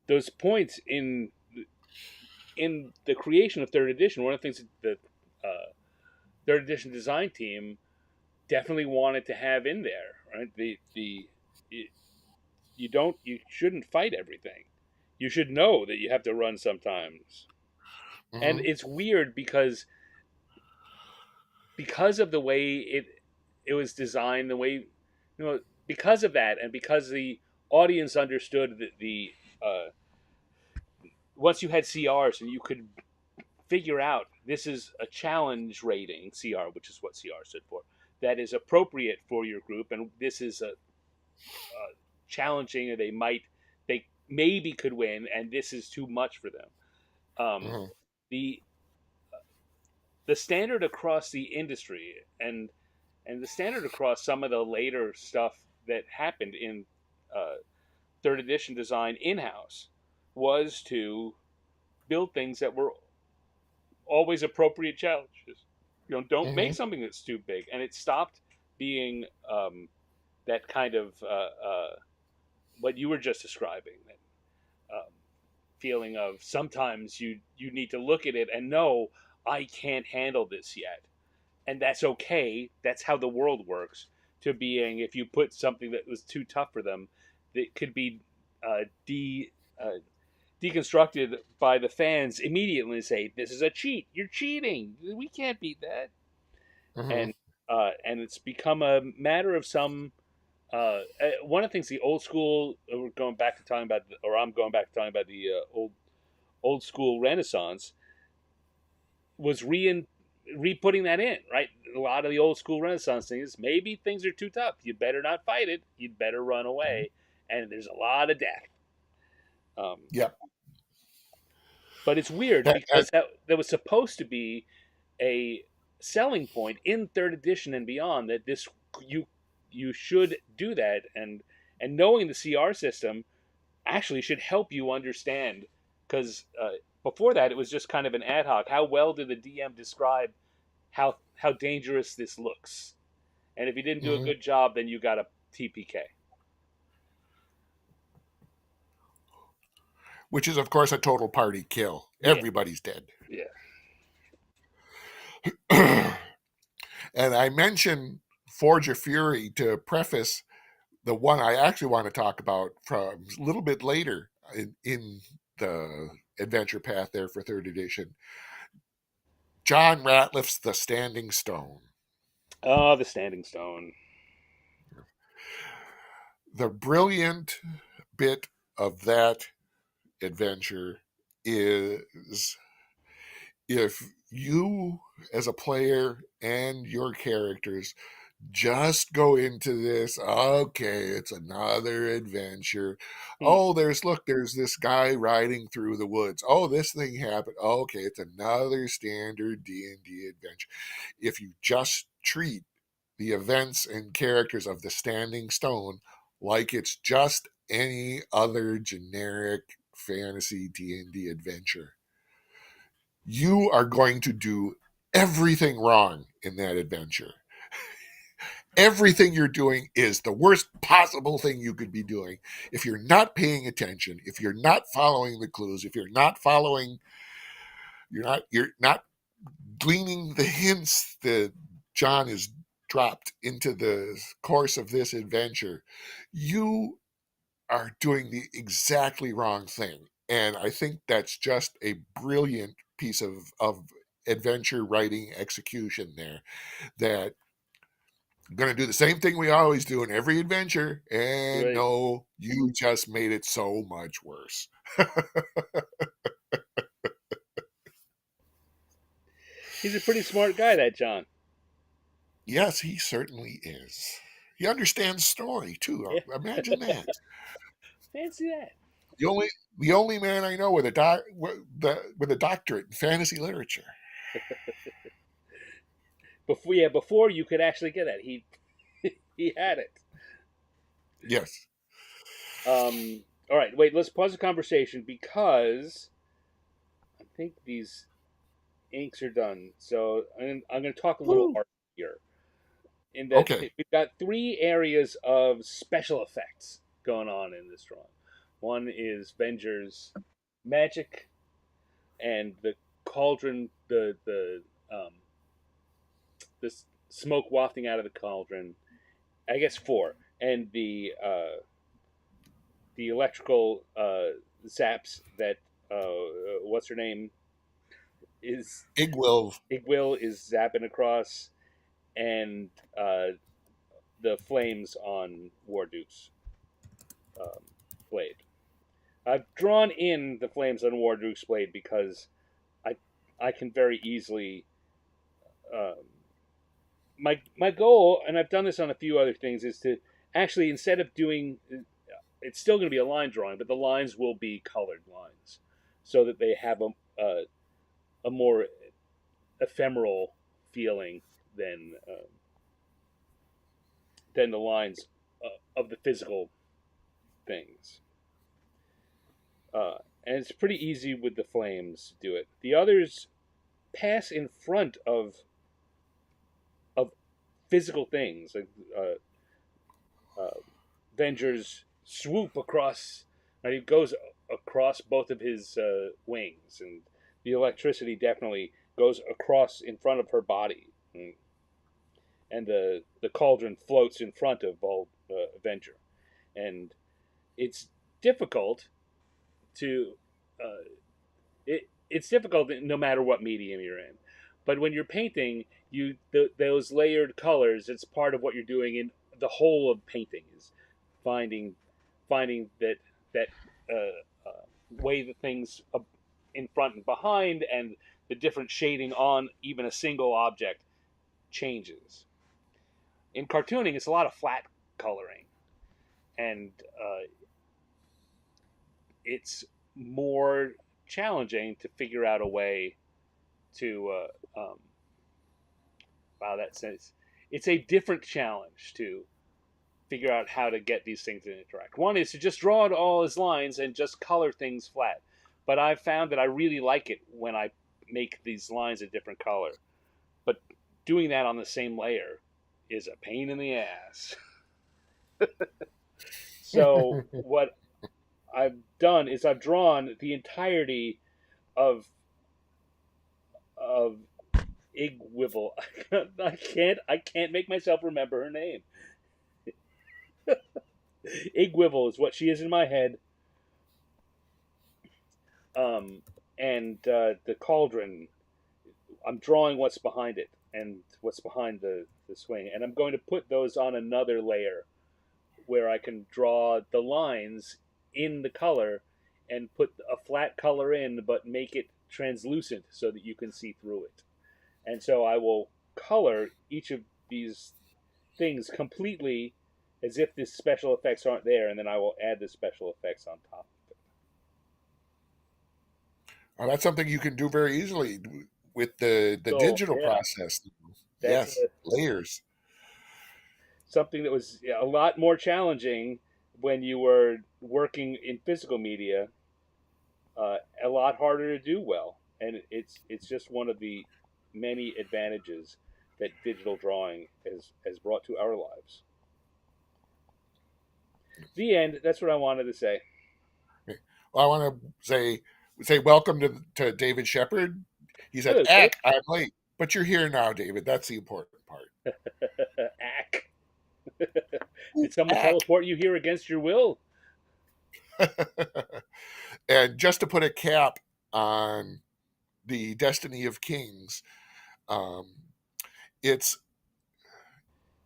those points in the creation of third edition. One of the things that the third edition design team definitely wanted to have in there, right? You shouldn't fight everything. You should know that you have to run sometimes. And Hmm. it's weird because of the way it was designed, the way because of that, and because the audience understood that the once you had CRs and you could figure out this is a challenge rating CR, which is what CR stood for, that is appropriate for your group, and this is a challenging, or they maybe could win, and this is too much for them. Um, Hmm. the the standard across the industry, and the standard across some of the later stuff that happened in uh, third edition design in house was to build things that were always appropriate challenges. Don't make Hmm. something that's too big, and it stopped being that kind of what you were just describing. That feeling of sometimes you need to look at it and know I can't handle this yet, and that's okay. That's how the world works. To being if you put something that was too tough for them, that could be de deconstructed by the fans immediately and say this is a cheat. You're cheating. We can't beat that. Hmm. And it's become a matter of some. One of the things the old school we're going back to talking about, or I'm going back to talking about the old school Renaissance was re-putting that in, right? A lot of the old school Renaissance things, maybe things are too tough. You better not fight it. You'd better run away. And there's a lot of death. Um, Yep. but it's weird That because that was supposed to be a selling point in third edition and beyond that this you you should do that, and knowing the CR system actually should help you understand because before that it was just kind of an ad hoc. How well did the DM describe how dangerous this looks? And if you didn't do a mhm. good job, then you got a TPK. Which is, of course, a total party kill. Yeah, Everybody's dead. yeah. And I mentioned Forge of Fury to preface the one I actually want to talk about from a little bit later in the adventure path there for third edition. John Ratliff's The Standing Stone. Oh, the Standing Stone. The brilliant bit of that adventure is if you, as a player and your characters, just go into this, okay, it's another adventure. Hmm. Oh, there's this guy riding through the woods. Oh, this thing happened. Okay, it's another standard D&D adventure. If you just treat the events and characters of the Standing Stone like it's just any other generic fantasy D&D adventure, you are going to do everything wrong in that adventure. Everything you're doing is the worst possible thing you could be doing. If you're not paying attention, if you're not following the clues, if you're not gleaning the hints that John has dropped into the course of this adventure, you are doing the exactly wrong thing. And I think that's just a brilliant piece of adventure writing execution there. That I'm going to do the same thing we always do in every adventure. And Right. no, you just made it so much worse. He's a pretty smart guy, that John. Yes, he certainly is. He understands story too. Yeah, Imagine that. fancy that. The only the only man I know with a with a doctorate in fantasy literature. Before you could actually get that, he had it. Yes. All right, wait. Let's pause the conversation because I think these inks are done. So I'm going to talk a little Woo. art here. In that Okay. we've got three areas of special effects going on in this drawing. One is Venger's magic and the cauldron, um, the smoke wafting out of the cauldron. I guess four, and the electrical zaps that what's her name is Igwil. Igwil is zapping across, and the flames on Warduke's um, blade. I've drawn in the flames on Warduke's blade because I I can very easily um, my goal, and I've done this on a few other things, is to actually, instead of doing, it's still going to be a line drawing, but the lines will be colored lines, so that they have a more ephemeral feeling than the lines of the physical things. And it's pretty easy with the flames to do it. The others pass in front of physical things, like Venger's swoop across. He goes across both of his wings, and the electricity definitely goes across in front of her body, and the cauldron floats in front of Venger, and it's difficult to it's difficult no matter what medium you're in. But when you're painting, those layered colors, it's part of what you're doing in the whole of painting is finding finding that way the things in front and behind and the different shading on even a single object changes. In cartooning, it's a lot of flat coloring, and it's more challenging to figure out a way to wow, that says it's a different challenge to figure out how to get these things to interact. One is to just draw it all as lines and just color things flat. But I've found that I really like it when I make these lines a different color. But doing that on the same layer is a pain in the ass. So what I've done is I've drawn the entirety of of Igwivel. I can't make myself remember her name. Igwivel is what she is in my head. Um, and the cauldron, I'm drawing what's behind it and what's behind the swing, and I'm going to put those on another layer where I can draw the lines in the color and put a flat color in, but make it translucent so that you can see through it. And so I will color each of these things completely as if the special effects aren't there, and then I will add the special effects on top of it. That's something you can do very easily with the So digital yeah, process. that's Yes, layers. something that was a lot more challenging when you were working in physical media. A lot harder to do well, and it's just one of the many advantages that digital drawing has brought to our lives. The end. That's what I wanted to say. Well, I want to say welcome to David Shepard. He said, Okay. "Ack, I'm late, but you're here now, David. That's the important part." Ack. Ooh, Did someone Ack. teleport you here against your will? And just to put a cap on the Destiny of Kings, um, it's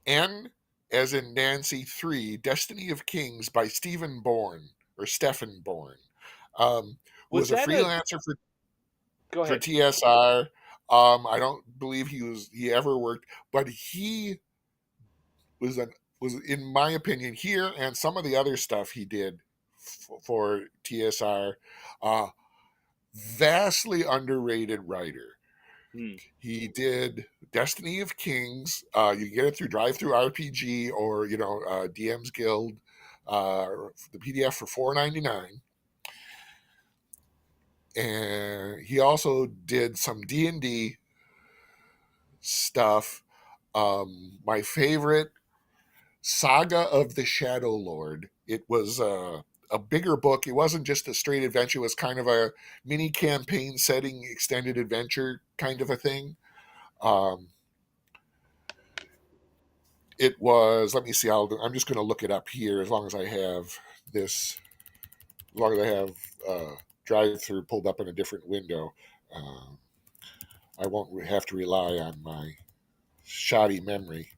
N as in Nancy 3, Destiny of Kings by Stephen Bourne, or Stephen Bourne, who Was was a that a? freelancer Go for ahead. TSR. I don't believe he ever worked, but he was an was in my opinion here and some of the other stuff he did for TSR, uh, vastly underrated writer. Hmm. He did Destiny of Kings. You can get it through Drive Through RPG or DM's Guild. The PDF for $4.99, and he also did some D&D stuff. My favorite, Saga of the Shadow Lord. It was a bigger book. It wasn't just a straight adventure. It was kind of a mini campaign setting, extended adventure kind of a thing. Um, it was. Let me see. I'm just going to look it up here. As long as I have this, as long as I have drive through pulled up in a different window, uh, I won't have to rely on my shoddy memory.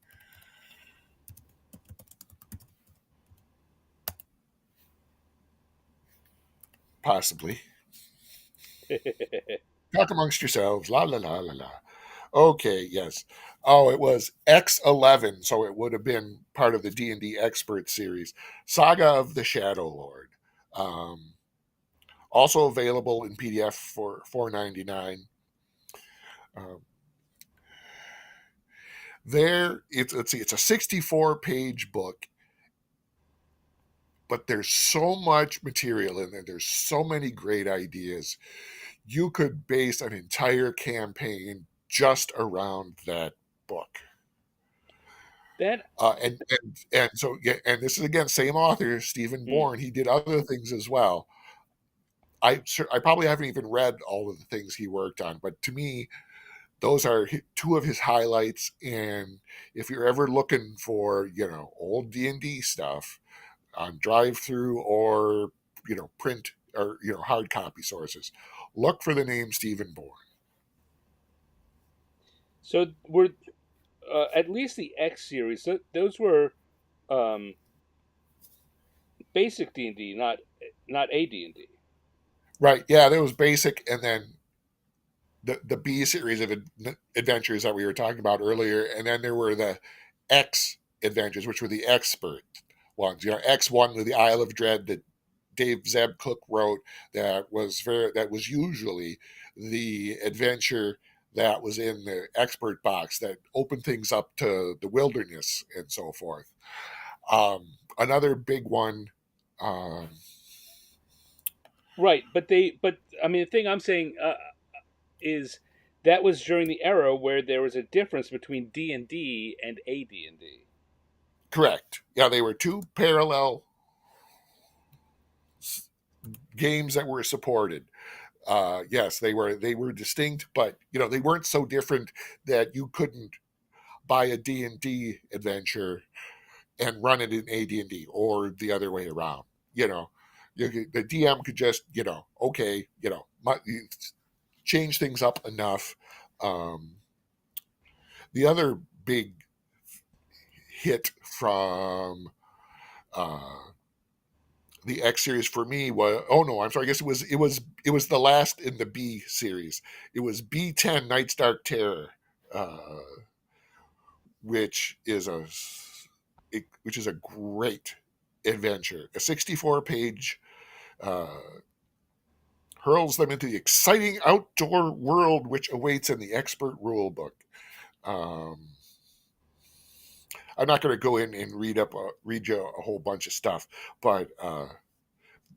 Possibly. Talk amongst yourselves. La la la la la. Okay, yes. Oh, it was X11, so it would have been part of the D&D Expert series. Saga of the Shadow Lord. Um, Also available in PDF for $4.99. Um, let's see, it's a 64-page book, but there's so much material in there. There's so many great ideas. You could base an entire campaign just around that book. That. And so yeah, and this is again same author, Stephen Hmm. Bourne. He did other things as well. I probably haven't even read all of the things he worked on, but to me, those are two of his highlights. And if you're ever looking for old D&D stuff on drive through or print or hard copy sources, look for the name Stephen Bourne. So were at least the X series. Those were um, basic D&D, not AD&D. Right? Yeah, that was basic, and then the B series of adventures that we were talking about earlier, and then there were the X adventures, which were the expert ones. X1 with the Isle of Dread that Dave Zeb Cook wrote. That was usually the adventure that was in the expert box that opened things up to the wilderness and so forth. Another big one. Um, Right, but I mean, the thing I'm saying is that was during the era where there was a difference between D&D and AD&D. Correct. Yeah, they were two parallel games that were supported. Yes, they were distinct, but they weren't so different that you couldn't buy a D&D adventure and run it in AD&D or the other way around. You know, the DM could just okay, change things up enough. Um, the other big hit from uh, the X series for me was, oh no, I'm sorry. I guess it was the last in the B series. It was B10 Night's Dark Terror, uh, which is a great adventure. A 64-page uh, hurls them into the exciting outdoor world which awaits in the expert rule book. Um, I'm not going to go in and read you a whole bunch of stuff, but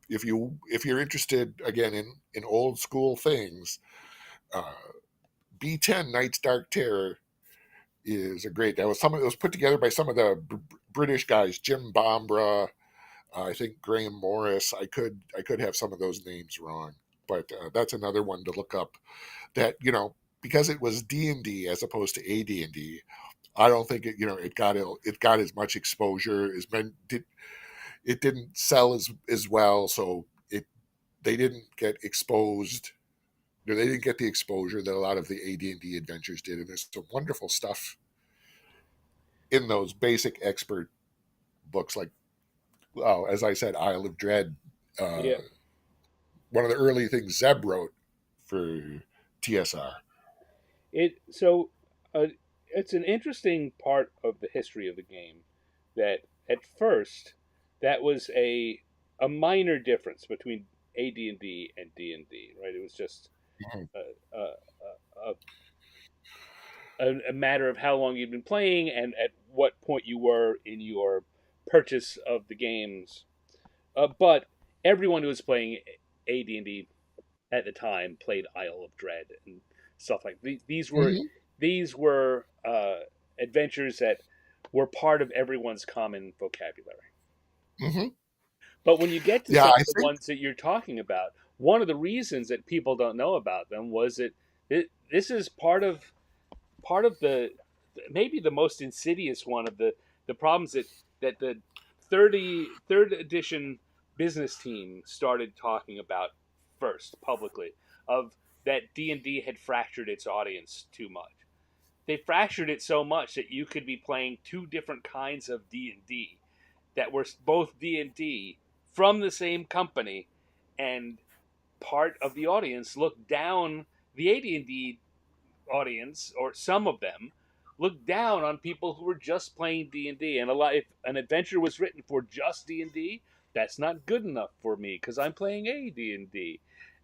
if you're interested again in old school things, uh, B10 Night's Dark Terror is a great. It was put together by some of the British guys, Jim Bombra, I think Graham Morris. I could have some of those names wrong. But that's another one to look up. That because it was D&D as opposed to AD&D, I don't think it got as much exposure as men did. It didn't sell as well, so they didn't get exposed. They didn't get the exposure that a lot of the AD&D adventures did, and there's some wonderful stuff in those basic expert books, like, well, as I said, Isle of Dread. Uh, Yeah. One of the early things Zeb wrote for TSR. It so it's an interesting part of the history of the game that at first that was a minor difference between AD&D and D&D, right? It was just Mhm. a, a, a, a matter of how long you've been playing and at what point you were in your purchase of the games. But everyone who was playing AD&D at the time played Isle of Dread and stuff like Mhm. these were adventures that were part of everyone's common vocabulary. Mhm. But when you get to Yeah, some I of the think. ones that you're talking about, one of the reasons that people don't know about them was that this is part of the maybe the most insidious one of the problems that the third edition business team started talking about first publicly of that D&D had fractured its audience too much. They fractured it so much that you could be playing two different kinds of D&D that were both D&D from the same company, and part of the audience looked down the AD&D audience, or some of them looked down on people who were just playing D&D. And a lot, if an adventure was written for just D&D, that's not good enough for me because I'm playing AD&D.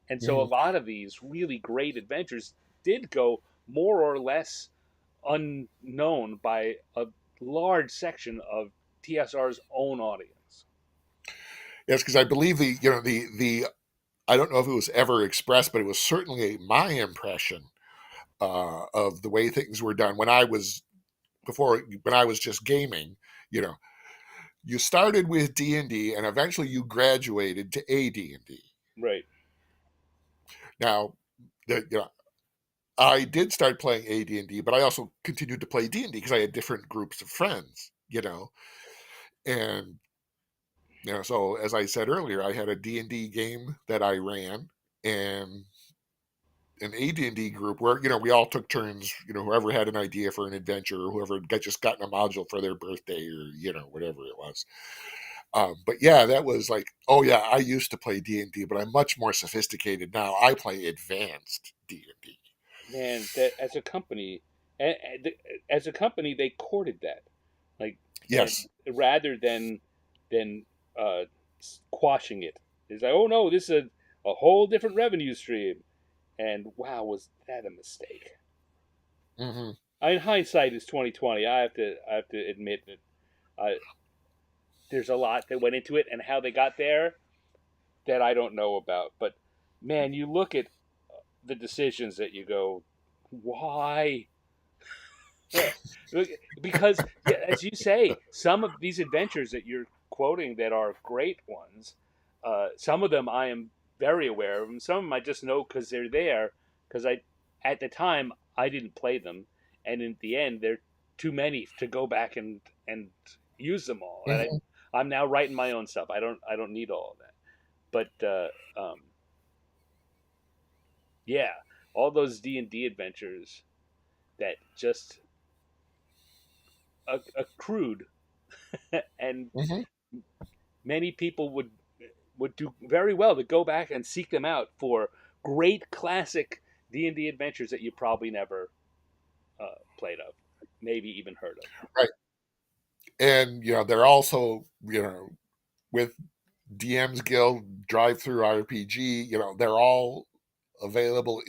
And so a Mhm. lot of these really great adventures did go more or less unknown by a large section of TSR's own audience. Yes, because I believe the I don't know if it was ever expressed, but it was certainly my impression of the way things were done when I was just gaming. You know, you started with D&D, and eventually you graduated to AD&D. Right. Now, I did start playing AD&D, but I also continued to play D&D because I had different groups of friends. And so as I said earlier, I had a D&D game that I ran, and an AD&D group where we all took turns. Whoever had an idea for an adventure, or whoever got just gotten a module for their birthday, or whatever it was. But yeah, that was like, oh yeah, I used to play D&D, but I'm much more sophisticated now. I play advanced D&D. Man, that as a company, they courted that, like, and Yes. rather than uh, quashing it, it's like, oh no, this is a whole different revenue stream, and wow, was that a mistake? Hmm. In hindsight, is 2020. I have to admit that there's a lot that went into it, and how they got there that I don't know about. But man, you look at the decisions that you go, why? Because, yeah, as you say, some of these adventures that you're quoting that are great ones, some of them I am very aware of, and some of them I just know because they're there. Because at the time, I didn't play them, and in the end, they're too many to go back and use them all. And Hmm. I'm now writing my own stuff. I don't need all of that. But yeah, all those D&D adventures that just accrued and Hmm. many people would do very well to go back and seek them out for great classic D&D adventures that you probably never played of, maybe even heard of. Right. And they're also with DM's Guild, Drive Through RPG. They're all available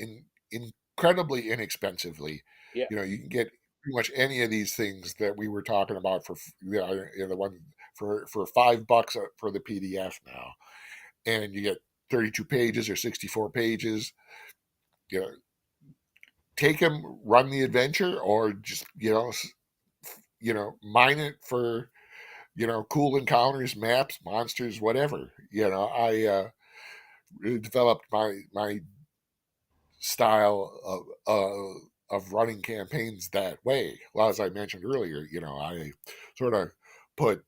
incredibly inexpensively. Yeah, You can get pretty much any of these things that we were talking about for the one for $5 for the PDF now, and you get 32 pages or 64 pages. You know, take them, run the adventure, or just mine it for cool encounters, maps, monsters, whatever. I really developed my style of running campaigns that way. Well, as I mentioned earlier, I sort of put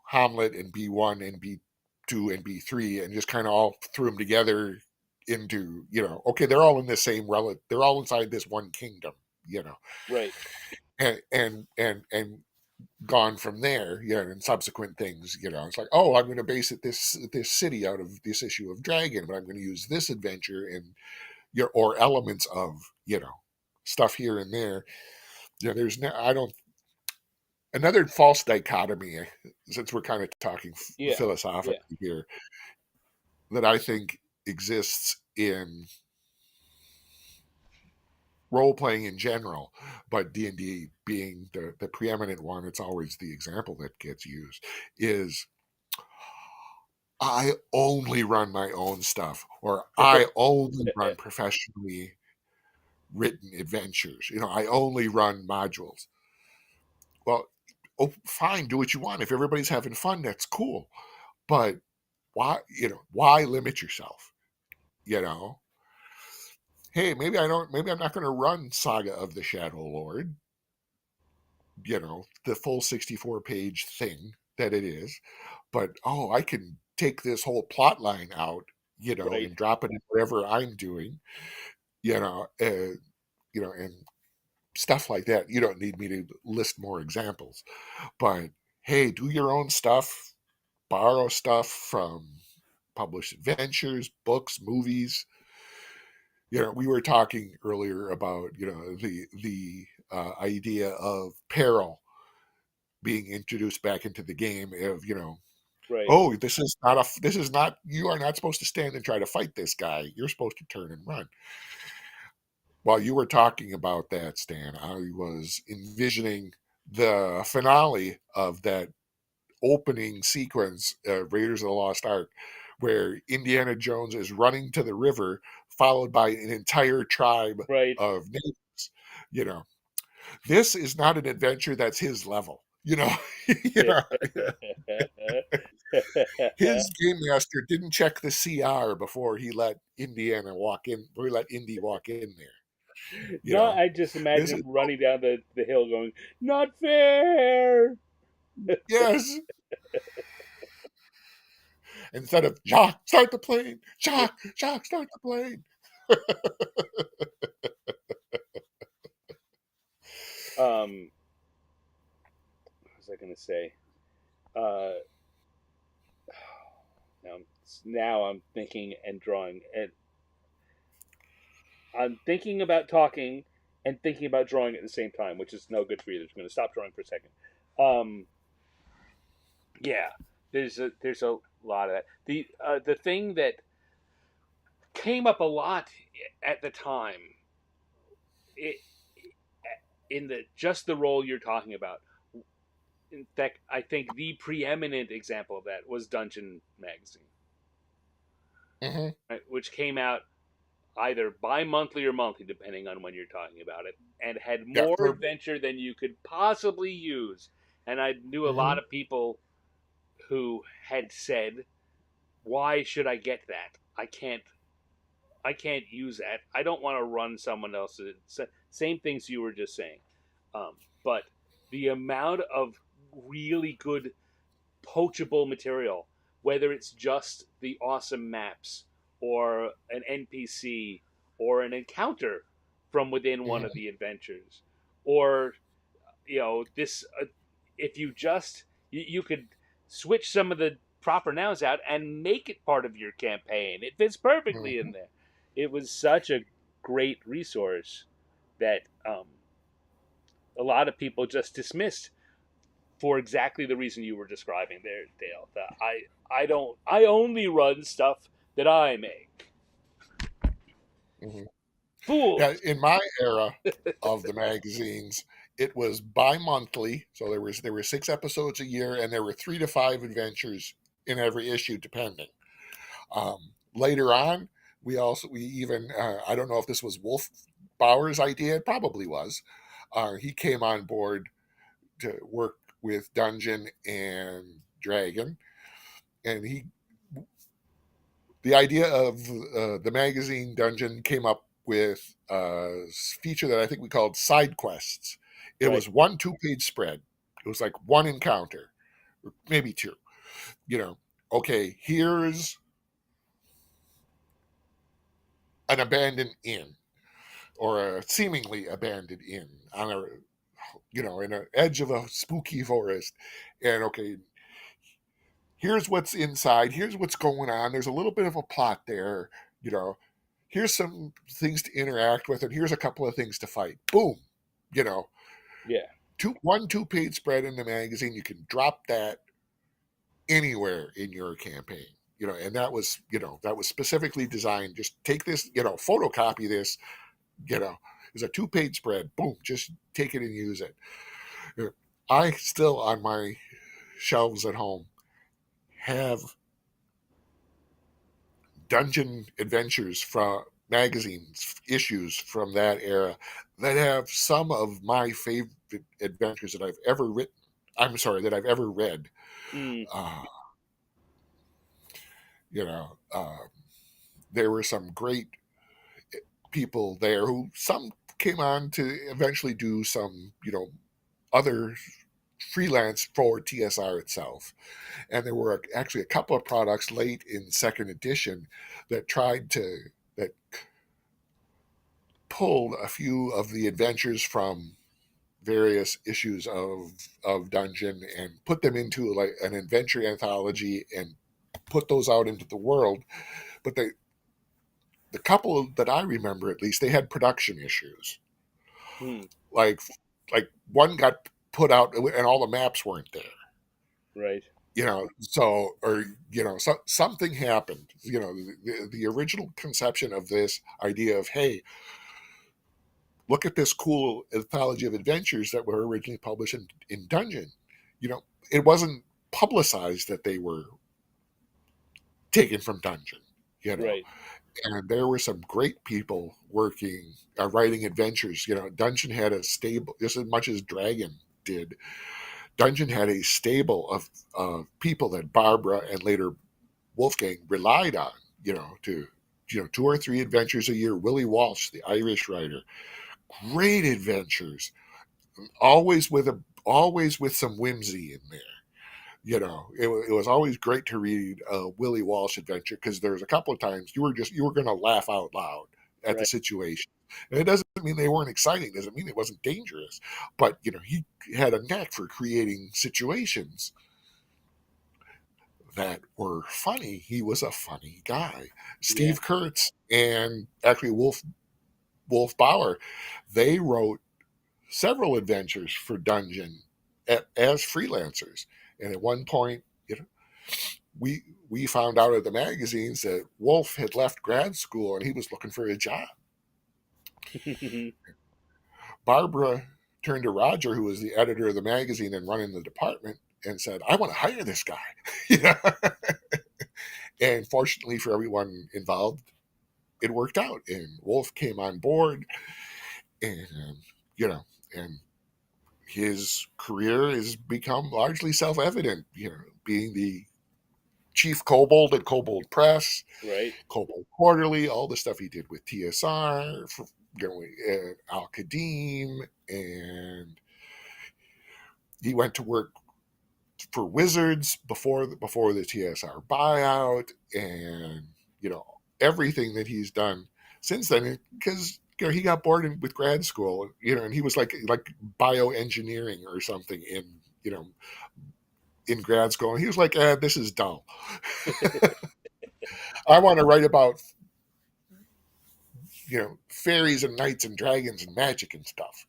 Hamlet and B1 and B2 and B3 and just kind of all threw them together into okay, they're all in the same relative, they're all inside this one kingdom, Right. and gone from there, and subsequent things, it's like, oh, I'm going to base it this city out of this issue of Dragon, but I'm going to use this adventure and or elements of stuff here and there. There's no, I don't, another false dichotomy, since we're kind of talking Yeah. Yeah. philosophically here, that I think exists in role playing in general, but D&D being the preeminent one, it's always the example that gets used, is I only run my own stuff, or I only run professionally written adventures. I only run modules. Well, oh, fine, do what you want. If everybody's having fun, that's cool. But why limit yourself? You know, hey, maybe I'm not going to run Saga of the Shadow Lord, the full 64-page thing that it is, but oh, I can take this whole plot line out, Right. and drop it in whatever I'm doing, and stuff like that. You don't need me to list more examples, but hey, do your own stuff, borrow stuff from published adventures, books, movies. We were talking earlier about the idea of peril being introduced back into the game. Of Right. oh, this is not, you are not supposed to stand and try to fight this guy. You're supposed to turn and run. While you were talking about that, Stan, I was envisioning the finale of that opening sequence, Raiders of the Lost Ark, where Indiana Jones is running to the river, followed by an entire tribe Right. of natives. You know, this is not an adventure that's his level. You know, his game master didn't check the CR before he let Indiana walk in, or he let Indy walk in there. You No, know, I just imagine this him is, running down the hill going, "Not fair." yes. Instead of Jock, start the plane. Jock, start the plane. What was I going to say? Uh, now, now I'm thinking and drawing, and I'm thinking about talking and thinking about drawing at the same time, which is no good for you. I'm going to stop drawing for a second. Um, yeah, there's a lot of that. The thing that came up a lot at the time, it, in the just the role you're talking about. In fact, I think the preeminent example of that was Dungeon Magazine, Mm-hmm. right, which came out either bi-monthly or monthly, depending on when you're talking about it, and had Yeah. more adventure than you could possibly use. And I knew a Mm-hmm. lot of people who had said, "Why should I get that? I can't use that. I don't want to run someone else's." Same things you were just saying, um, but the amount of really good poachable material, whether it's just the awesome maps or an NPC or an encounter from within one of Mm-hmm. the adventures, or this if you just you could switch some of the proper nouns out and make it part of your campaign. It fits perfectly Mm-hmm. in there. It was such a great resource that a lot of people just dismissed for exactly the reason you were describing there, Dale. That I only run stuff that I make. Mm-hmm. Yeah, Fools. in my era of the magazines, it was bi-monthly, so there were 6 episodes a year, and there were 3 to 5 adventures in every issue, depending. Later on, we even I don't know if this was Wolf Bauer's idea. It probably was. He came on board to work with Dungeon and Dragon, and he The idea of the magazine Dungeon came up with a feature that I think we called side quests. It Right. was one 2-page spread. It was like one encounter, maybe two. You know, okay, here's an abandoned inn or a seemingly abandoned inn on a in an edge of a spooky forest, and okay, here's what's inside, here's what's going on, there's a little bit of a plot there, you know here's some things to interact with, and here's a couple of things to fight. Boom. you know Yeah. one 2-page spread in the magazine, you can drop that anywhere in your campaign. And that was specifically designed, just take this, photocopy this, it's a 2-page spread, boom, just take it and use it. I still, on my shelves at home, have dungeon adventures from magazines issues from that era that have some of my favorite adventures that I've ever written. I'm sorry, that I've ever read. Mm. Uh, you know, there were some great people there who some came on to eventually do some, other freelance for TSR itself. And there were actually a couple of products late in second edition that tried to that pulled a few of the adventures from various issues of Dungeon and put them into like an adventure anthology and put those out into the world. But the couple that I remember, at least, they had production issues. Mm. Like one got put out and all the maps weren't there. Right. So or something happened. The original conception of this idea of, hey, look at this cool anthology of adventures that were originally published in Dungeon. It wasn't publicized that they were taken from Dungeon. You know, Right. and there were some great people working, writing adventures. Dungeon had a stable, just as much as Dragon did. Dungeon had a stable of people that Barbara and later Wolfgang relied on. To 2 or 3 adventures a year. Willie Walsh, the Irish writer, great adventures, always with some whimsy in there. It was always great to read a Willie Walsh adventure because there was a couple of times you were going to laugh out loud at the Right. situation. And it doesn't mean they weren't exciting. Doesn't mean it wasn't dangerous. But he had a knack for creating situations that were funny. He was a funny guy. Yeah. Steve Kurtz and actually Wolf Bauer, they wrote several adventures for Dungeon as freelancers. And at one point, we found out at the magazines that Wolf had left grad school and he was looking for a job. Barbara turned to Roger, who was the editor of the magazine and running the department, and said, "I want to hire this guy." you know? And fortunately for everyone involved, it worked out, and Wolf came on board, and you know, and his career has become largely self-evident. Being the chief kobold at Kobold Press, Right. Kobold Quarterly, all the stuff he did with TSR, and Al Qadim, and he went to work for Wizards before the TSR buyout, and everything that he's done since then, because he got bored with grad school, and he was like bioengineering or something in grad school, and he was like, this is dull. I want to write about fairies and knights and dragons and magic and stuff.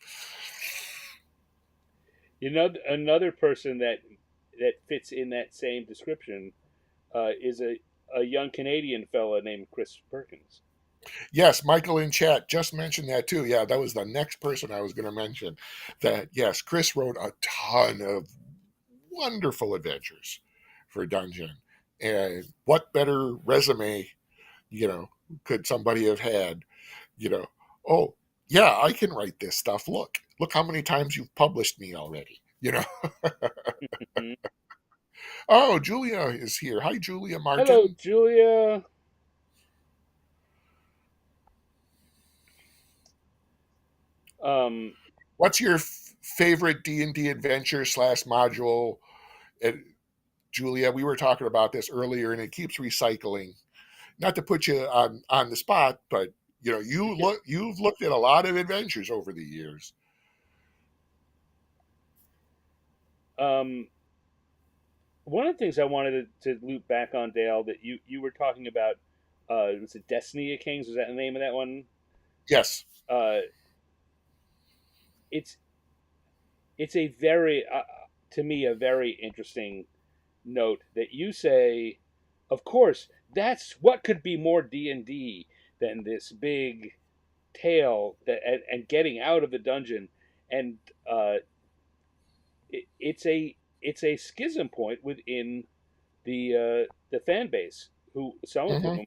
Another person that fits in that same description is a young Canadian fella named Chris Perkins. Yes, Michael in chat just mentioned that too. Yeah, that was the next person I was going to mention. That yes, Chris wrote a ton of wonderful adventures for Dungeon, and what better resume, you know, could somebody have had? You know, oh yeah, I can write this stuff. Look how many times you've published me already. Oh, Julia is here. Hi, Julia Hello, Martin. Julia. Um, What's your favorite D&D adventure slash module? And Julia, we were talking about this earlier, and it keeps recycling. Not to put you on the spot, but you've looked at a lot of adventures over the years. um, one of the things I wanted to loop back on, Dale, that you were talking about, was it Destiny of Kings? Was that the name of that one? Yes. Uh, it's it's a very, to me, a very interesting note that you say, of course, that's what could be more D&D than this big tale and getting out of the dungeon. And it's a schism point within the fan base, who some of Hmm. whom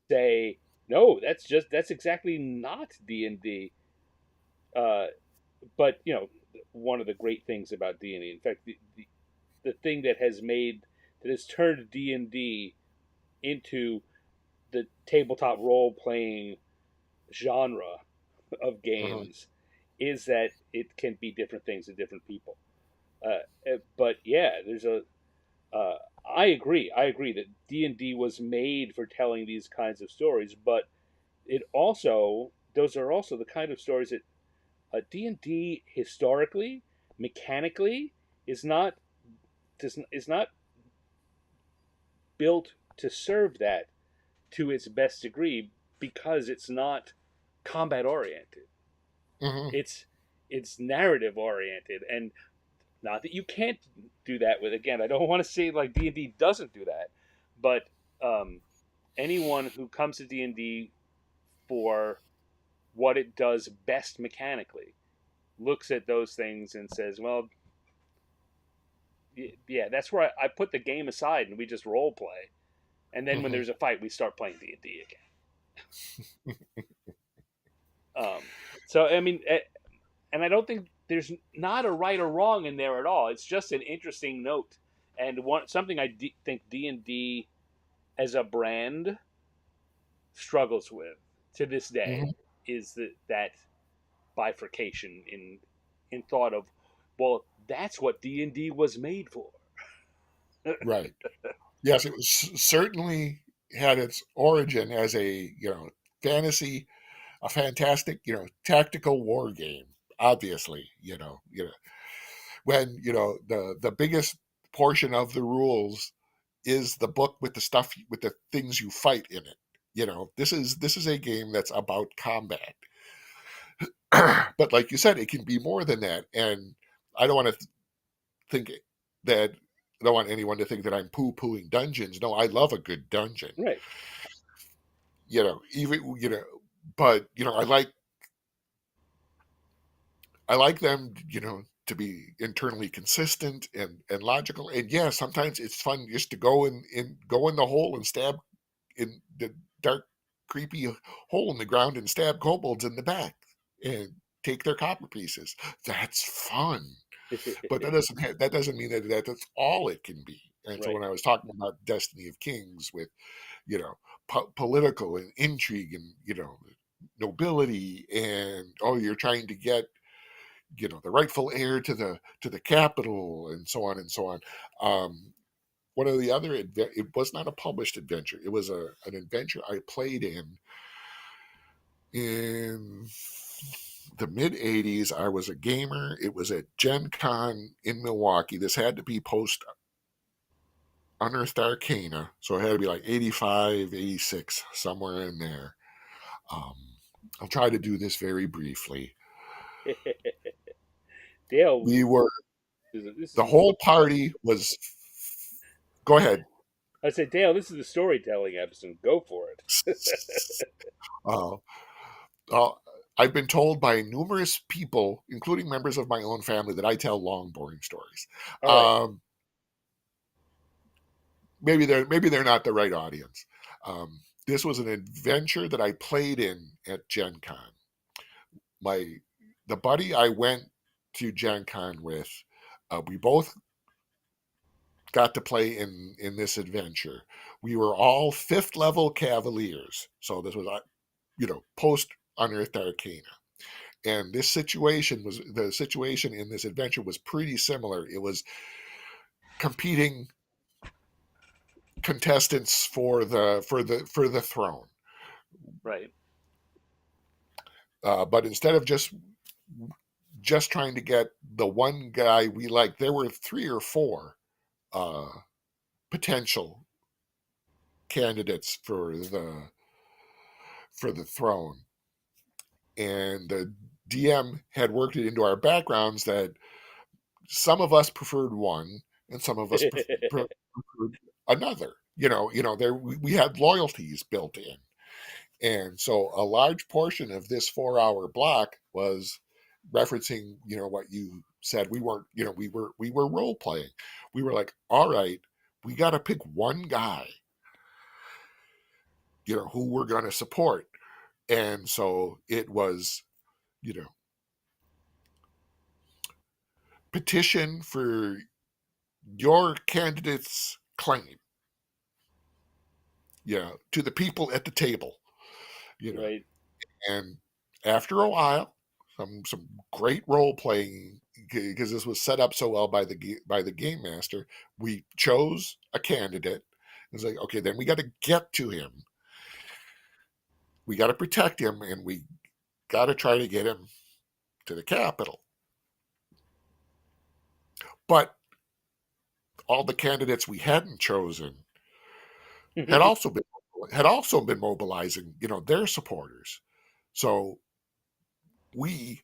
say, no, that's exactly not D&D. uh, but one of the great things about D&D, in fact, the thing that has turned D&D into the tabletop role playing genre of Hmm. games, is that it can be different things to different people. But yeah, there's a. Uh, I agree. I agree that D&D was made for telling these kinds of stories, but it also those are also the kind of stories that D&D historically, mechanically, is not is not built to serve that to its best degree, because it's not combat oriented. Hmm. It's narrative oriented, and not that you can't do that with. Again, I don't want to say like D&D doesn't do that, but um, anyone who comes to D&D for what it does best mechanically looks at those things and says, well, yeah, that's where I put the game aside and we just role play. And then when Hmm. there's a fight, we start playing D&D again. So I mean, and I don't think there's not a right or wrong in there at all. It's just an interesting note, and something think D&D as a brand struggles with to this day, Hmm. is that bifurcation in thought of, well, that's what D&D was made for. Right. Yes, it was certainly had its origin as a fantasy, a fantastic tactical war game. Obviously, when the biggest portion of the rules is the book with the stuff with the things you fight in it. This is a game that's about combat. But like you said, it can be more than that. And I don't want to think that I don't want anyone to think that I'm poo-pooing dungeons. No, I love a good dungeon. Right. Even but I like them, to be internally consistent and logical. And yeah, sometimes it's fun just to go in the hole and stab in the dark, creepy hole in the ground and stab kobolds in the back and take their copper pieces. That's fun. But that doesn't mean that's all it can be. And so Right. when I was talking about Destiny of Kings with political and intrigue and nobility, and you're trying to get the rightful heir to the capital, and so on and so on. One of the other it was not a published adventure. It was an adventure I played in the mid 80s. I was a gamer. It was at Gen Con in Milwaukee. This had to be post Unearthed Arcana, so it had to be like 85, 86, somewhere in there. um, I'll try to do this very briefly. Dale, We were this The is the whole party was. Go ahead. I said, Dale, this is the storytelling episode. Go for it. uh, uh, I've been told by numerous people, including members of my own family, that I tell long, boring stories. All right. Um, maybe they're not the right audience. This was an adventure that I played in at Gen Con. My The buddy I went to Gen Con with, we both got to play in this adventure. We were all fifth level Cavaliers, so this was post Unearthed Arcana, And the situation in this adventure was pretty similar. It was competing contestants for the throne. Right. But instead of just trying to get the one guy we liked, there were three or four uh, potential candidates for the throne, and the DM had worked it into our backgrounds that some of us preferred one, and some of us preferred another. There we had loyalties built in, and so a large portion of this 4 hour block was referencing, what you said. We weren't, we were role playing. We were like, all right, we got to pick one guy, who we're going to support. And so it was, you know, petition for your candidate's claim, to the people at the table, you know. Right. And after a while, some great role playing, because this was set up so well by the game master. We chose a candidate. It's like, okay, then we got to get to him. We got to protect him, and we got to try to get him to the capital. But all the candidates we hadn't chosen had also been mobilizing, their supporters. So we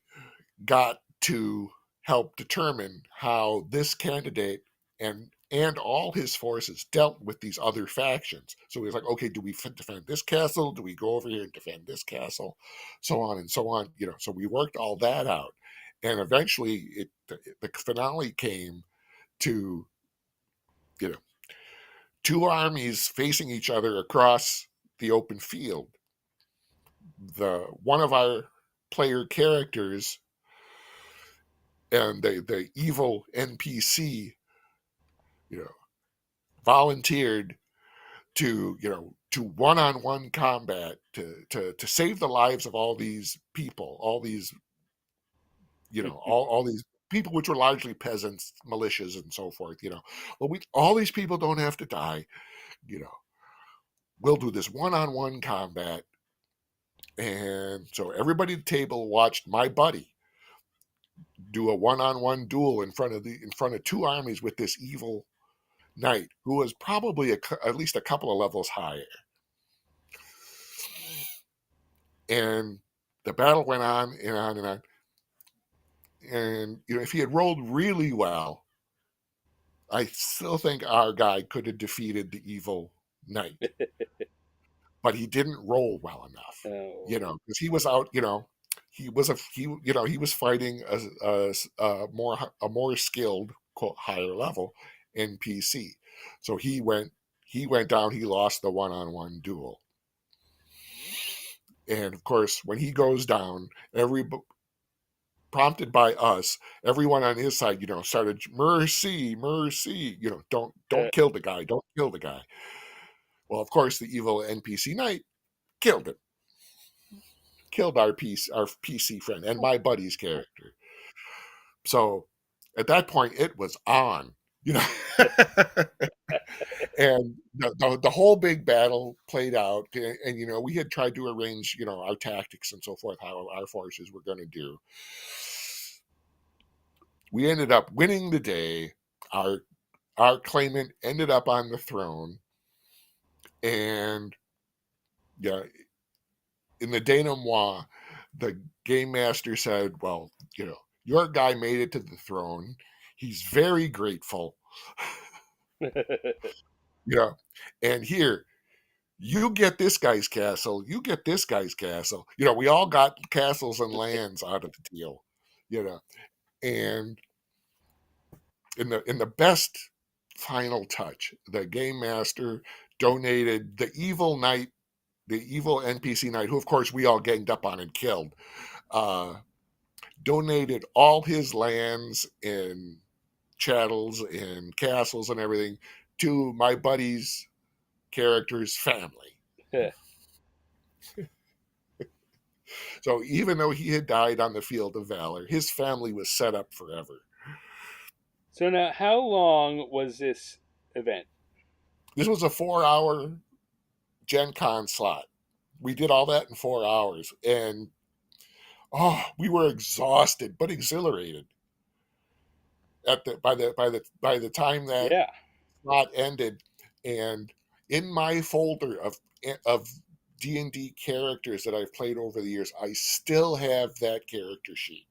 got to help determine how this candidate and all his forces dealt with these other factions. So he was like, okay, do we defend this castle? Do we go over here and defend this castle? So on and so on. So we worked all that out, and eventually the finale came to, you know two armies facing each other across the open field. The one of our player characters and the evil NPC, you know, volunteered to one-on-one combat to save the lives of all these people, all these, all these people, which were largely peasants, militias, and so forth. Well, all these people don't have to die. You know, we'll do this one-on-one combat. And so everybody at the table watched my buddy do a one-on-one duel in front of two armies with this evil knight who was probably at least a couple of levels higher. And the battle went on and on and on. And if he had rolled really well, I still think our guy could have defeated the evil knight. But he didn't roll well enough, Oh. because he was out. He was fighting a more skilled, quote, higher level NPC. So he went down. He lost the one-on-one duel, and of course, when he goes down, prompted by us, everyone on his side, started mercy, mercy. Don't kill the guy. Don't kill the guy. Well, of course, the evil NPC knight killed him. Killed our PC friend and my buddy's character. So at that point, it was on, and the whole big battle played out. And we had tried to arrange, our tactics and so forth, how our forces were going to do. We ended up winning the day. Our claimant ended up on the throne, and yeah, in the denouement, the game master said, well, your guy made it to the throne. He's very grateful. Yeah. And here, you get this guy's castle. You get this guy's castle. We all got castles and lands out of the deal. And in the best final touch, the game master donated the evil NPC knight, who of course we all ganged up on and killed. Donated all his lands and chattels and castles and everything to my buddy's character's family. So even though he had died on the field of valor, his family was set up forever. So now, how long was this event? This was a 4 hour Gen Con slot. We did all that in 4 hours. And we were exhausted but exhilarated by the time that Yeah. slot ended. And in my folder of D&D characters that I've played over the years, I still have that character sheet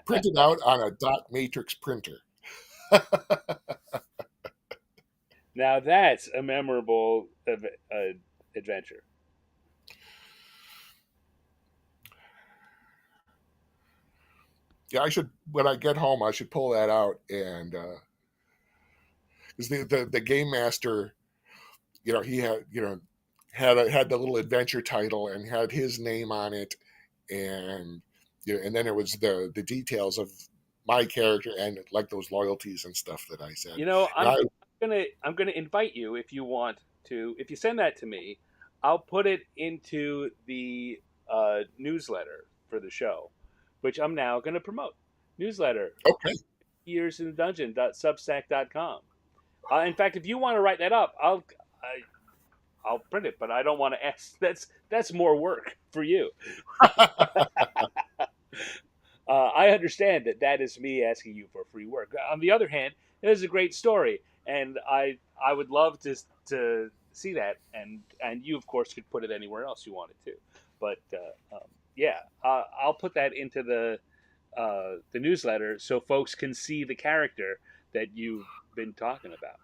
printed out on a dot matrix printer. Now that's a memorable adventure. Yeah, I should, when I get home, I should pull that out. And because the game master, he had, had the little adventure title and had his name on it. And and then it was the details of my character and like those loyalties and stuff that I said. You know, And I'm gonna invite you if you want to. If you send that to me, I'll put it into the newsletter for the show, which I'm now going to promote. Newsletter Okay. years in the dungeon.substack.com. In fact, if you want to write that up, I'll print it, but I don't want to ask. That's more work for you. I understand that is me asking you for free work. On the other hand, it is a great story, and I would love to see that, and you of course could put it anywhere else you wanted to, but yeah, I'll put that into the newsletter so folks can see the character that you've been talking about.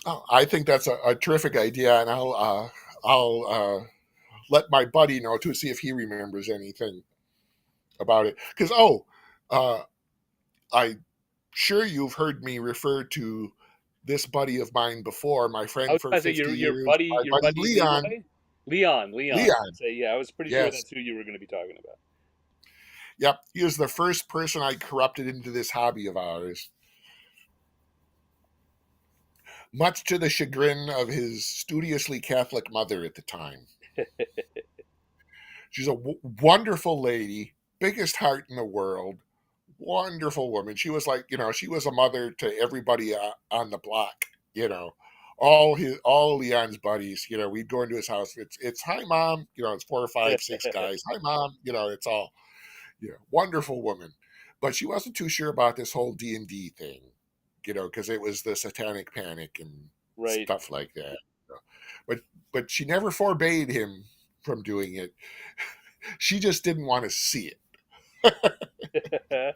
Oh, I think that's a terrific idea, and I'll let my buddy know to see if he remembers anything about it. Because uh, I'm sure you've heard me refer to this buddy of mine before, my I friend was for about to say 50 your years, buddy, my your buddy buddy Leon. Leroy, Leon. Leon, Say yeah, I was pretty sure yes, that's who you were going to be talking about. yep, he was the first person I corrupted into this hobby of ours, much to the chagrin of his studiously Catholic mother at the time. She's a wonderful lady, biggest heart in the world, wonderful woman. She was like, she was a mother to everybody on the block. You know, all Leon's buddies. We'd go into his house. It's hi mom. It's 4 or 5, 6 guys. Hi mom. It's all wonderful woman. But she wasn't too sure about this whole D&D thing. Because it was the Satanic Panic and Right. stuff like that. But she never forbade him from doing it. She just didn't want to see it.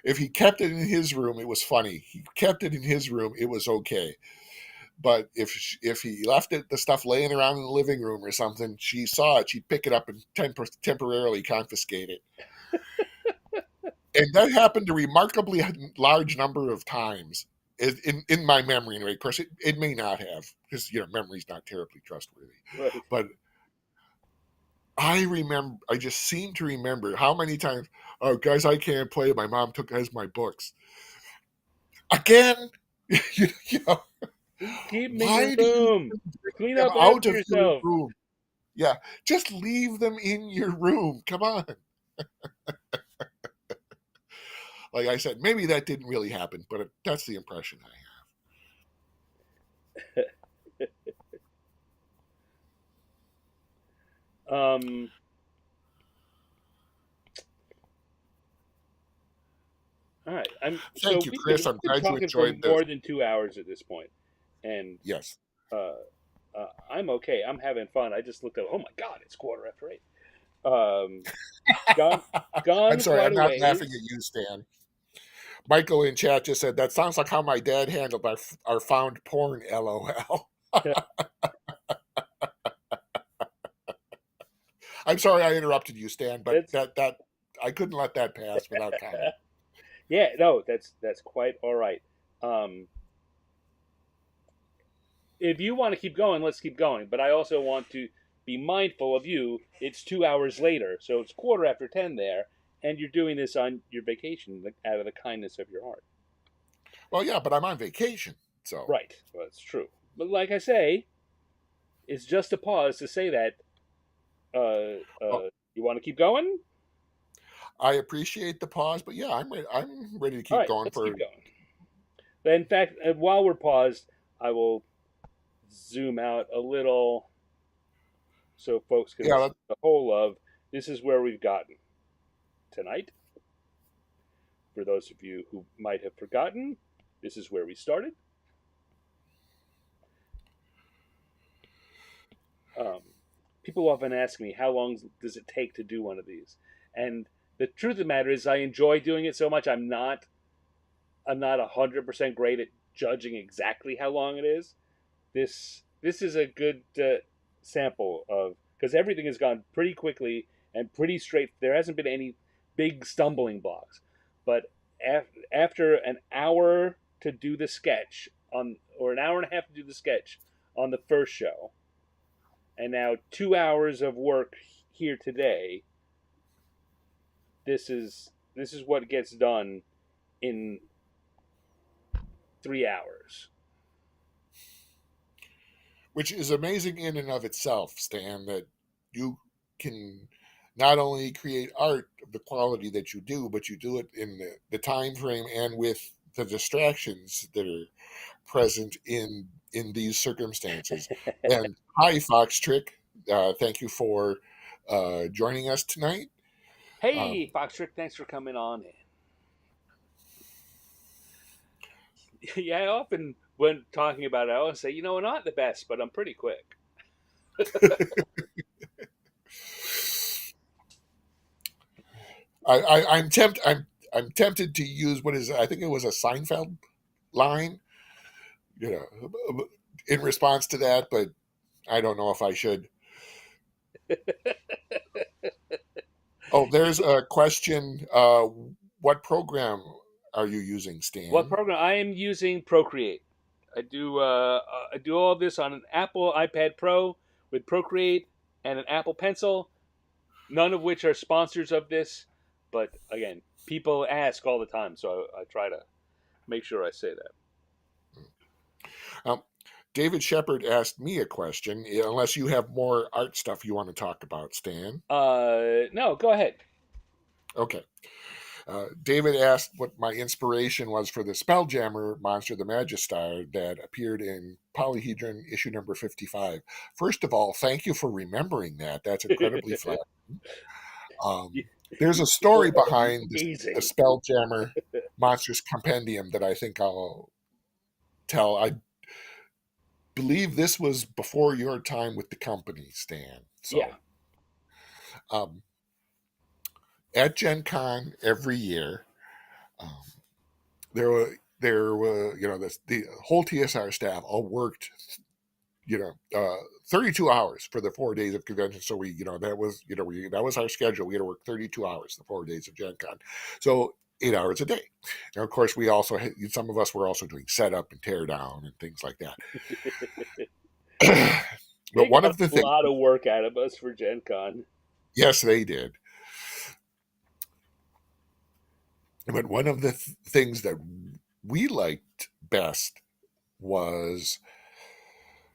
If he kept it in his room, it was funny. He kept it in his room, it was okay. But if he left the stuff laying around in the living room or something, she saw it, she'd pick it up and temporarily confiscate it. And that happened a remarkably large number of times in my memory anyway. Of course, it may not have, because memory's not terribly trustworthy. Right. But I just seem to remember how many times, oh guys, I can't play. My mom has my books. Again, you know, Keep them in your why do you room. bring Clean them up out after of your yourself. room? Yeah, just leave them in your room. Come on. Like I said, maybe that didn't really happen, but that's the impression I um, all right. have. Thank you, Chris. I'm We've been glad you talking for enjoyed this. more than 2 hours at this point, and Yes. uh, I'm okay. I'm having fun. I just looked up. Oh my God! It's 8:15. Um, gone, I'm gone sorry, quite I'm a not laughing at ways. you, Stan. Michael in chat just said, that sounds like how my dad handled our found porn, LOL. I'm sorry I interrupted you, Stan, but That's that I couldn't let that pass without comment. yeah. No, that's quite all right. Um, if you want to keep going, let's keep going. But I also want to be mindful of you. It's 2 hours later, so it's 10:15 there, and you're doing this on your vacation out of the kindness of your heart. Well, yeah, but I'm on vacation, so Right. Well, that's true. But like I say, it's just a pause to say that You want to keep going? I appreciate the pause, but yeah, I'm ready to All keep right, going let's for. keep going. In fact, while we're paused, I will zoom out a little so folks can Yeah, see the whole of this is where we've gotten tonight. For those of you who might have forgotten, this is where we started. Um, People often ask me, how long does it take to do one of these? And the truth of the matter is, I enjoy doing it so much. I'm not 100% great at judging exactly how long it is. This is a good sample of, because everything has gone pretty quickly and pretty straight. There hasn't been any big stumbling blocks, but after an hour to do the sketch on, or an hour and a half to do the sketch on the first show, and now 2 hours of work here today, this is what gets done in 3 hours. which is amazing in and of itself, Stan, that you can not only create art of the quality that you do, but you do it in the time frame and with the distractions that are present in these circumstances. And hi, Fox Trick. Thank you for joining us tonight. Hey, Um, Fox Trick, thanks for coming on in. Yeah, I often, when talking about it, I always say, I'm not the best, but I'm pretty quick. I'm tempted to use what is, I think it was a Seinfeld line, you know, in response to that, but I don't know if I should. Oh, there's a question. What program are you using, What Stan? program? I am using Procreate. I do all this on an Apple iPad Pro with Procreate and an Apple Pencil. None of which are sponsors of this, but again, people ask all the time, so I try to make sure I say that. Um, David Shepard asked me a question. Unless you have more art stuff you want to talk about, Stan. No, go ahead. Okay. David asked what my inspiration was for the Spelljammer monster, the Magistar, that appeared in Polyhedron issue number 55. First of all, thank you for remembering that. That's incredibly flat. Um, there's a People story are behind the amazing. Spelljammer Monsters Compendium that I think I'll tell. I believe this was before your time with the company, Stan. Yeah. So, um, at Gen Con every year, um, there were the whole TSR staff all worked 32 hours for the 4 days of convention. So that was our schedule. We had to work 32 hours the 4 days of Gen Con. So 8 hours a day. Now, of course, we also had, some of us were also doing setup and tear down and things like that. But They one got of the a things, lot of work out of us for Gen Con. yes, they did. But one of the things that we liked best was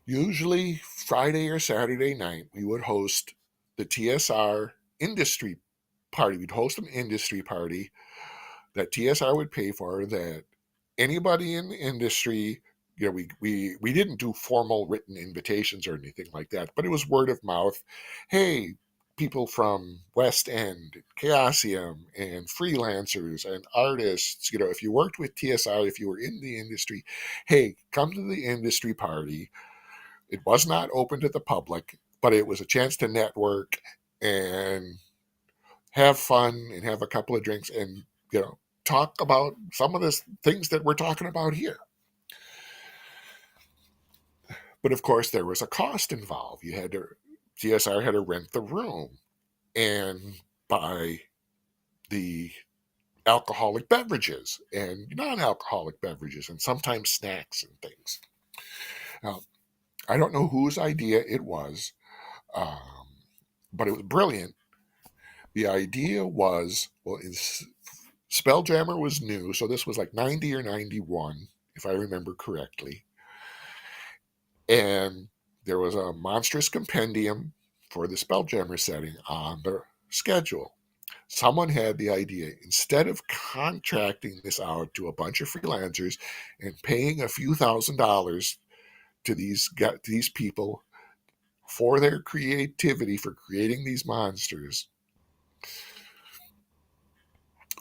usually Friday or Saturday night, we would host the TSR industry party. We'd host an industry party that TSR would pay for, that anybody in the industry, we didn't do formal written invitations or anything like that, but it was word of mouth. Hey, people from West End, Chaosium, and freelancers and artists, if you worked with TSR, if you were in the industry, hey, come to the industry party. It was not open to the public, but it was a chance to network and have fun and have a couple of drinks and talk about some of the things that we're talking about here. But of course, there was a cost involved. TSR had to rent the room and buy the alcoholic beverages and non-alcoholic beverages and sometimes snacks and things. Now, I don't know whose idea it was, um, but it was brilliant. The idea was, well, Spelljammer was new, so this was like 90 or 91, if I remember correctly. And there was a monstrous compendium for the Spelljammer setting on the schedule. Someone had the idea, instead of contracting this out to a bunch of freelancers and paying a few $1,000s to these people for their creativity for creating these monsters,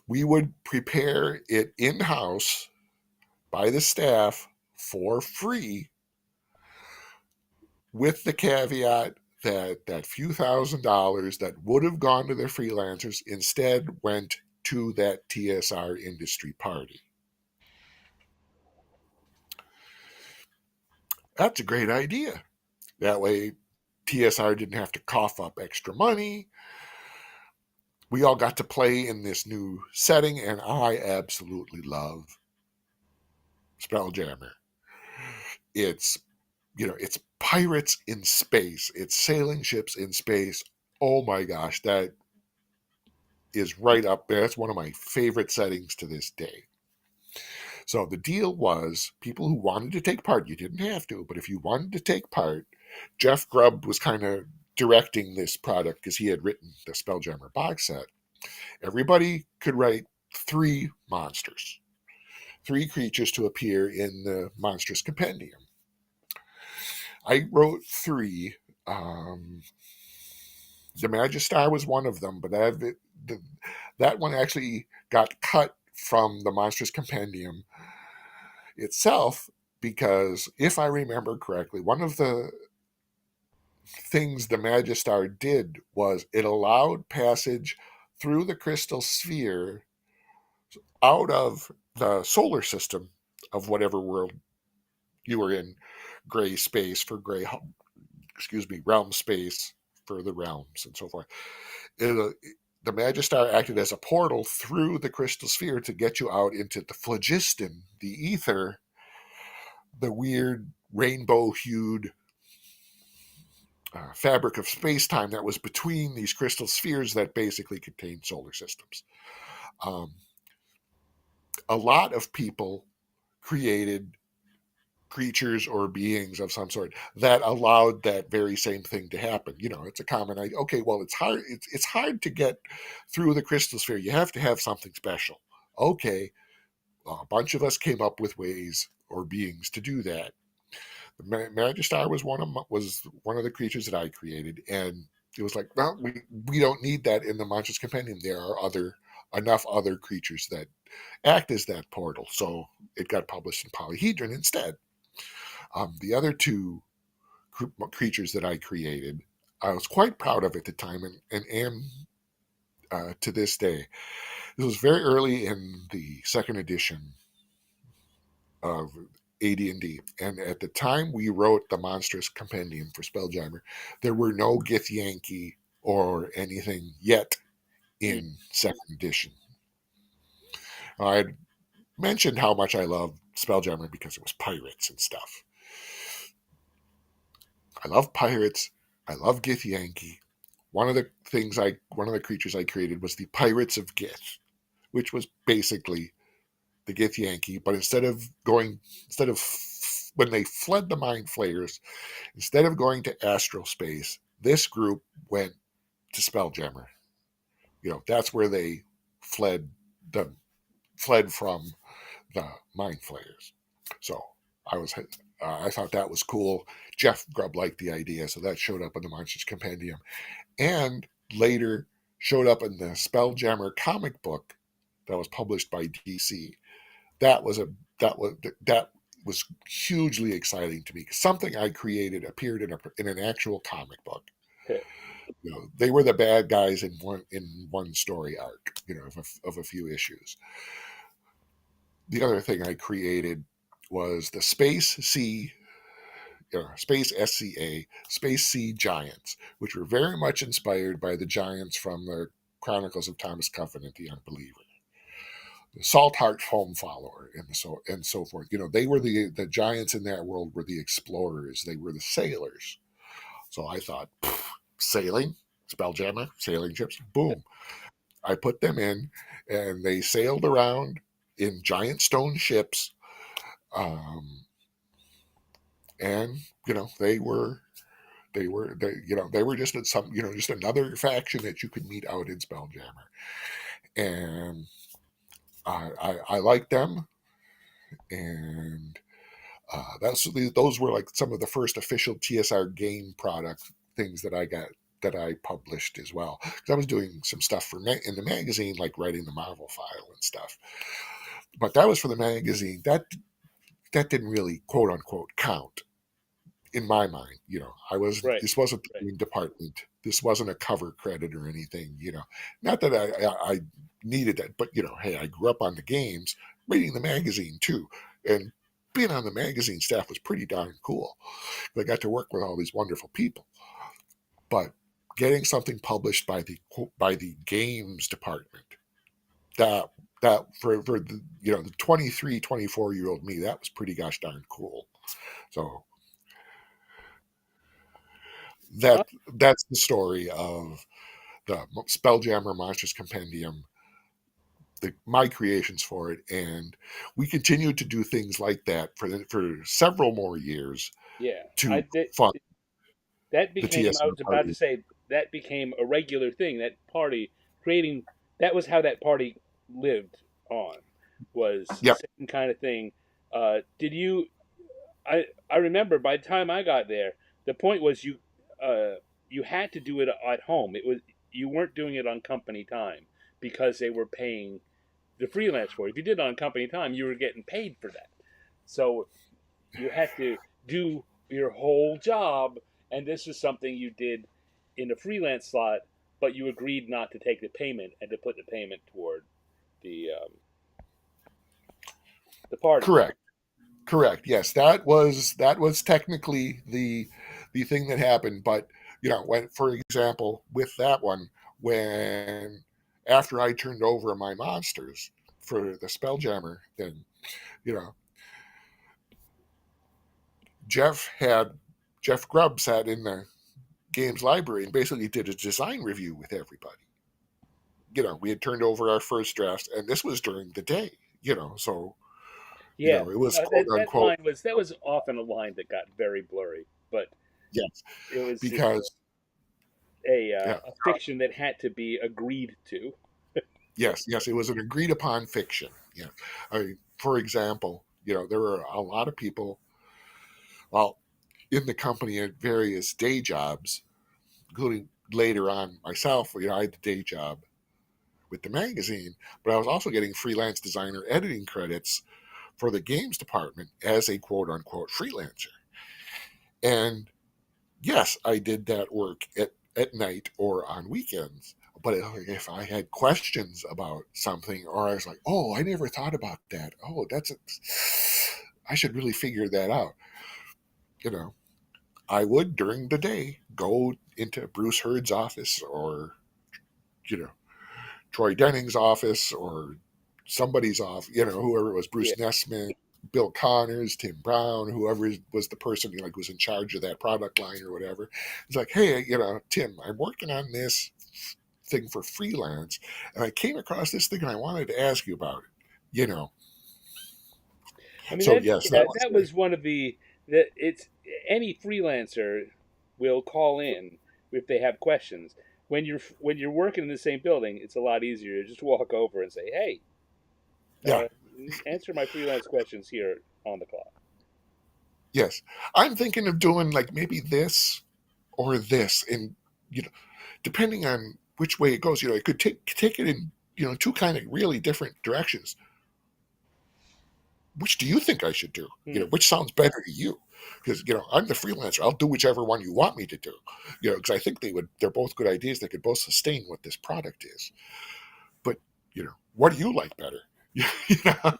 we would prepare it in-house by the staff for free, with the caveat that that few $1,000s that would have gone to the freelancers instead went to that TSR industry party. That's a great idea. That way, TSR didn't have to cough up extra money. We all got to play in this new setting, and I absolutely love Spelljammer. It's, it's pirates in space. It's sailing ships in space. Oh my gosh, that is right up there. That's one of my favorite settings to this day. So the deal was, people who wanted to take part, you didn't have to, but if you wanted to take part, Jeff Grubb was kind of directing this product because he had written the Spelljammer box set. Everybody could write 3 monsters, 3 creatures to appear in the Monstrous Compendium. I wrote 3. The Magistar was one of them, but that one actually got cut from the Monstrous Compendium itself because, if I remember correctly, one of the things the Magistar did was it allowed passage through the crystal sphere out of the solar system of whatever world you were in, gray space for realm space for the realms and so forth. The Magistar acted as a portal through the crystal sphere to get you out into the phlogiston, the ether, the weird rainbow-hued fabric of space-time that was between these crystal spheres that basically contained solar systems. A lot of people created creatures or beings of some sort that allowed that very same thing to happen. It's a common idea. Okay, well, it's hard. It's hard to get through the crystal sphere. You have to have something special. Okay, a bunch of us came up with ways or beings to do that. The Magistar was one of the creatures that I created, and it was like, well, we don't need that in the Monstrous Compendium. There are enough other creatures that act as that portal, so it got published in Polyhedron instead. The other 2 creatures that I created, I was quite proud of at the time, and am to this day. This was very early in the 2nd edition of AD&D, and at the time we wrote the Monstrous Compendium for Spelljammer, there were no Githyanki or anything yet in 2nd edition. I had mentioned how much I loved Spelljammer because it was pirates and stuff. I love pirates. I love Githyanki. One of the creatures I created was the Pirates of Gith, which was basically the Githyanki, but instead of when they fled the Mind Flayers, instead of going to astral space, this group went to Spelljammer. That's where they fled from the Mind Flayers. So I thought that was cool. Jeff Grubb liked the idea, so that showed up in the Monsters Compendium, and later showed up in the Spelljammer comic book that was published by DC. That was hugely exciting to me, because something I created appeared in an actual comic book. They were the bad guys in one story arc, of a few issues. The other thing I created was the Space SCA, Space Sea Giants, which were very much inspired by the giants from the Chronicles of Thomas Covenant, the Unbeliever. The Saltheart Foam Follower, and so forth. They were the giants in that world were the explorers. They were the sailors. So I thought, sailing, Spelljammer, sailing ships, boom. I put them in, and they sailed around in giant stone ships. And they were just some, just another faction that you could meet out in Spelljammer, and I liked them, and those were like some of the first official TSR game product things that I published as well. Because I was doing some stuff in the magazine, like writing the Marvel file and stuff. But that was for the magazine. That didn't really quote unquote count in my mind. Right. This wasn't the Right. game department. This wasn't a cover credit or anything. Not that I needed that, but hey, I grew up on the games, reading the magazine too, and being on the magazine staff was pretty darn cool. I got to work with all these wonderful people, but getting something published by the games department, that for the 23, 24-year old me, that was pretty gosh darn cool. So Uh, that that's the story of the Spelljammer Monsters Compendium, my creations for it, and we continued to do things like that for several more years yeah. to fund That the became, I TSR was about to party. say, that became a regular thing. That party creating, that was how that party lived on, was the Yep, same kind of thing. Did you, I remember by the time I got there, the point was uh, you had to do it at home. You weren't doing it on company time because they were paying the freelance for it. If you did it on company time, you were getting paid for that. So you had to do your whole job, and this is something you did in a freelance slot, but you agreed not to take the payment and to put the payment toward the the party. correct. Correct. Yes, that was technically the thing that happened. But when, for example, with that one, when after I turned over my monsters for the Spelljammer thing, you know, Jeff Grubb sat in the games library and basically did a design review with everybody. We had turned over our first drafts, and this was during the day. So Yeah, it was quote that unquote line was often a line that got very blurry, but yes, it was because yeah, a fiction that had to be agreed to. yes, it was an agreed upon fiction. Yeah, for example, there were a lot of people, well, in the company at various day jobs, including later on myself. I had the day job with the magazine, but I was also getting freelance designer editing credits for the games department as a quote unquote freelancer. And yes, I did that work at night or on weekends. But if I had questions about something, or I was like, "Oh, I never thought about that. Oh, I should really figure that out." You know, I would during the day go into Bruce Hurd's office, or you know Troy Denning's office, or somebody's off. Whoever it was, Yeah, Bruce Nesmith, Bill Connors, Tim Brown, whoever was the person was in charge of that product line or whatever. It's like, hey, Tim, I'm working on this thing for freelance, and I came across this thing and I wanted to ask you about it. You know, I mean so that yes, that yeah, was that was one of the that it's any freelancer will call in if they have questions. When you're working in the same building, it's a lot easier to just walk over and say, "Hey, yeah, answer my freelance questions here on the clock." yes. I'm thinking of doing like maybe this or this, and you know, depending on which way it goes, it could take it in two kind of really different directions. Which do you think I should do? Hmm. Which sounds better to you? Because I'm the freelancer. I'll do whichever one you want me to do. Because I think they're both good ideas. They could both sustain what this product is. But what do you like better? you know?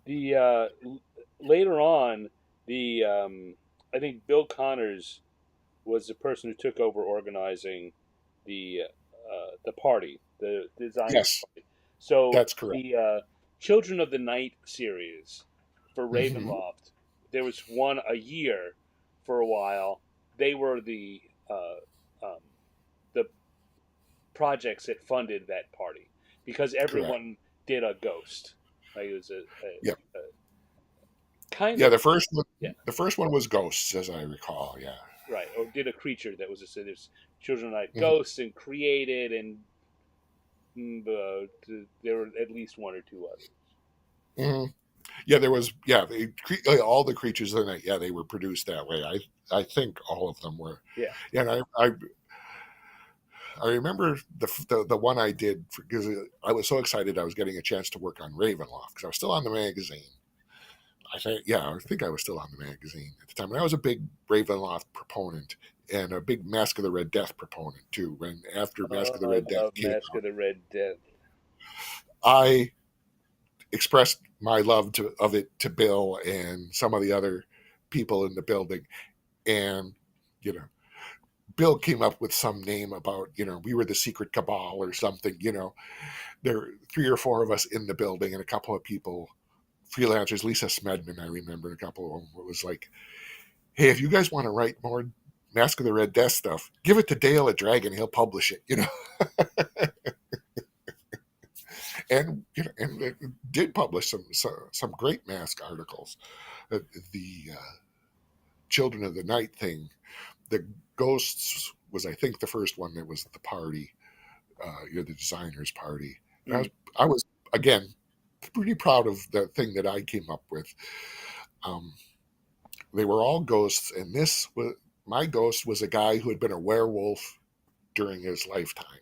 The later on, the I think Bill Connors was the person who took over organizing the party, the designers Yes, party. So that's correct. the Children of the Night series for Hmm. Ravenloft, there was one a year for a while. They were um, the projects that funded that party because Correct. everyone did a ghost. Like it was Yeah. a kind Yeah. of The first one. Yeah, The first one was ghosts, as I recall. Yeah. right. Or did a creature that was a so there's children like Hmm. ghosts and created and there were at least one or two others. Hmm. Yeah, there was. Yeah, all the creatures in it. Yeah, they were produced that way. I think all of them were. Yeah. Yeah, and I remember the one I did because I was so excited I was getting a chance to work on Ravenloft because I was still on the magazine. I think I was still on the magazine at the time, and I was a big Ravenloft proponent and a big Mask of the Red Death proponent too. When after Mask of the Oh, I Red Death love came Mask out, of the Red Death. I expressed my love of it to Bill and some of the other people in the building, and you know, Bill came up with some name about we were the secret cabal or something. There were 3 or 4 of us in the building and a couple of people, freelancers. Lisa Smedman, I remember a couple of them. It was like, hey, if you guys want to write more Mask of the Red Death stuff, give it to Dale at Dragon. He'll publish it. And it did publish some great Mask articles. The Children of the Night thing, the Ghosts was, I think, the first one that was the party, the designers party. And Mm. I was again pretty proud of the thing that I came up with. Um, they were all ghosts, and this was my ghost was a guy who had been a werewolf during his lifetime.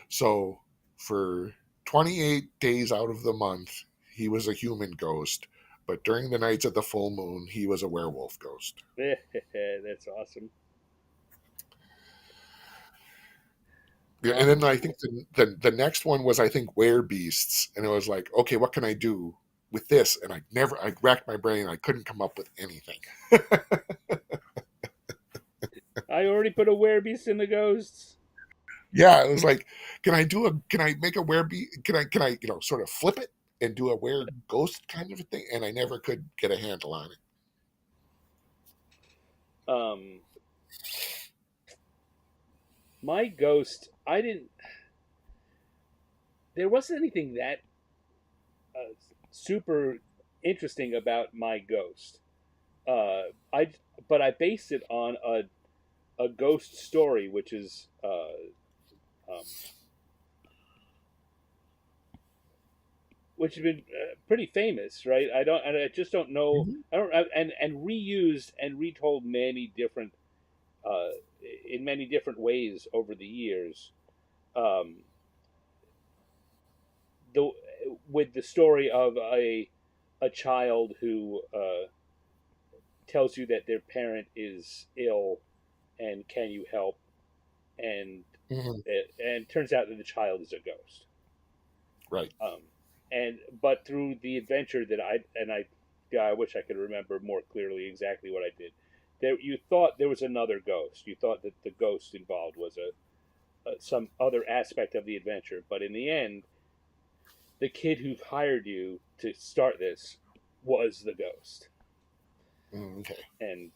So for 28 days out of the month, he was a human ghost, but during the nights of the full moon, he was a werewolf ghost. That's awesome. Yeah, and then I think the next one was, I think, beasts, and it was like, okay, what can I do with this? And I racked my brain, I couldn't come up with anything. I already put a werebeast in the ghosts. Yeah, it was like, can I make a can I sort of flip it and do a were ghost kind of a thing? And I never could get a handle on it. Um, my ghost, I didn't. There wasn't anything that uh, super interesting about my ghost. I but I based it on a ghost story, which is um, which has been pretty famous, right? I just don't know. Mhm. I don't, and reused and retold many different, uh, in many different ways over the years. Um, the with the story of a child who tells you that their parent is ill and can you help, and Mhm. and turns out that the child is a ghost. Right. Um, and but through the adventure that yeah, I wish I could remember more clearly exactly what I did. There, you thought there was another ghost. You thought that the ghost involved was a some other aspect of the adventure, but in the end, the kid who hired you to start this was the ghost. Okay. And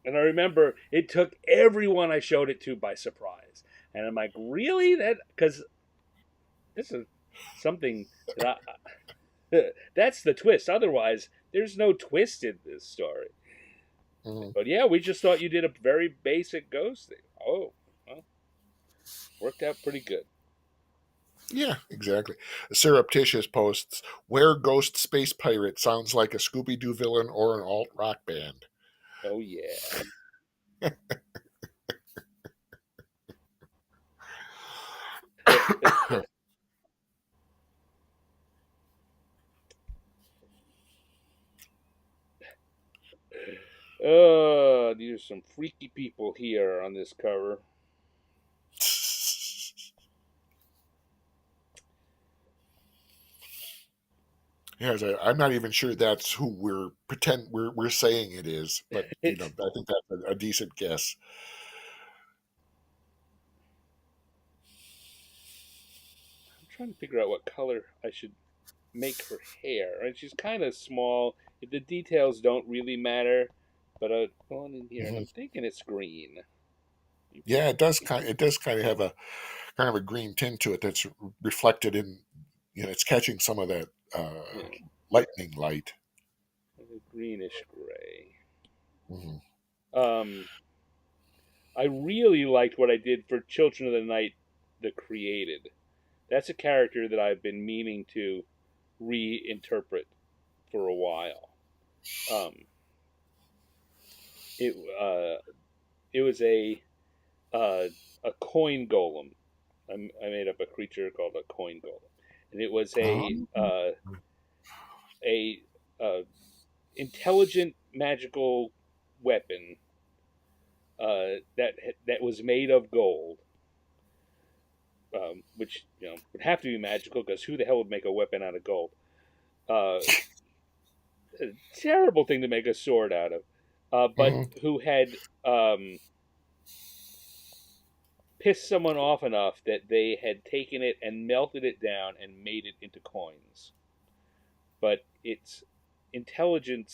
and I remember it took everyone I showed it to by surprise. And I'm like, really? That because this is something that that's the twist. Otherwise, there's no twist in this story. Mhm. But yeah, we just thought you did a very basic ghost thing. Oh, well, worked out pretty good. Yeah, exactly. Surreptitious posts, where ghost space pirate sounds like a Scooby Doo villain or an alt rock band. Oh yeah. These are some freaky people here on this cover. Yeah, I'm not even sure that's who we're saying it is, but It's, I think that's a decent guess. I'm trying to figure out what color I should make her hair. And she's kind of small. The details don't really matter, but I'm going in here and Hmm. I'm thinking it's green. Yeah, it does kind of have a kind of a green tint to it that's reflected in, it's catching some of that Yeah. lightning light. greenish gray. Mhm. Um, I really liked what I did for Children of the Night, The Created. That's a character that I've been meaning to reinterpret for a while. Um, it it was uh, a coin golem. I made up a creature called a coin golem, and it was Oh. a intelligent magical weapon that was made of gold, which would have to be magical because who the hell would make a weapon out of gold? Uh, a terrible thing to make a sword out of, but Mhm. who had pissed someone off enough that they had taken it and melted it down and made it into coins. But its intelligence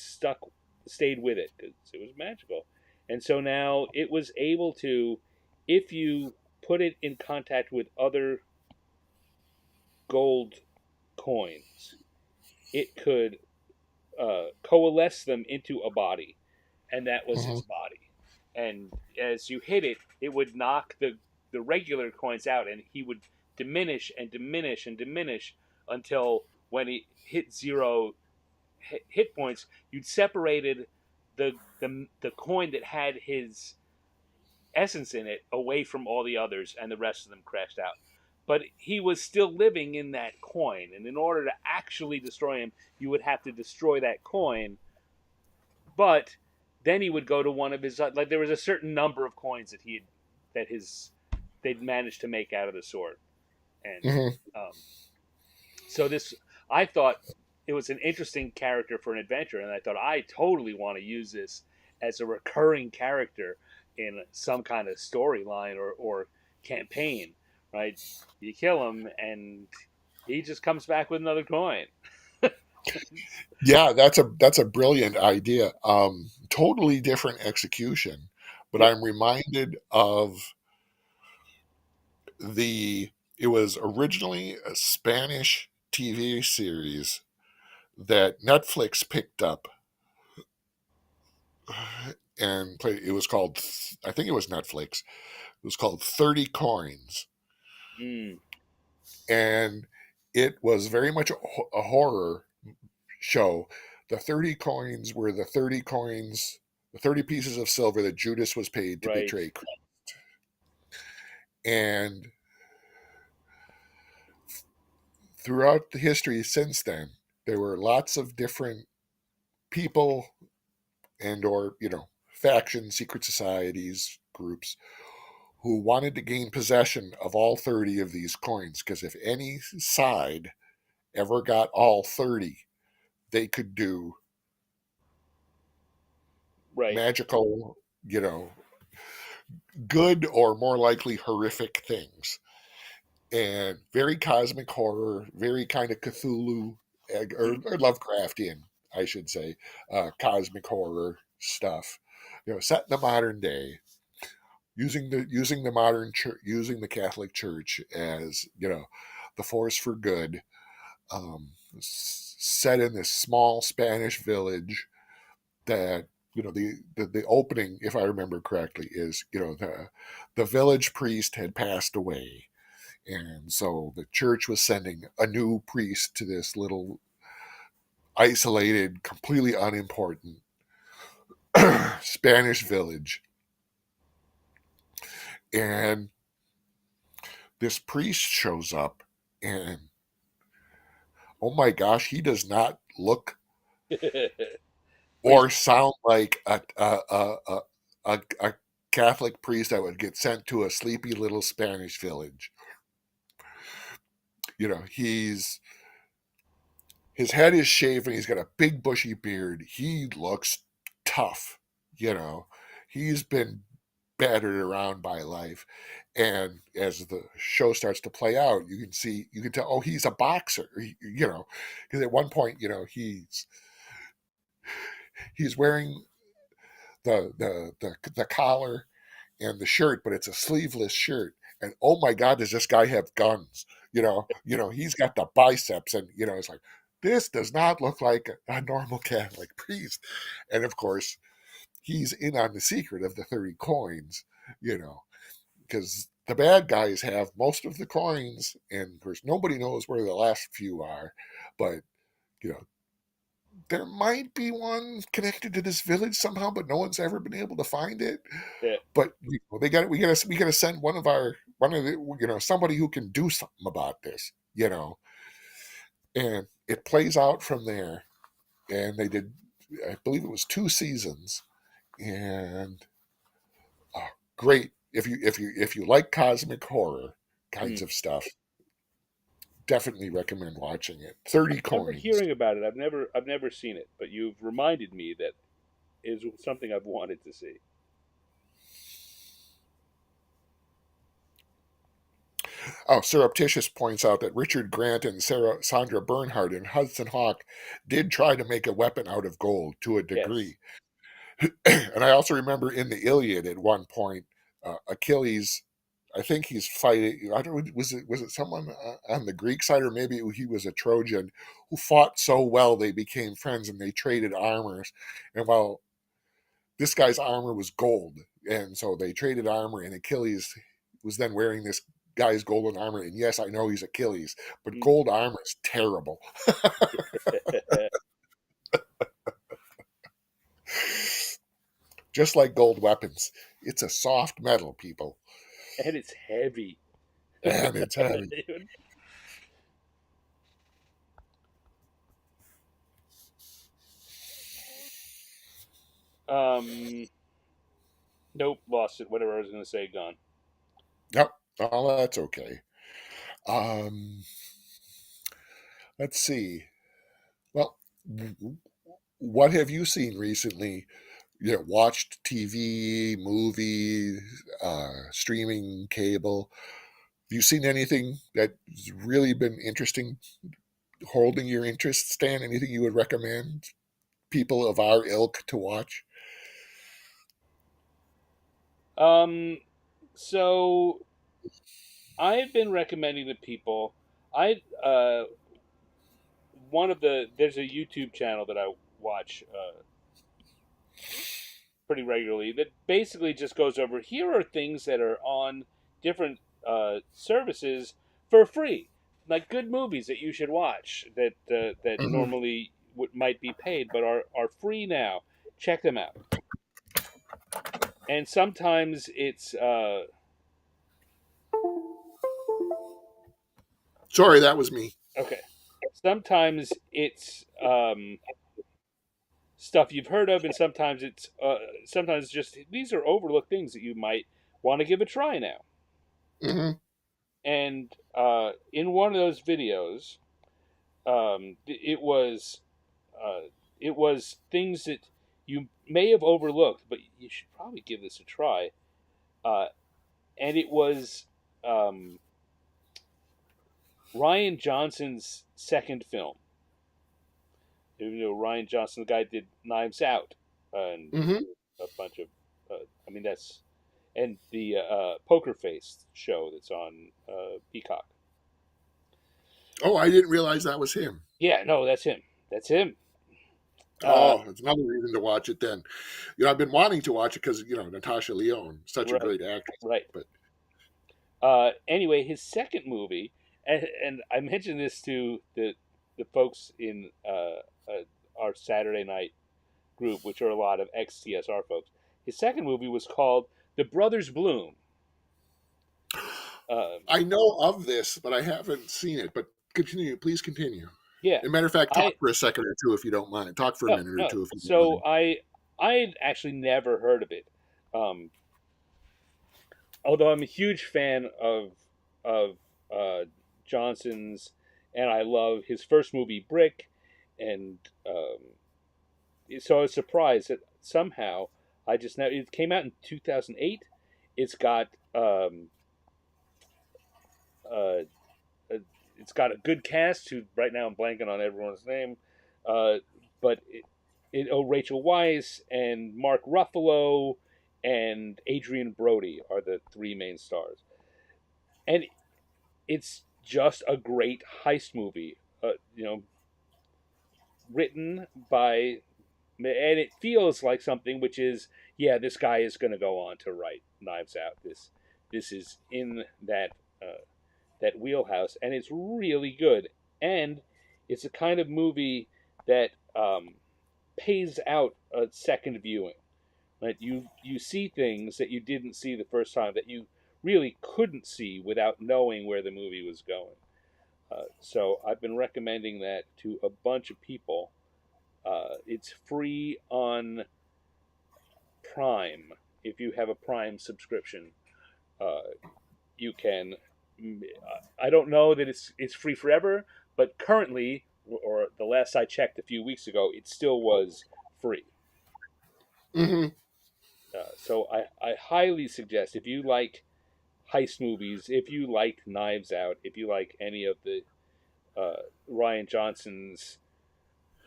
stayed with it because it was magical, and so now it was able to, if you put it in contact with other gold coins, it could coalesce them into a body, and that was Mhm. its body. And as you hit it, it would knock the regular coins out, and he would diminish and diminish and diminish until when he hit zero hit points, you'd separated the coin that had his essence in it away from all the others, and the rest of them crashed out. But he was still living in that coin, and in order to actually destroy him, you would have to destroy that coin. But then he would go to one of his like there was a certain number of coins that he had that his they'd managed to make out of the sword, and Mhm. um, so this I thought it was an interesting character for an adventure, and I thought I totally want to use this as a recurring character in some kind of storyline or campaign, right? You kill him and he just comes back with another coin. Yeah, that's a brilliant idea. Totally different execution, but Yep. I'm reminded of the. It was originally a Spanish TV series that Netflix picked up and played. It was called. I think it was Netflix. It was called 30 Coins, Mm, and it was very much a horror show. The 30 coins were the 30 coins, the 30 pieces of silver that Judas was paid to right. betray Christ. And throughout the history since then, there were lots of different people and or, factions, secret societies, groups who wanted to gain possession of all 30 of these coins because if any side ever got all 30, they could do Right. magical, you know, good or more likely horrific things. And very cosmic horror, very kind of Cthulhu or Lovecraftian, I should say, cosmic horror stuff. Set in the modern day, using the modern church, using the Catholic Church as the force for good. Set in this small Spanish village that the opening, if I remember correctly, is the village priest had passed away, and so the church was sending a new priest to this little isolated, completely unimportant Spanish village. And this priest shows up, and oh my gosh, he does not look Well, he's or sound like a Catholic priest that would get sent to a sleepy little Spanish village. He's his head is shaven. He's got a big bushy beard. He looks tough. You know, he's been battered around by life. And as the show starts to play out, you can tell, oh, he's a boxer, because at one point, he's wearing the collar and the shirt, but it's a sleeveless shirt. And oh my God, does this guy have guns? He's got the biceps, and it's like, this does not look like a normal Catholic priest. And of course, he's in on the secret of the 30 coins, you know, because the bad guys have most of the coins, and of course, nobody knows where the last few are. But, you know, there might be one connected to this village somehow, but no one's ever been able to find it. Yeah. But they got we got to send one of the somebody who can do something about this, and it plays out from there. And they did, I believe it was 2 seasons, and great if you like cosmic horror kinds Hmm. of stuff. Definitely recommend watching it. 30 I remember coins. hearing about it. I've never seen it, but you've reminded me that is something I've wanted to see. Oh, Surreptitious points out that Richard Grant and Sandra Bernhard in Hudson Hawk did try to make a weapon out of gold to a Yes. degree. And I also remember in the Iliad at one point, Achilles, I think he's fighting. I don't. Was it someone on the Greek side, or maybe he was a Trojan who fought so well they became friends and they traded armors. And while this guy's armor was gold, and so they traded armor, and Achilles was then wearing this guy's golden armor. And yes, I know he's Achilles, but Hmm. gold armor is terrible. Just like gold weapons, it's a soft metal, people, And it's heavy. and it's heavy. um. Nope. Lost it. Whatever I was going to say, gone. Yep, all that's okay. Um, let's see. Well, what have you seen recently? Watched TV, movies, streaming, cable. Have you seen anything that's really been interesting, holding your interest, Stan? Anything you would recommend people of our ilk to watch? Um. So I've been recommending to people. I one of there's a YouTube channel that I watch pretty regularly that basically just goes over here are things that are on different services for free, like good movies that you should watch that Hmm. normally might be paid but are free now. Check them out. And sometimes it's Sorry, that was me. okay. Sometimes it's stuff you've heard of, and sometimes just these are overlooked things that you might want to give a try now. Hmm. And in one of those videos, um, it was uh, it was things that you may have overlooked, but you should probably give this a try. Uh, and it was um, Ryan Johnson's second film. Ryan Johnson, the guy did Knives Out and Hmm. a bunch of, I mean that's and the Poker Face show that's on Peacock. Oh, I didn't realize that was him. Yeah, no, that's him. That's him. Uh, Oh, it's another reason to watch it then. I've been wanting to watch it because, Natasha Lyonne, such a right, great actress. right. But Anyway, his second movie, and I mentioned this to the folks in our Saturday night group, which are a lot of ex TSR folks. His second movie was called The Brothers Bloom. Um, I know of this, but I haven't seen it. But continue, please continue. yeah, As a matter of fact, talk I for a second or two if you don't mind. Talk for a no minute or no. two if you don't So mind. I had actually never heard of it. Um, Although I'm a huge fan of uh, Johnson's, and I love his first movie Brick, and so I was surprised that somehow I just now it came out in 2008. It's got uh, uh, it's got a good cast. Who right now I'm blanking on everyone's name, uh, but Rachel Weisz and Mark Ruffalo and Adrian Brody are the three main stars, and it's just a great heist movie. You know, written by, and it feels like something which is, yeah, this guy is going to go on to write Knives Out. This is in that wheelhouse, and it's really good. And it's a kind of movie that pays out a second viewing. Right? You see things that you didn't see the first time, that you really couldn't see without knowing where the movie was going. So I've been recommending that to a bunch of people. It's free on Prime. If you have a Prime subscription, uh, you can. I don't know that it's free forever, but currently, or the last I checked a few weeks ago, it still was free. Hmm. So I highly suggest, if you like heist movies, if you like Knives Out, if you like any of the Ryan Johnson's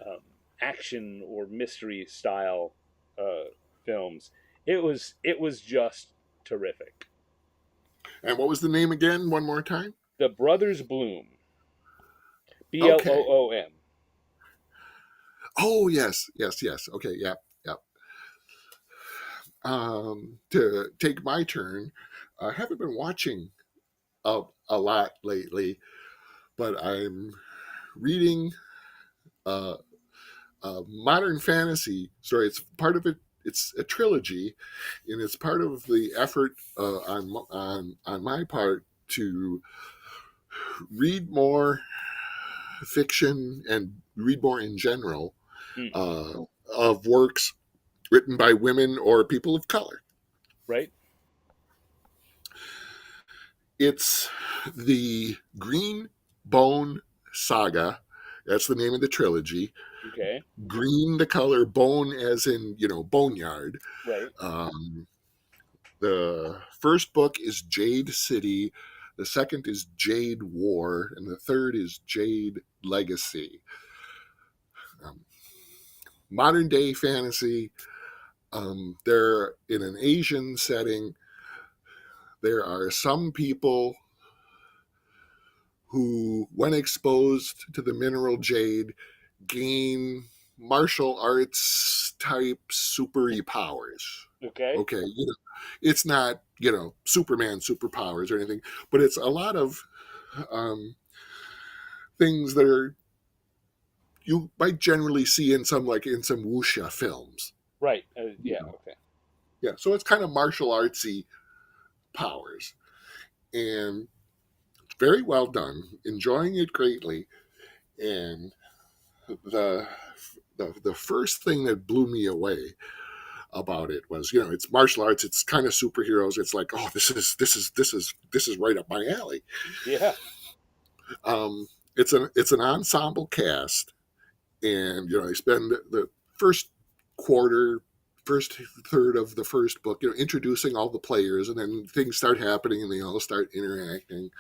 um, action or mystery style uh, films, it was just terrific. And what was the name again? One more time. The Brothers Bloom, Okay. Bloom. Oh yes, yes, yes. Okay, yeah, yeah. To take my turn, I haven't been watching a lot lately, but I'm reading uh, a modern fantasy story. It's part of it. It's a trilogy, and it's part of the effort on my part to read more fiction and read more in general Mm, of works written by women or people of color. right? It's the Green Bone Saga. That's the name of the trilogy. Okay. Green, the color, bone, as in, boneyard. Right. Um, the first book is Jade City. The second is Jade War. And the third is Jade Legacy. Um, Modern day fantasy. They're in an Asian setting. There are some people who, when exposed to the mineral jade, gain martial arts type supery powers. Okay. Okay, it's not Superman superpowers or anything, but it's a lot of things that are you might generally see in some wuxia films. Right. You Yeah. know, Okay. yeah. So it's kind of martial artsy powers, and very well done. Enjoying it greatly, and the the first thing that blew me away about it was, it's martial arts, it's kind of superheroes, it's like, oh, this is right up my alley. Yeah. It's an ensemble cast, and they spend the first quarter, first third of the first book, introducing all the players, and then things start happening and they all start interacting.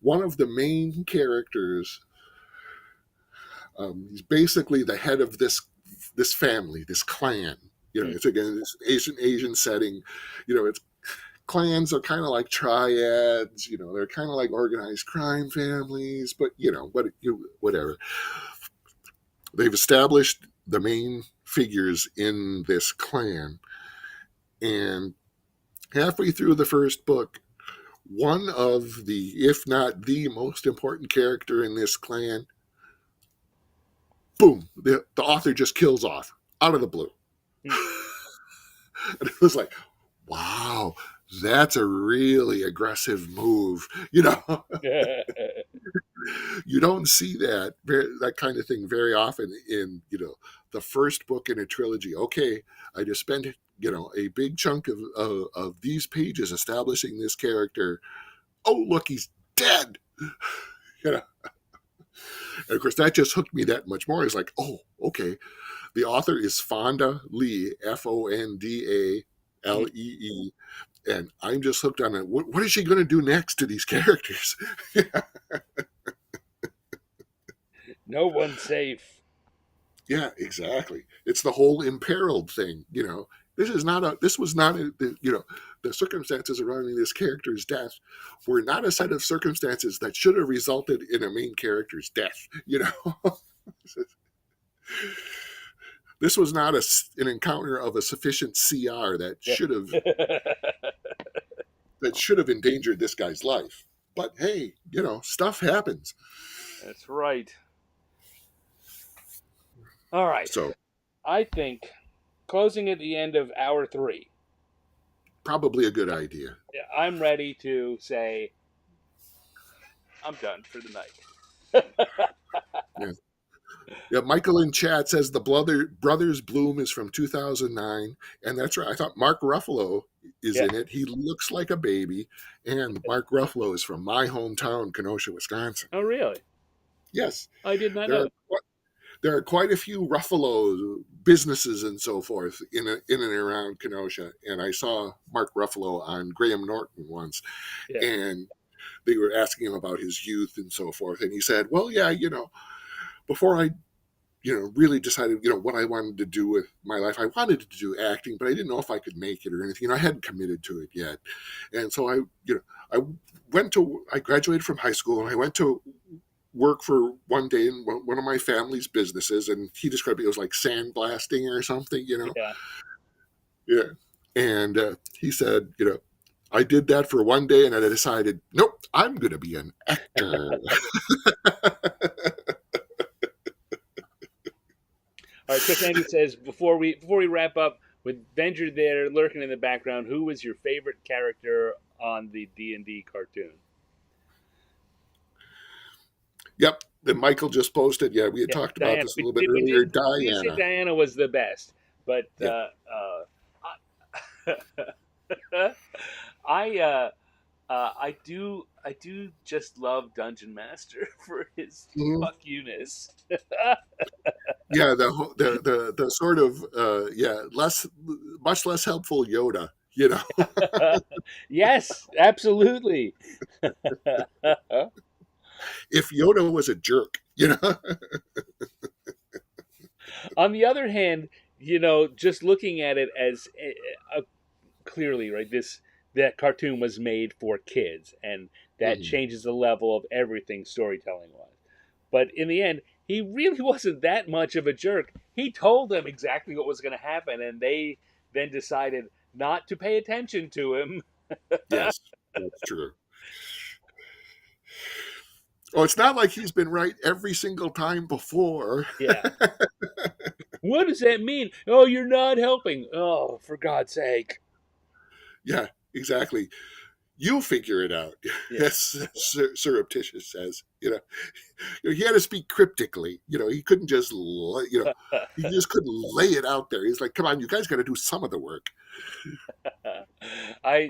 One of the main characters, he's basically the head of this family, this clan. Mm, It's again this Asian setting. It's clans are kind of like triads. They're kind of like organized crime families, but whatever. They've established the main figures in this clan, and halfway through the first book, one of the, if not the most important character in this clan, boom, the author just kills off out of the blue. mm. And it was like, wow, that's a really aggressive move. You don't see that kind of thing very often in the first book in a trilogy. Okay, I just spent a big chunk of these pages establishing this character. Oh, look, he's dead. you know and of course that just hooked me that much more. It's like, oh, okay, the author is Fonda Lee, Fondalee, and I'm just hooked on it. What is she going to do next to these characters? No one's safe. Yeah, exactly. It's the whole imperiled thing. This was not the circumstances surrounding this character's death were not a set of circumstances that should have resulted in a main character's death. This was not an encounter of a sufficient CR Yeah. that should have endangered this guy's life. But hey, stuff happens. That's right. All right. So I think closing at the end of hour 3. probably a good idea. Yeah, I'm ready to say I'm done for the night. Yeah. Yeah, Michael in chat says the Brothers Bloom is from 2009, and that's right. I thought Mark Ruffalo is Yeah. in it. He looks like a baby, and Mark Ruffalo is from my hometown, Kenosha, Wisconsin. Oh, really? Yes, I did not there know. are there are quite a few Ruffalo businesses and so forth in and around Kenosha, and I saw Mark Ruffalo on Graham Norton once, Yeah. and they were asking him about his youth and so forth, and he said, "Well, yeah, before I really decided, what I wanted to do with my life. I wanted to do acting, but I didn't know if I could make it or anything. I hadn't committed to it yet. And so I I graduated from high school and I went to work for one day in one of my family's businesses. And he described it was like sandblasting or something, Yeah. Yeah. And he said, I did that for one day and I decided, nope, I'm going to be an actor. All right, Chris Andy says before we wrap up, with Venger there lurking in the background, who was your favorite character on the D&D cartoon? Yep. That Michael just posted. Yeah, we had Yeah, talked about Diana. this a little bit earlier. We did say Diana. Diana was the best, but Yeah. I I do just love Dungeon Master for his Mhm. fuck you-ness. Yeah, the sort of much less helpful Yoda. Yes, absolutely. If Yoda was a jerk. On the other hand, just looking at it as clearly, right, that cartoon was made for kids, and that Mhm. changes the level of everything storytelling wise. But in the end, he really wasn't that much of a jerk. He told them exactly what was going to happen, and they then decided not to pay attention to him. Yes, that's true. Oh, it's not like he's been right every single time before. Yeah. What does that mean? Oh, you're not helping. Oh, for God's sake. Yeah, exactly. You figure it out. Yeah. As surreptitious says. He had to speak cryptically. He couldn't just, he just couldn't lay it out there. He's like, come on, you guys got to do some of the work. I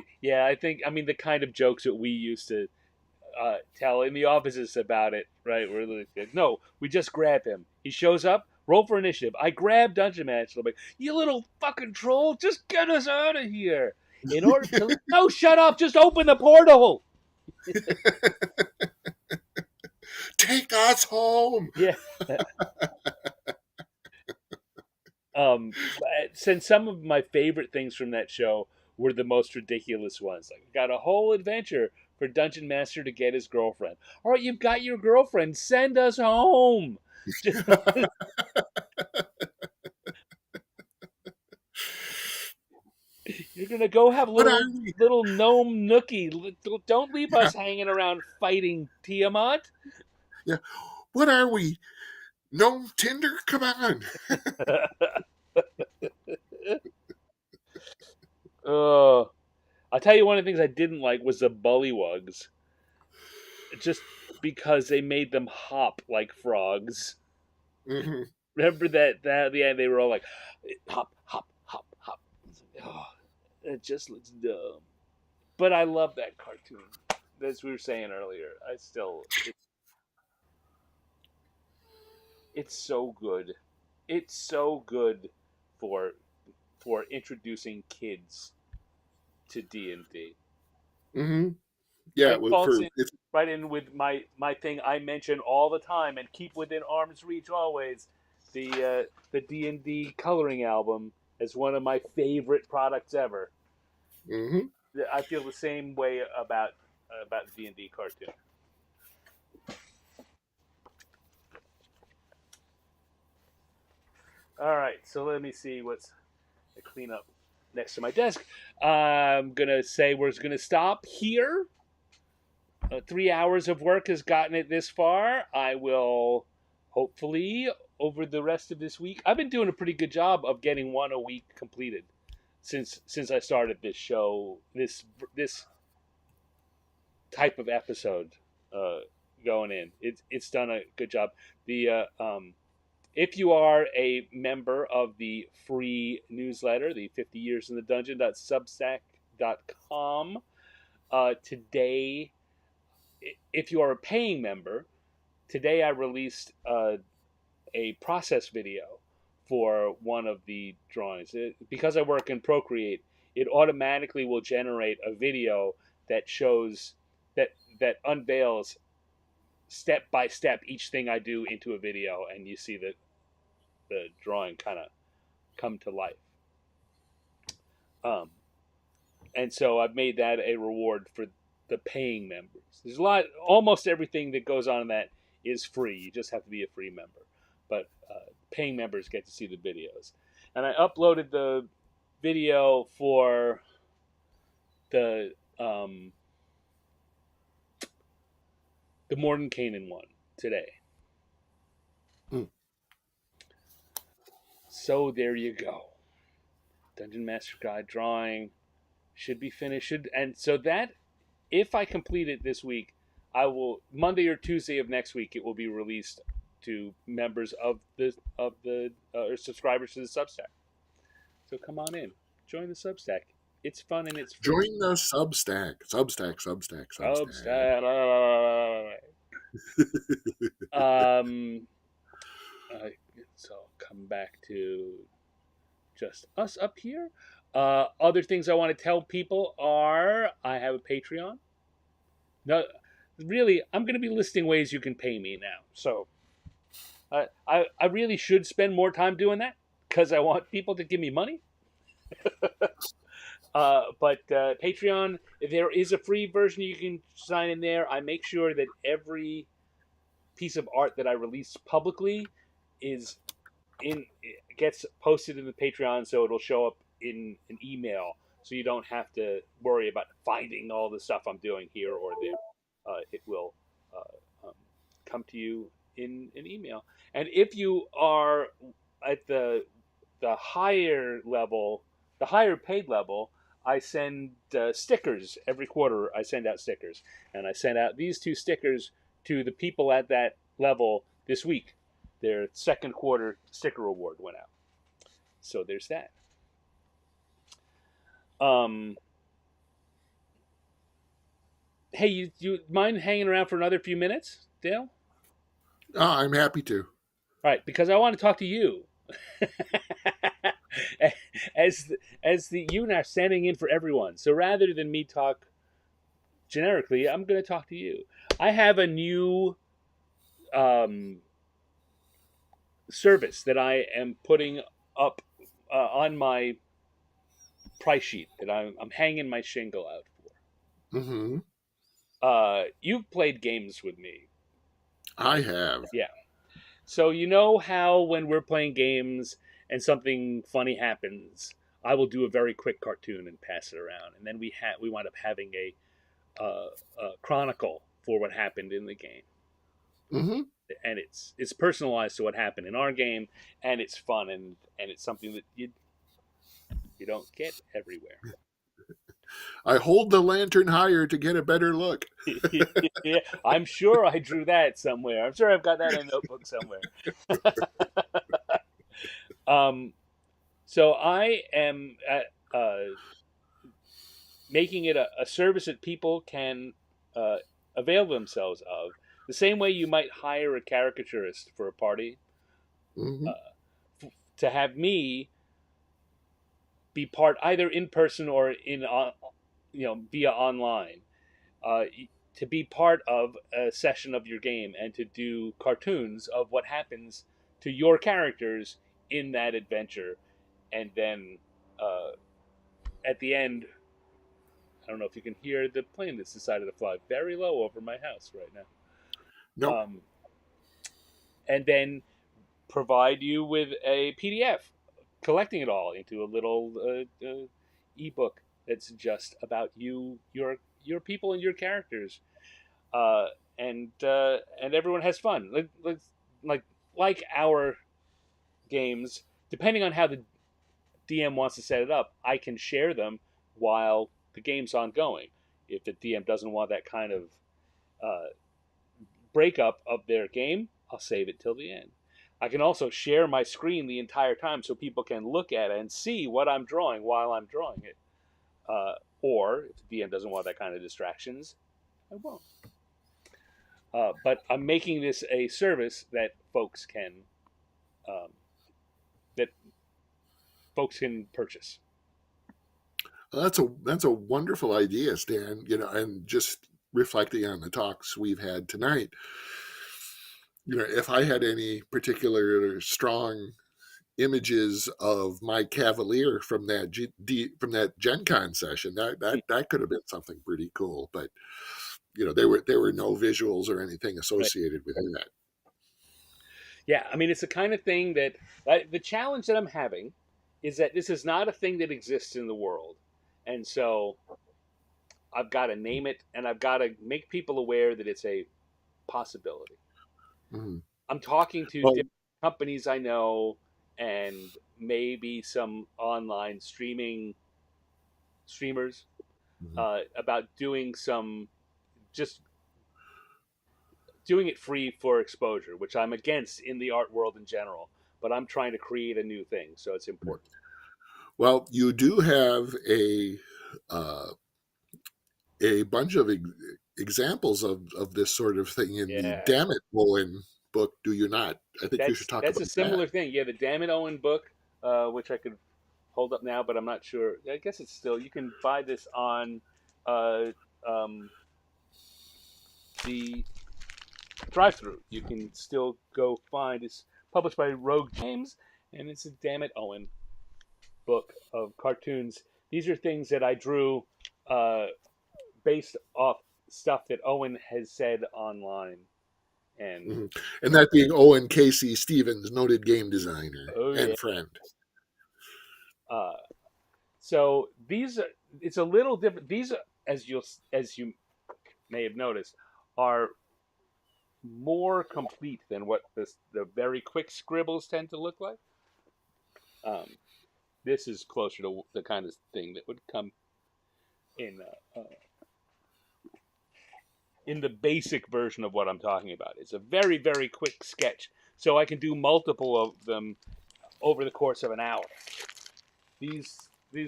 think, the kind of jokes that we used to tell in the offices about it, right? We're like, no, we just grab him. He shows up, roll for initiative. I grab Dungeon Master. I'm like, you little fucking troll, just get us out of here. In order to, no, shut up, just open the portal. Take us home. Yeah. Since some of my favorite things from that show were the most ridiculous ones. Like, got a whole adventure for Dungeon Master to get his girlfriend. All right, you've got your girlfriend. Send us home. Just, you're gonna go have a What are little gnome nookie. Don't leave Yeah, us hanging around fighting Tiamat. yeah. What are we? No Tinder? Come on. I'll tell you, one of the things I didn't like was the bullywugs. Just because they made them hop like frogs. Hmm. Remember that at the end they were all like, hop, hop, hop, hop. Oh, it just looks dumb. But I love that cartoon. As we were saying earlier, it's so good. It's so good for introducing kids to D&D. Hmm. Yeah, It falls in it's right in with my thing I mention all the time and keep within arm's reach always. The D&D coloring album is one of my favorite products ever. hmm. I feel the same way about the D&D cartoon. All right, so let me see what's I clean up next to my desk. I'm gonna say we're gonna stop here. 3 hours of work has gotten it this far. I will hopefully over the rest of this week. I've been doing a pretty good job of getting one a week completed since I started this show. This type of episode uh, going in. It's done a good job. The if you are a member of the free newsletter, the 50 Years in the Dungeon.substack.com, today, if you are a paying member, today I released a process video for one of the drawings. Because I work in Procreate, it automatically will generate a video that shows that unveils step by step each thing I do into a video, and you see the drawing kind of come to life. Um, and so I've made that a reward for the paying members. There's a lot, almost everything that goes on in that is free. You just have to be a free member. But paying members get to see the videos. And I uploaded the video for the Mordenkainen one today. Mm. So there you go. Dungeon Master Guide drawing should be finished. And so that, if I complete it this week, I will Monday or Tuesday of next week. It will be released to members of the or subscribers to the Substack. So come on in, join the Substack. It's fun and it's free. Join the Substack. Substack. Um, so I'll come back to just us up here. Other things I want to tell people are I have a Patreon. No, really, I'm going to be listing ways you can pay me now. So I really should spend more time doing that because I want people to give me money. But Patreon, there is a free version you can sign in there. I make sure that every piece of art that I release publicly is gets posted in the Patreon, so it'll show up in an email, so you don't have to worry about finding all the stuff I'm doing here or there. It will come to you in an email. And if you are at the higher level, the higher paid level, I send stickers every quarter. I send out stickers, and I sent out these 2 stickers to the people at that level this week. Their second quarter sticker award went out. So there's that. Hey, you mind hanging around for another few minutes, Dale? I'm happy to. All right, because I want to talk to you. as you and I are standing in for everyone. So rather than me talk generically, I'm going to talk to you. I have a new service that I am putting up on my price sheet that I'm hanging my shingle out for. Mm-hmm. You've played games with me. I have. Yeah. So you know how when we're playing games and something funny happens, I will do a very quick cartoon and pass it around, and then we wind up having a chronicle for what happened in the game. Mm-hmm. And it's personalized to what happened in our game, and it's fun, and it's something that you don't get everywhere. I hold the lantern higher to get a better look. Yeah, I'm sure I drew that somewhere. I'm sure I've got that in a notebook somewhere. So I am making it a service that people can avail themselves of. The same way you might hire a caricaturist for a party, Mm-hmm. to have me be part either in person or in via online, to be part of a session of your game and to do cartoons of what happens to your characters in that adventure, and then at the end, I don't know if you can hear the plane that's decided to fly very low over my house right now. Nope. And then provide you with a PDF, collecting it all into a little ebook that's just about you, your people, and your characters, uh, and everyone has fun. Like like our games, depending on how the DM wants to set it up, I can share them while the game's ongoing. If the DM doesn't want that kind of uh, breakup of their game, I'll save it till the end. I can also share my screen the entire time so people can look at it and see what I'm drawing while I'm drawing it. Or if the DM doesn't want that kind of distractions, I won't. But I'm making this a service that um, that folks can purchase. Well, that's a wonderful idea, Stan. And just reflecting on the talks we've had tonight, if I had any particular strong images of my Cavalier from from that Gen Con session, that could have been something pretty cool. But there were no visuals or anything Right. associated with that. Yeah, I mean, it's the kind of thing that the challenge that I'm having is that this is not a thing that exists in the world, and so I've got to name it and I've got to make people aware that it's a possibility. Mhm. I'm talking to Well, different companies I know and maybe some online streamers mhm. about doing just doing it free for exposure, which I'm against in the art world in general. But I'm trying to create a new thing, so it's important. Well, you do have uh, a bunch of examples of this sort of thing in the Yeah, Damn It Owen book, do you not? I think you should talk that's a about that. similar thing. Yeah, the Damn It Owen book, which I could hold up now, but I'm not sure. I guess it's still you can buy this on uh, um, the drive-through. You can still go find. It's published by Rogue James, and it's a Damn It Owen book of cartoons. These are things that I drew uh, based off stuff that Owen has said online. And Mhm. And that being Owen Casey Stevens, noted game designer oh yeah, and friend. uh, so these are. It's a little different. These are, as you may have noticed, are more complete than what the very quick scribbles tend to look like. Um, this is closer to the kind of thing that would come in in the basic version of what I'm talking about. It's a very very quick sketch, so I can do multiple of them over the course of an hour. These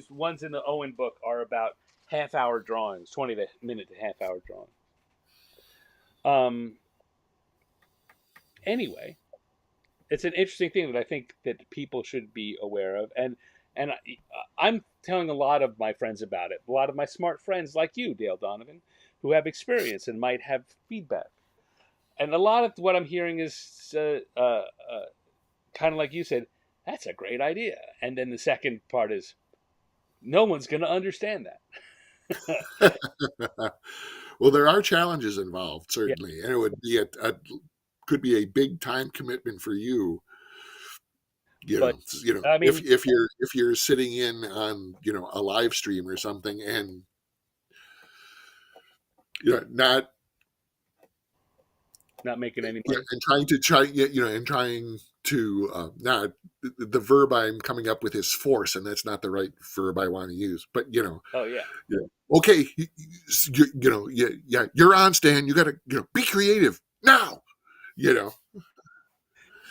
ones in the Owen book are about half-hour drawings, 20-minute to half-hour drawings. Um, anyway, it's an interesting thing that I think that people should be aware of, and I'm telling a lot of my friends about it. A lot of my smart friends like you, Dale Donovan, who have experience and might have feedback. And a lot of what I'm hearing is kind of like you said. That's a great idea. And then the second part is no one's going to understand that. Well, there are challenges involved, Yeah, certainly, and it would be could be a big time commitment for you. but I mean, If you're sitting in on a live stream or something, and not not making any money. and trying to not the verb I'm coming up with is force, and that's not the right verb I want to use. But Oh yeah, okay, yeah, you're on, Stan. You got to be creative now. You know,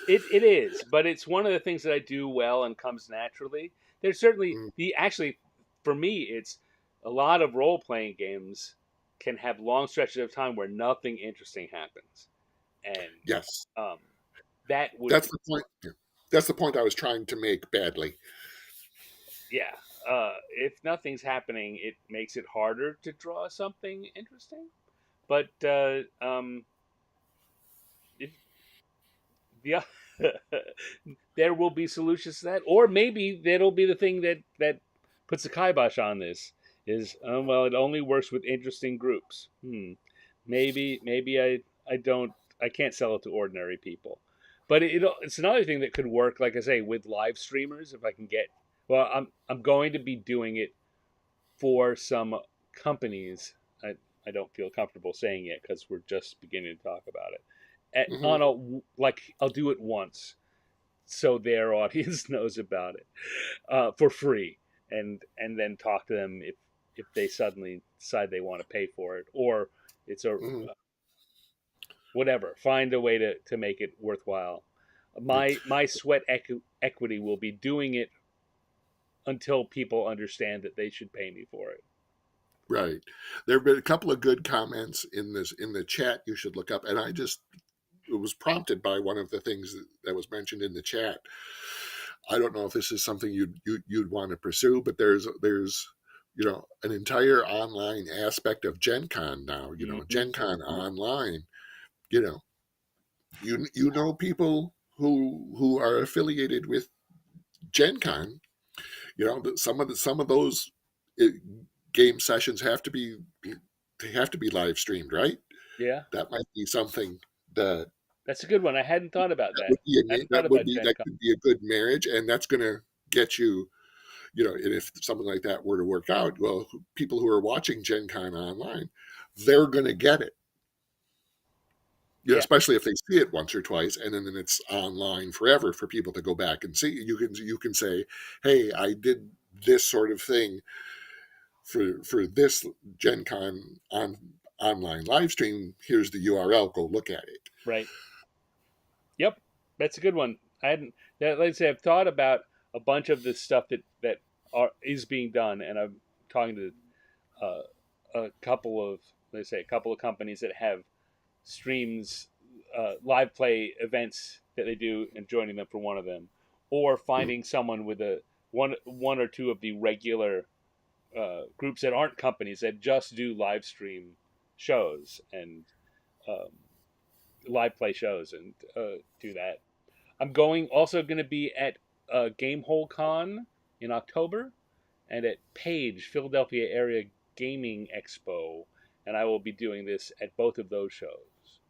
it is, but it's one of the things that I do well and comes naturally. There's certainly Mm, the actually for me, it's a lot of role playing games can have long stretches of time where nothing interesting happens, and yes, um, that would that's the point. Yeah. That's the point I was trying to make badly. yeah. If nothing's happening, it makes it harder to draw something interesting. But if yeah, there will be solutions to that, or maybe that'll be the thing that puts the kibosh on this. Is well, it only works with interesting groups. Maybe I don't I can't sell it to ordinary people. but it's another thing that could work, like I say, with live streamers. If I can get, well, I'm going to be doing it for some companies. I don't feel comfortable saying it because we're just beginning to talk about it. Hmm. On a, like, I'll do it once so their audience knows about it for free, and then talk to them if they suddenly decide they want to pay for it, or it's a Hmm. whatever. Find a way to make it worthwhile. My sweat equity will be doing it until people understand that they should pay me for it. Right. There have been a couple of good comments in the chat you should look up, and I just it was prompted by one of the things that was mentioned in the chat. I don't know if this is something you'd want to pursue, but there's an entire online aspect of Gen Con now. Mm-hmm. Gen Con online. You know, you know people who are affiliated with Gen Con. Some of those uh, game sessions they have to be live streamed, right? Yeah, That might be something that that's a good one. I hadn't thought about that. I hadn't thought about Gen that Con. could be a good marriage, and that's going to get you. And if something like that were to work out, well, people who are watching Gen Con online, they're going to get it. Yeah, Especially if they see it once or twice, and then it's online forever for people to go back and see. You can say, "Hey, I did this sort of thing for this Gen Con online live stream. Here's the URL. Go look at it." right. Yep, that's a good one. I hadn't. Like I say, I've thought about a bunch of the stuff that is being done, and I'm talking to uh, a couple of, let's say, a couple of companies that have streams, live play events that they do, and joining them for one of them, or Mm. finding someone with a one or two of the regular groups that aren't companies that just do live stream shows and um, live play shows and do that. I'm going to be at Gamehole Con in October and at Page Philadelphia Area Gaming Expo, and I will be doing this at both of those shows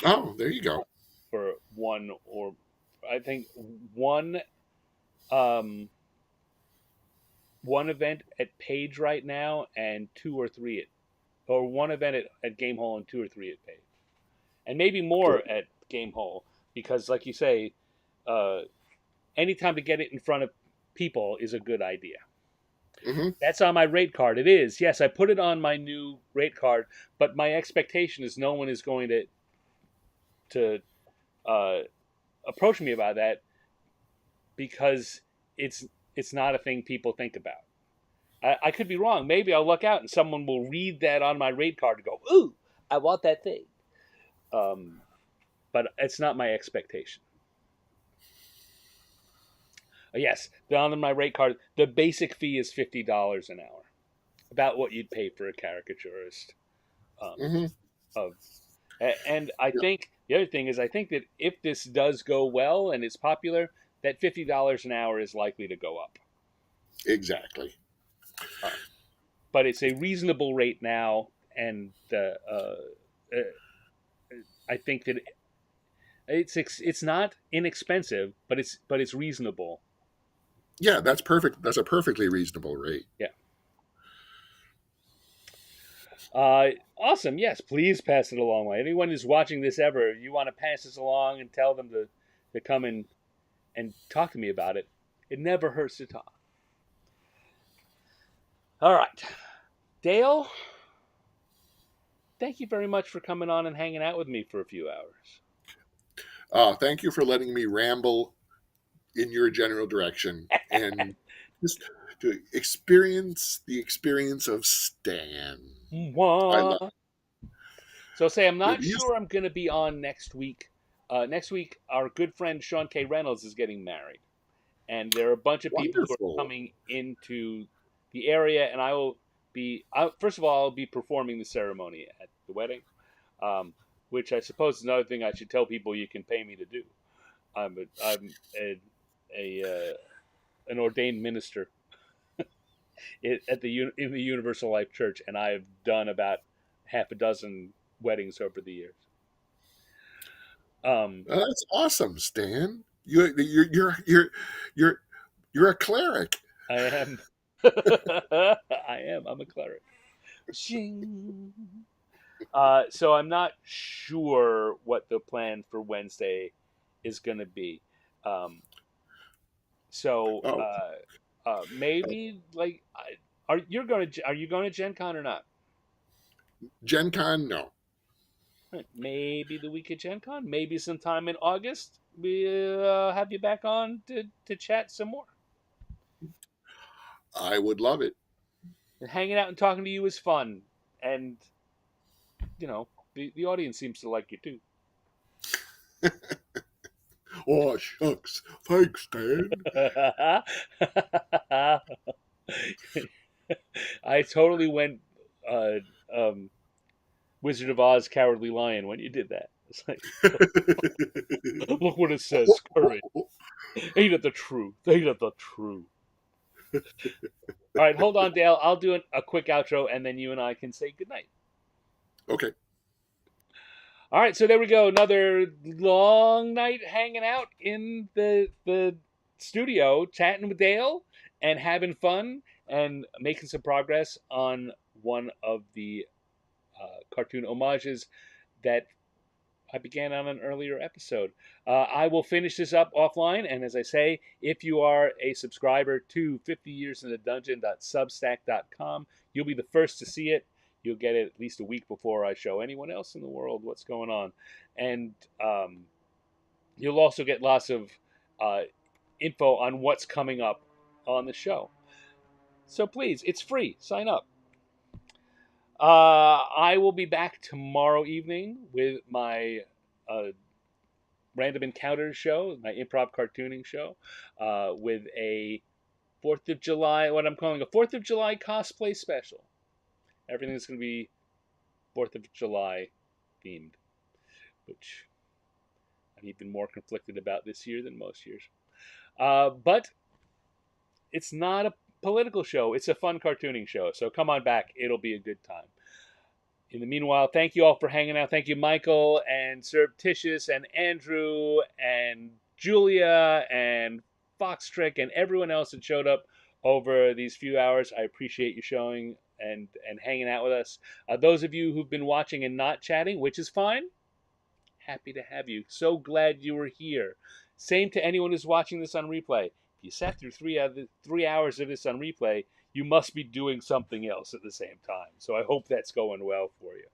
Oh, there you go. for one, or I think one um, one event at Page right now, and two or three or one event at Gamehole and two or three at Page, and maybe Good. more at Gamehole, because, like you say, uh, anytime to get it in front of people is a good idea. Hmm. That's on my rate card. It is. Yes, I put it on my new rate card, but my expectation is no one is going to uh, approach me about that, because it's it's not a thing people think about. I could be wrong. Maybe I'll look out and someone will read that on my rate card and go, "Ooh, I want that thing." Um, but it's not my expectation. Yes, on my rate card, the basic fee is $50 an hour, about what you'd pay for a caricaturist. Um, Hmm. of And I think the other thing is, I think that if this does go well and it's popular, that $50 an hour is likely to go up. Exactly. Uh, but it's a reasonable rate now, and I think that it's not inexpensive, but it's reasonable. Yeah, that's perfect. That's a perfectly reasonable rate. Yeah. Awesome. Yes, please pass it along. Anyone who's watching this ever, you want to pass this along and tell them to come and talk to me about it. It never hurts to talk. All right, Dale. Thank you very much for coming on and hanging out with me for a few hours. Thank you for letting me ramble in your general direction and just to experience the experience of Stan. I love Mwah. So say I'm it. not sure I'm going to be on next week. Next week, our good friend Sean K. Reynolds is getting married, and there are a bunch of people who are Wonderful. coming into the area, and I will be. First of all, I'll be performing the ceremony at the wedding, um, which I suppose is another thing I should tell people you can pay me to do. I'm a an ordained minister in the Universal Life Church, and I have done about half a dozen weddings over the years. Um, Oh, that's awesome, Stan. You're you're a cleric. I am. I am. I'm a cleric. Shing. So I'm not sure what the plan for Wednesday is going to be. Um, so Oh, maybe like, are you going to Gen Con or not? Gen Con, no. Right, maybe the week of Gen Con, maybe sometime in August. We have you back on to chat some more. I would love it. And hanging out and talking to you is fun, and the audience seems to like you too. Oh, shucks. Thanks, Stan. I totally went uh, um, Wizard of Oz, Cowardly Lion when you did that. It's like, look what it says: courage. Ain't it the truth? Ain't it the truth? All right, hold on, Dale. I'll do a quick outro, and then you and I can say goodnight. Okay. All right, so there we go. Another long night hanging out in the studio, chatting with Dale and having fun and making some progress on one of the cartoon homages that I began on an earlier episode. I will finish this up offline, and as I say, if you are a subscriber to 50 Years in the Dungeon.substack.com, you'll be the first to see it. You'll get it at least a week before I show anyone else in the world what's going on. And you'll also get lots of uh, info on what's coming up on the show. So please, it's free. Sign up. I will be back tomorrow evening with my Random Encounters show, my improv cartooning show, with a 4th of July, what I'm calling a 4th of July cosplay special. Everything's going to be 4th of July themed, which I'm even more conflicted about this year than most years. But it's not a political show, it's a fun cartooning show. So come on back, it'll be a good time. In the meanwhile, thank you all for hanging out. Thank you, Michael and Surreptitious and Andrew and Julia and Foxtrick and everyone else that showed up over these few hours. I appreciate you showing and hanging out with us. Those of you who've been watching and not chatting, which is fine, happy to have you. So glad you were here. Same to anyone who's watching this on replay. If you sat through 3 hours of this on replay, you must be doing something else at the same time. So I hope that's going well for you.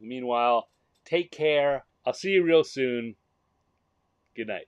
Meanwhile, take care. I'll see you real soon. Good night.